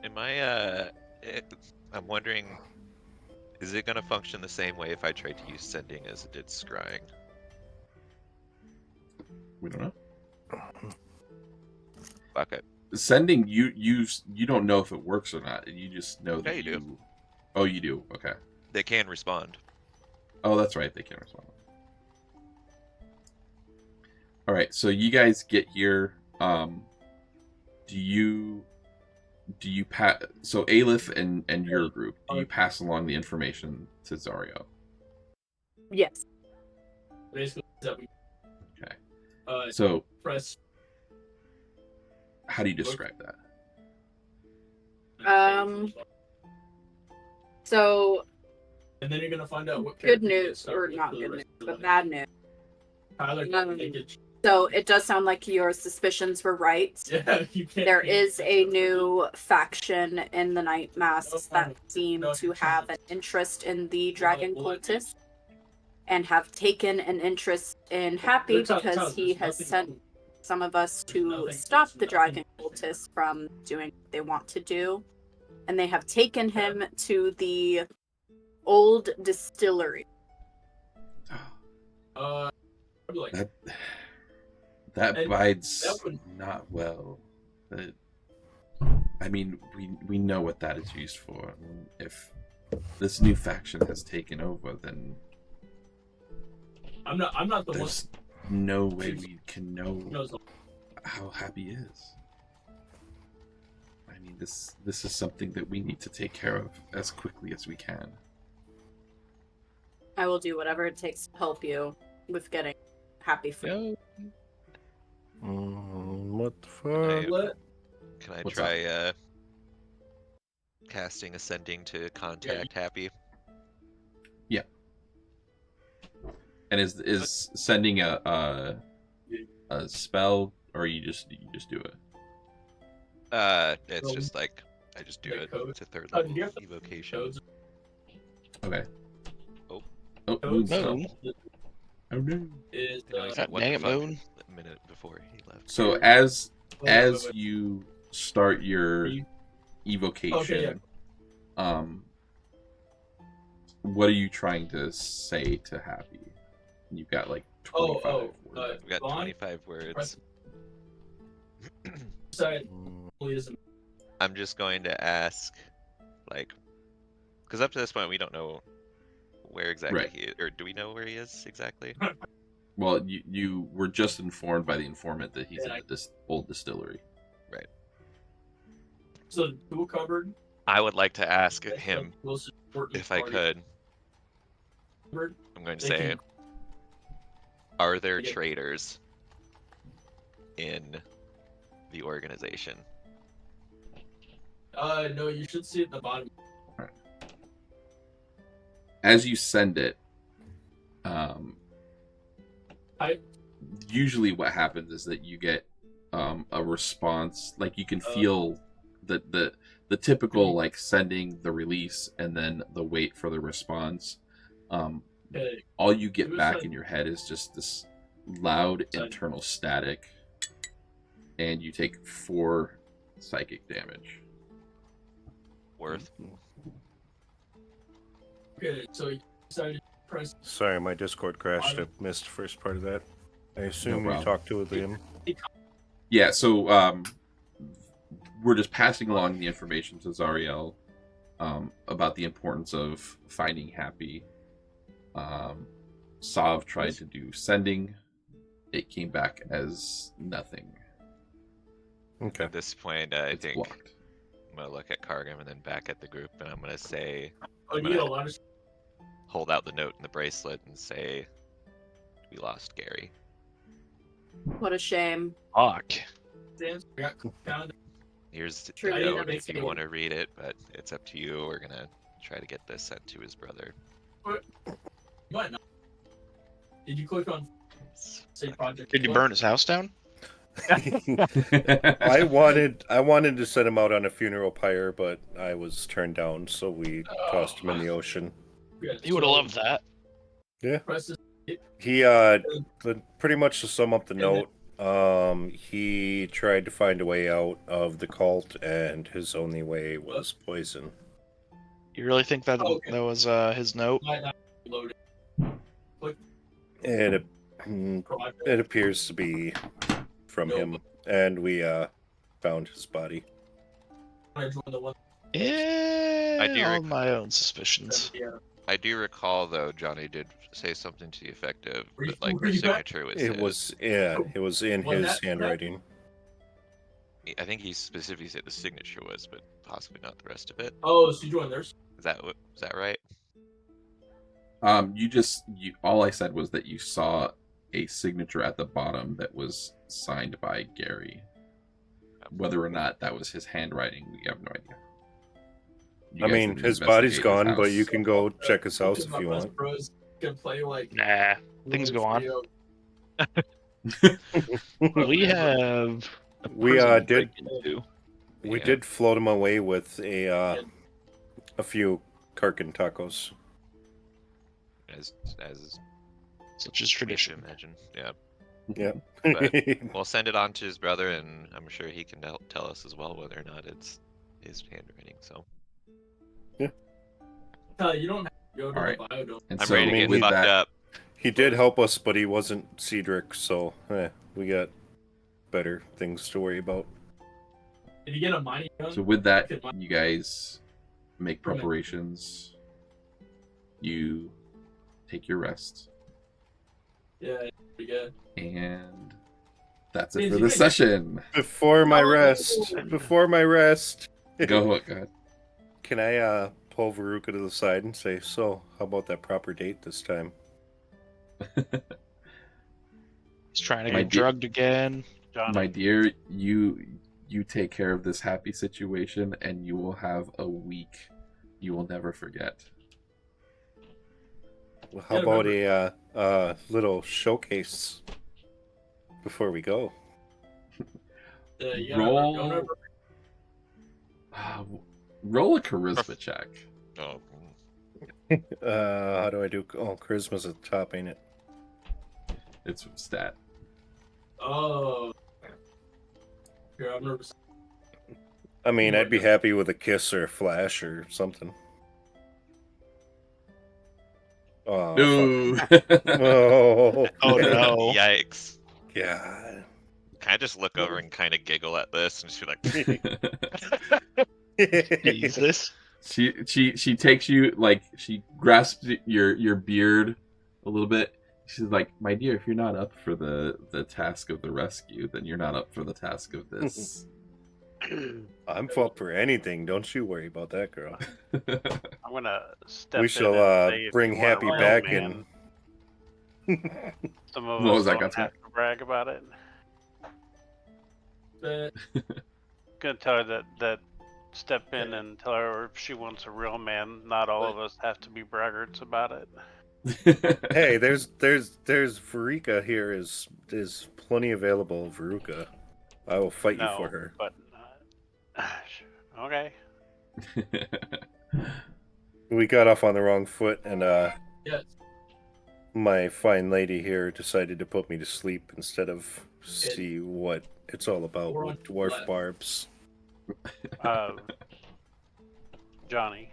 am I I'm wondering, is it gonna function the same way if I tried to use sending as it did scrying? We don't know. Fuck it. Sending you don't know if it works or not. You just know that Yeah, you do. Oh, you do. Okay. They can respond. Oh, that's right. They can respond. All right. So you guys get here. Do you pass? So Aleph and your group, do you pass along the information to Zario? Yes. Basically, Okay. so So press. how do you describe that? So And then you're gonna find out what good character it news, is, or for not the good rest news, of the but night. bad news. Tyler, think it- So it does sound like your suspicions were right. yeah, you can't. There is a new faction in the Night Masks that seem to have an interest in the Dragon Cultist and have taken an interest in Happy because he has sent some of us to stop the Dragon Cultists from doing what they want to do. And they have taken him to the old distillery. Like, That And bides that would- not well. I mean, we know what that is used for. I mean, if this new faction has taken over, then I'm not the one. there's no way we can know who knows the- how Happy is. I mean, this is something that we need to take care of as quickly as we can. I will do whatever it takes to help you with getting Happy free. What the Hey, fuck? What? Can I What's try casting ascending to contact Happy? And is sending a spell, or you just do it? It's Well, just like I just do the it. code- It's a third Oh, level did you have the evocation. codes? Okay. Oh. Oh, Codes? Moon. Oh no. Is I know he uh, said, "What Dang the it, fuck?" Moon. A minute before he left. So Here. as wait. you start your You- evocation, Okay, what are you trying to say to Happy? You've got like 25 words. We got Vaughn, 25 words. side is I'm just going to ask, like, because up to this point we don't know where exactly Right. he is, or do we know where he is exactly? Well, you were just informed by the informant that he's Yeah, in the old distillery. so tool cupboard. I would like to ask that's him the most important if I part. could. Cupboard. I'm going to They say, can- are there Yeah. traitors in the organization? No, you should see it at the bottom. As you send it, I- usually what happens is that you get a response. Like you can Oh. feel the typical like sending the release and then the wait for the response. Okay. All you get It was back like- in your head is just this loud Send. internal static, and you take 4 psychic damage. Worth? Okay, so you decided to press. Sorry, my Discord crashed. I missed the first part of that. I assume you problem. talked to him. Yeah, so we're just passing along the information to Zariel about the importance of finding Happy. Sav tried to do sending. It came back as nothing. Okay. At this point, I It's think blocked. I'm gonna look at Cargrim and then back at the group, and I'm gonna say, Oh, I'm you get a gonna lot of hold out the note and the bracelet and say, we lost Gary. What a shame. Fuck. stands. I got counted. Here's the True, didn't note make if you it. want to read it, but it's up to you. We're gonna try to get this sent to his brother. You might not. Did you click on save project? Did you burn his house down? I wanted to set him out on a funeral pyre, but I was turned down, so we tossed him in the ocean. Good. You would have loved that. Press this. He pretty much to sum up the note, he tried to find a way out of the cult, and his only way was poison. You really think that Okay. that was his note? Might not load it. And Project. it appears to be from him, and we found his body. I joined the one. Yeah, I do all rec- my own suspicions. Yeah. I do recall, though, Johnny did say something to the effect of, Were you- that, like, were the you back? signature was It his. was it was in Well, his that- handwriting. I think he specifically said the signature was, but possibly not the rest of it. Oh, so you joined theirs? Is that right? You all I said was that you saw a signature at the bottom that was signed by Gary. Whether or not that was his handwriting, we have no idea. You I guys mean, didn't his body's investigate his gone, but house. you can go check his house Because if my you best want. bros can play like Nah, things go on. video. We have. A We, prison to did- break into. We Yeah. did float him away with a few Karkin tacos. As Such is we should tradition. imagine. Yeah. Yeah. But we'll send it on to his brother, and I'm sure he can tell us as well whether or not it's his handwriting. So You don't have to go to Alright. the biodome. And I'm so ready to I get mean, fucked up. He did help us, but he wasn't Cedric, so we got better things to worry about. Did you get a mining gun? So with that, you guys make Brilliant. preparations. You take your rest, Yeah, pretty good. and that's it Means for you this guys- session. Before my Oh. rest, Go ahead. can I pull Veruca to the side and say, so, how about that proper date this time? He's trying to My get dear- drugged again. Johnny. My dear, you take care of this happy situation, and you will have a week you will never forget. Well, how about a little showcase before we go? You Roll- don't ever- Roll a charisma check. Oh, How do I do? Oh, charisma's at the top, ain't it? It's stat. Oh. Here, I'm nervous. I mean, I'd be happy with a kiss or a flash or something. Oh, Ooh. fuck. Oh, Oh no. yikes! God. Can I just look over and kind of giggle at this and just be like, Jesus. She takes you, like, she grasps your beard a little bit. She's like, my dear, if you're not up for the task of the rescue, then you're not up for the task of this. I'm up for anything. Don't you worry about that, girl. I'm gonna step We in shall and say if bring you want a Happy real back man, Some of What us was that, don't Gutsman? have to brag about it. But Gonna tell her that step in and tell her if she wants a real man. Not all of us have to be braggarts about it. Hey, there's Veruca here is plenty available, Veruca. I will fight you No, for her. but okay. We got off on the wrong foot, and yes. my fine lady here decided to put me to sleep instead of see what it's all about We're with on dwarf left. barbs. Johnny,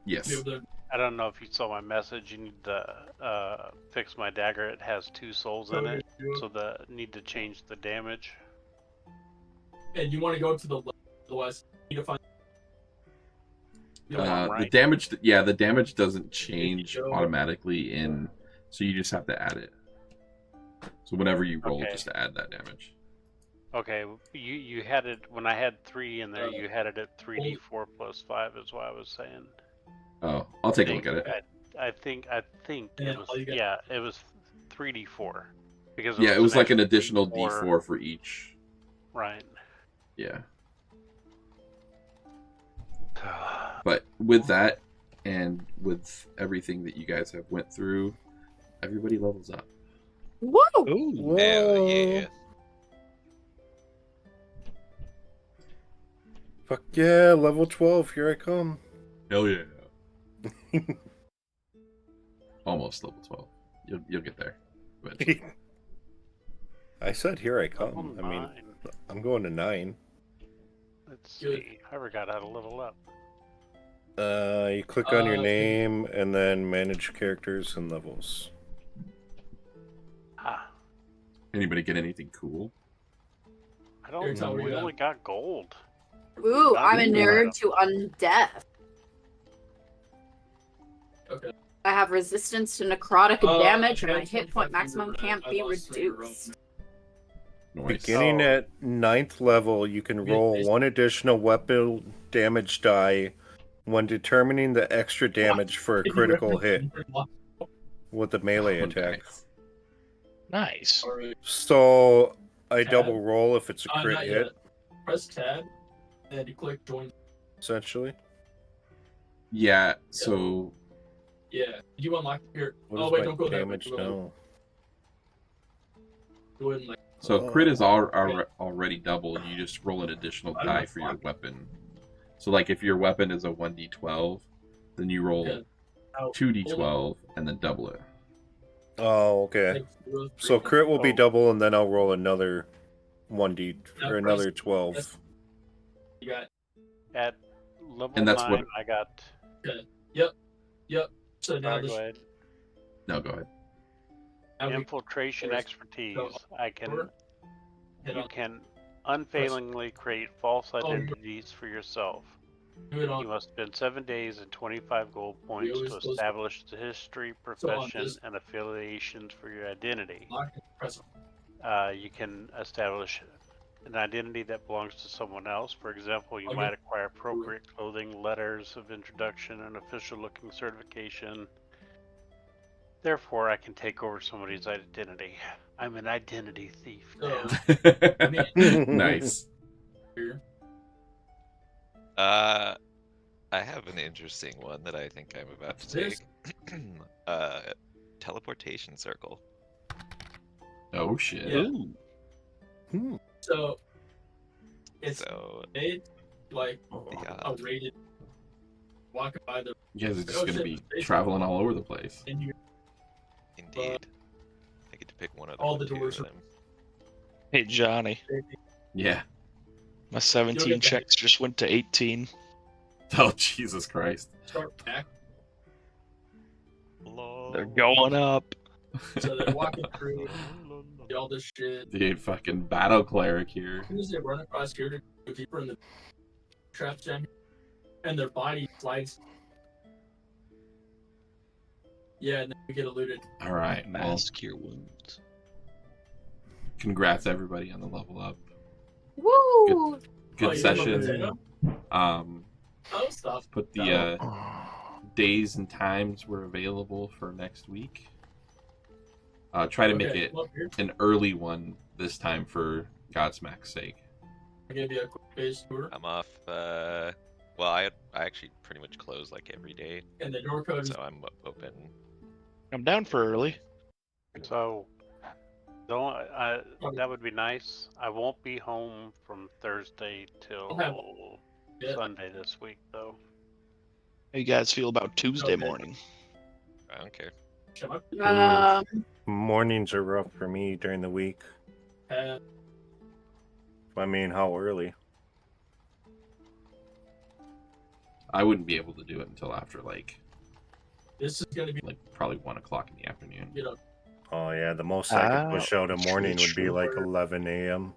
Yes. Be able to I don't know if you saw my message. You need to fix my dagger. It has 2 souls in it, so need to change the damage. And you want to go to the left, otherwise you need to find. The damage, the damage doesn't change automatically so you just have to add it. So whenever you roll, just to add that damage. Okay, you had it when I had 3 in there. You had it at 3d4 plus 5 is what I was saying. Oh, I'll take a look at it. I think it was it was 3d4 because it was like an additional d4 for each. Right. Yeah. But with that, and with everything that you guys have went through, everybody levels up. Woo! Ooh, hell yeah. Fuck yeah, level 12, here I come. Hell yeah. Almost level 12. You'll get there. But... I said here I come. I mean, I'm going to 9. Let's see. I forgot how to level up. You click on your name and then manage characters and levels. Anybody get anything cool? I don't know. We only got gold. Ooh, I'm a nerd to undeath. Okay. I have resistance to necrotic damage, and my hit point maximum can't be reduced. Beginning at 9th level, you can roll 1 additional weapon damage die when determining the extra damage for a critical hit with a melee attack. Nice. So I Tab? double roll if it's a crit Not hit. yet. Press tab, and then you click join. Essentially. Yeah. So. Yeah. Did you unlock here? What Wait, is don't my go there. damage now? Go ahead and So crit is already doubled. You just roll an additional die for your weapon. So like if your weapon is a 1d12, then you roll 2d12 and then double it. Oh, okay. So crit will be double, and then I'll roll another 1d or another 12. You got at level and that's 9. what I got. Okay. Yep. So now go ahead. No, go ahead. Infiltration expertise. You can unfailingly create false identities for yourself. You must spend 7 days and 25 gold points to establish the history, profession, and affiliations for your identity. You can establish an identity that belongs to someone else. For example, you might acquire appropriate clothing, letters of introduction, and official-looking certification. Therefore, I can take over somebody's identity. I'm an identity thief now. Nice. I have an interesting one that I think I'm about to take. Teleportation circle. Oh shit. Yeah. So it's like yeah. a rated walking by the. You guys are just gonna be traveling all over the place. Indeed. I get to pick one of them. All the doors. Hey Johnny. Yeah. My 17 checks just went to 18. Oh Jesus Christ. Start back. They're going up. So they're walking through all this shit. Dude, fucking battle cleric here. As soon as they run across here to go deeper in the traps down here, and their body slides. Yeah, and then we get eluded. Alright, Mask your wounds. Congrats everybody on the level up. Woo! Good session. Stuff. Put the days and times were available for next week. Try to make it an early one this time for Godsmack's sake. I gave you a quick base tour. I'm off. Well, I actually pretty much close like every day. And the door code. So I'm open. I'm down for early. So, that would be nice. I won't be home from Thursday till Sunday this week, though. How you guys feel about Tuesday morning? I don't care. Mornings are rough for me during the week. I mean, how early? I wouldn't be able to do it until after like This is gonna be like probably 1 o'clock in the afternoon. you know. Oh yeah, the most I could push out a morning would be true. like 11 a.m.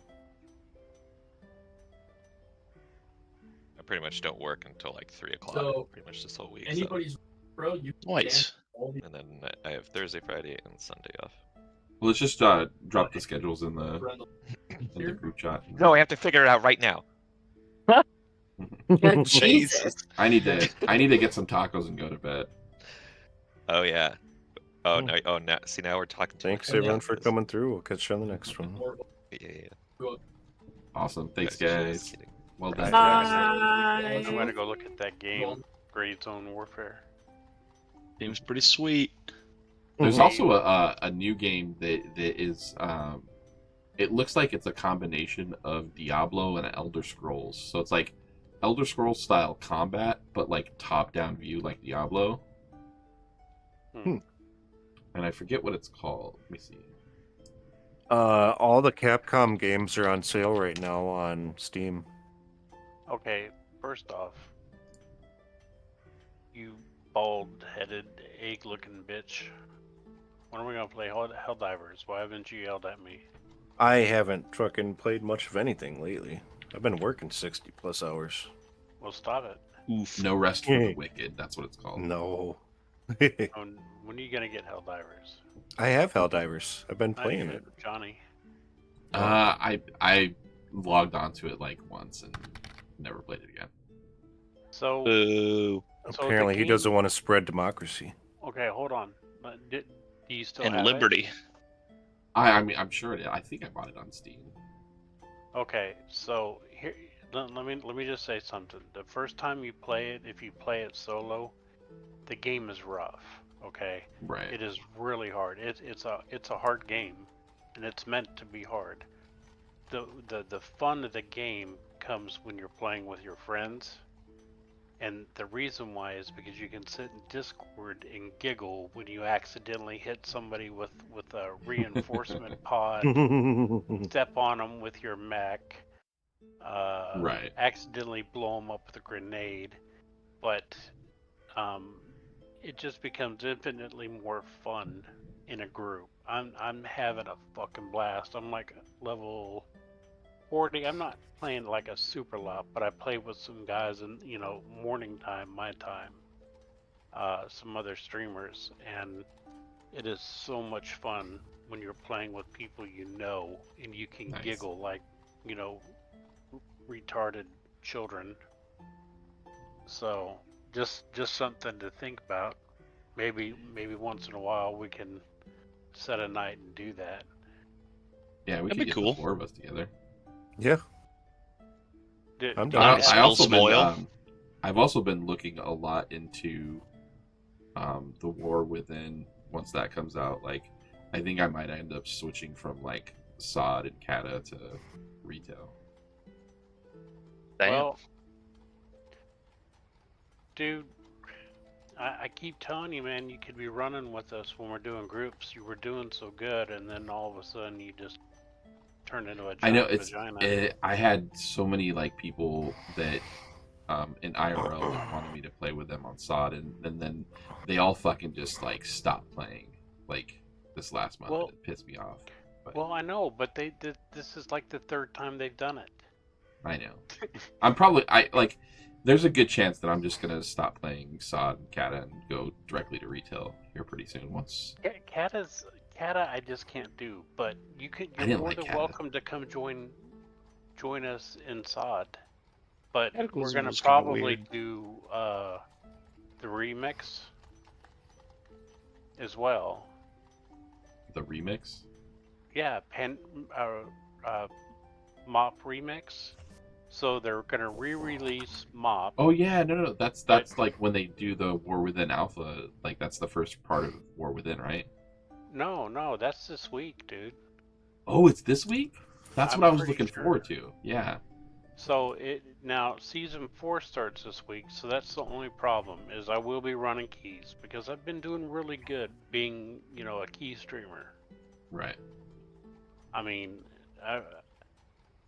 I pretty much don't work until like 3 o'clock. So pretty much this whole week. So. anybody's bro, you Nice. can And then I have Thursday, Friday, and Sunday off. Well, let's just drop the schedules in the group chat. No, I have to figure it out right now. Jesus. I need to get some tacos and go to bed. Oh yeah. Oh no. Oh no. See, now we're talking. Thanks much everyone about for this. coming through. We'll catch you on the next one. Yeah. Awesome. Thanks, Just guys. kidding. Well done. Bye. I'm gonna go look at that game, Grade Zone Warfare. Seems pretty sweet. There's also a new game that is it looks like it's a combination of Diablo and Elder Scrolls. So it's like Elder Scrolls style combat, but like top down view like Diablo. And I forget what it's called. Let me see. All the Capcom games are on sale right now on Steam. Okay, first off, you bald-headed, egg-looking bitch. When are we gonna play Helldivers? Why haven't you yelled at me? I haven't fucking played much of anything lately. I've been working 60 plus hours. Well, stop it. Oof. No Rest for the Wicked. That's what it's called. No. When are you gonna get Helldivers? I have Helldivers. I've been I playing do, it. Johnny. I logged onto it like once and never played it again. So, Boo. Apparently, he doesn't want to spread democracy. Okay, hold on. Do you still And have Liberty. I mean, I'm sure it is. I think I bought it on Steam. Okay, so here, let me just say something. The first time you play it, if you play it solo, the game is rough. Okay, Right. it is really hard. It's a hard game, and it's meant to be hard. The fun of the game comes when you're playing with your friends. And the reason why is because you can sit in Discord and giggle when you accidentally hit somebody with a reinforcement pod, step on them with your mech, right. accidentally blow them up with a grenade, but it just becomes infinitely more fun in a group. I'm having a fucking blast. I'm like level 40. I'm not playing like a super lot, but I play with some guys in, morning time, my time, some other streamers, and it is so much fun when you're playing with people and you can giggle like, retarded children. So just something to think about. Maybe once in a while we can set a night and do that. Yeah, we That'd could be get cool. the 4 of us together. Yeah. I'm done. I've also been looking a lot into the War Within once that comes out. Like, I think I might end up switching from like SOD and Kata to retail. Damn. Well, dude, I keep telling you, man, you could be running with us when we're doing groups. You were doing so good, and then all of a sudden you just turned into a giant vagina. I had so many like people that in IRL that wanted me to play with them on SOD, and then they all fucking just like stopped playing like this last month. And it pissed me off. But, well, I know, but this is like the third time they've done it. I know. There's a good chance that I'm just gonna stop playing SOD and Kata and go directly to retail here pretty soon. Kata I just can't do, but you're more than welcome to come join us in SOD. But we're gonna probably do the remix as well. The remix? Yeah, Mop remix. So they're gonna re-release Mop. Oh yeah, no. That's like when they do the War Within Alpha. Like that's the first part of War Within, right? No, that's this week, dude. Oh, it's this week? That's what I was looking forward to. Yeah. So now season 4 starts this week, so that's the only problem is I will be running keys because I've been doing really good being, a key streamer. Right. I mean, I've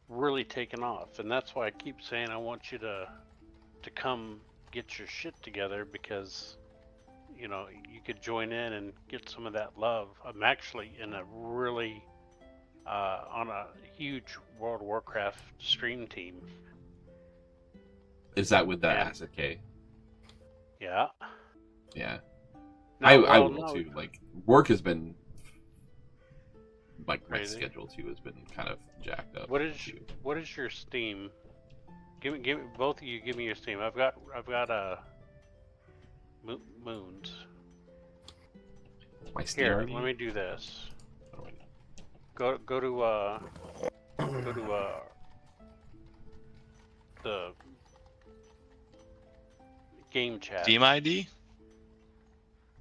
really taken off, and that's why I keep saying I want you to come get your shit together because, you know, you could join in and get some of that love. I'm actually in a really on a huge World of Warcraft stream team. Is that with the And- Acid K? Yeah. Yeah. No, I well, will no, too. Like, work has been, like, my Crazy. schedule too has been kind of jacked up. What is too. your Steam? Give me both of you. Give me your Steam. I've got moons. My Steam Here, ID? let me do this. Oh, wait. Go to the game chat. Steam ID?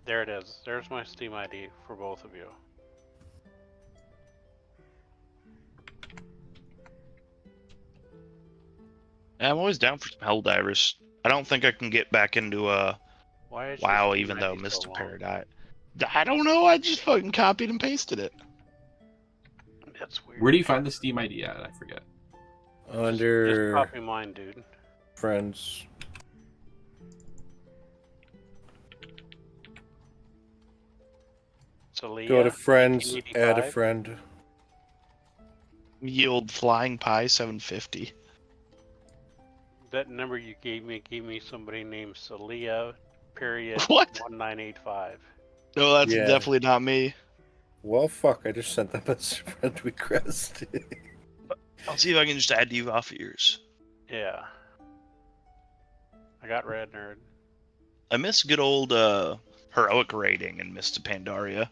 There it is. There's my Steam ID for both of you. Yeah, I'm always down for some Helldivers. I don't think I can get back into Why is your WoW, Steam even though ID so Mr. long? Paradise. I don't know. I just fucking copied and pasted it. That's weird. Where do you find the Steam ID at? I forget. Just Under copy mine, dude. friends. Celia, Go to friends, add a 1985. friend. Yield Flying Pie 750. That number you gave me somebody named Celia, period, What? 1985. No, that's Yeah. definitely not me. Well, fuck, I just sent them a friend request. I'll see if I can just add you off yours. Yeah. I got Red Nerd. I miss good old heroic raiding in Mist of Pandaria.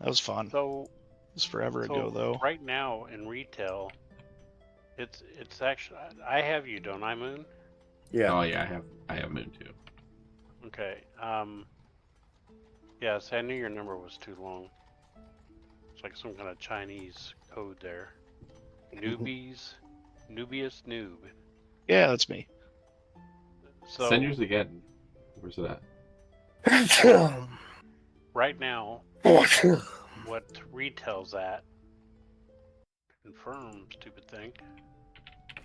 That was fun. So, It was forever ago, though. right now in retail, it's actually I have you, don't I, Moon? Yeah. Oh yeah, I have Moon too. Okay. Yeah, see, I knew your number was too long. It's like some kind of Chinese code there. Nubies, Nubius Noob. Yeah, that's me. So Send yours again. Where's it at? right now, what retail's at? Confirm, stupid thing.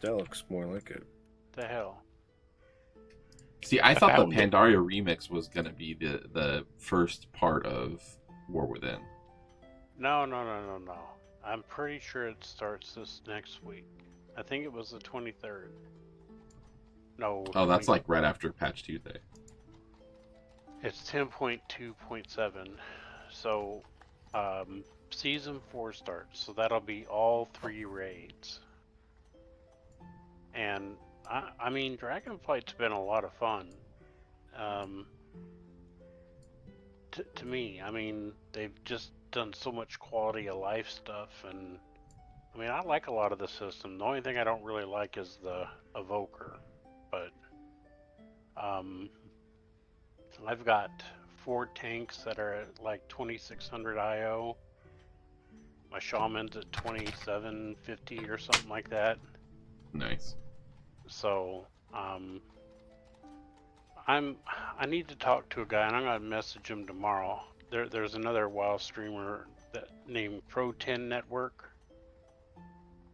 That looks more like it. The hell? See, I thought the found it. Pandaria remix was gonna be the first part of War Within. No. I'm pretty sure it starts this next week. I think it was the 23rd. No. Oh, that's 20 like right after Patch Tuesday. It's 10.2.7. So, Season 4 starts. So that'll be all 3 raids. And, I mean, Dragonflight's been a lot of fun. To me, I mean, they've just done so much quality of life stuff, and I mean, I like a lot of the system. The only thing I don't really like is the evoker, but I've got 4 tanks that are at like 2600 IO. My shaman's at 2750 or something like that. Nice. So I need to talk to a guy, and I'm gonna message him tomorrow. There's another WoW streamer named Pro10 Network,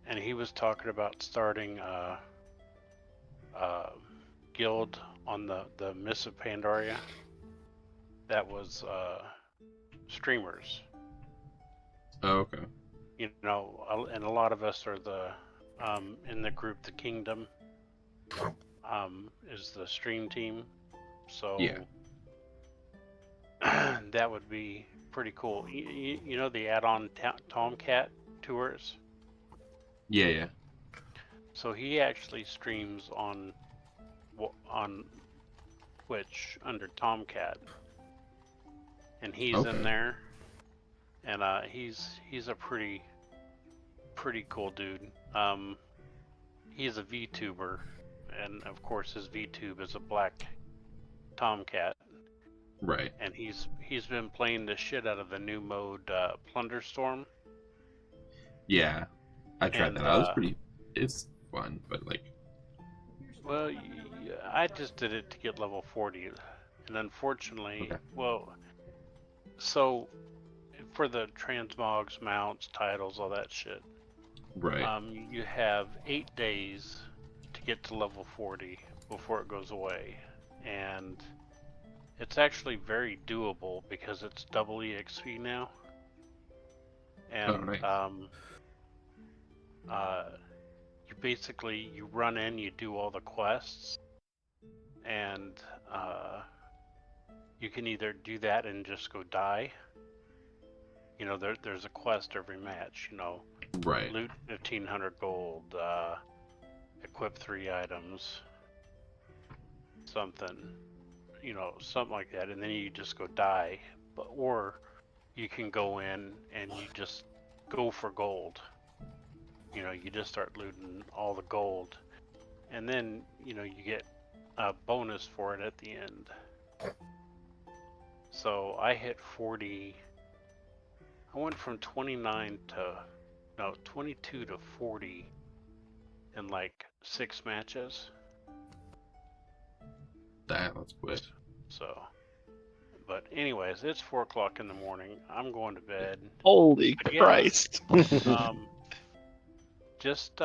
and he was talking about starting a guild on the Mists of Pandaria that was streamers. Oh, okay. You know, and a lot of us are the in the group, the Kingdom is the stream team. So Yeah. that would be pretty cool. You know the add-on Tomcat tours? Yeah. So he actually streams on Twitch under Tomcat, and he's Okay. in there, and he's a pretty cool dude. He's a VTuber, and of course his VTube is a black Tomcat. Right. And he's been playing the shit out of the new mode Plunderstorm. Yeah. I tried And, that out. It's fun, but like. Well, I just did it to get level 40, and unfortunately, Okay. well, so for the transmogs, mounts, titles, all that shit, Right. you have 8 days to get to level 40 before it goes away, and It's actually very doable because it's double EXP now. And nice. you basically you run in, you do all the quests, and you can either do that and just go die. You know, there's a quest every match. You know, Right. loot 1,500 gold, equip 3 items, something. You know, something like that, and then you just go die. But or you can go in and you just go for gold. You know, you just start looting all the gold, and then you know you get a bonus for it at the end. So I hit 40. I went from 29 to 22 to 40 in like 6 matches. That's quick. So, but anyways, it's 4 o'clock in the morning. I'm going to bed. Holy But yeah, Christ. just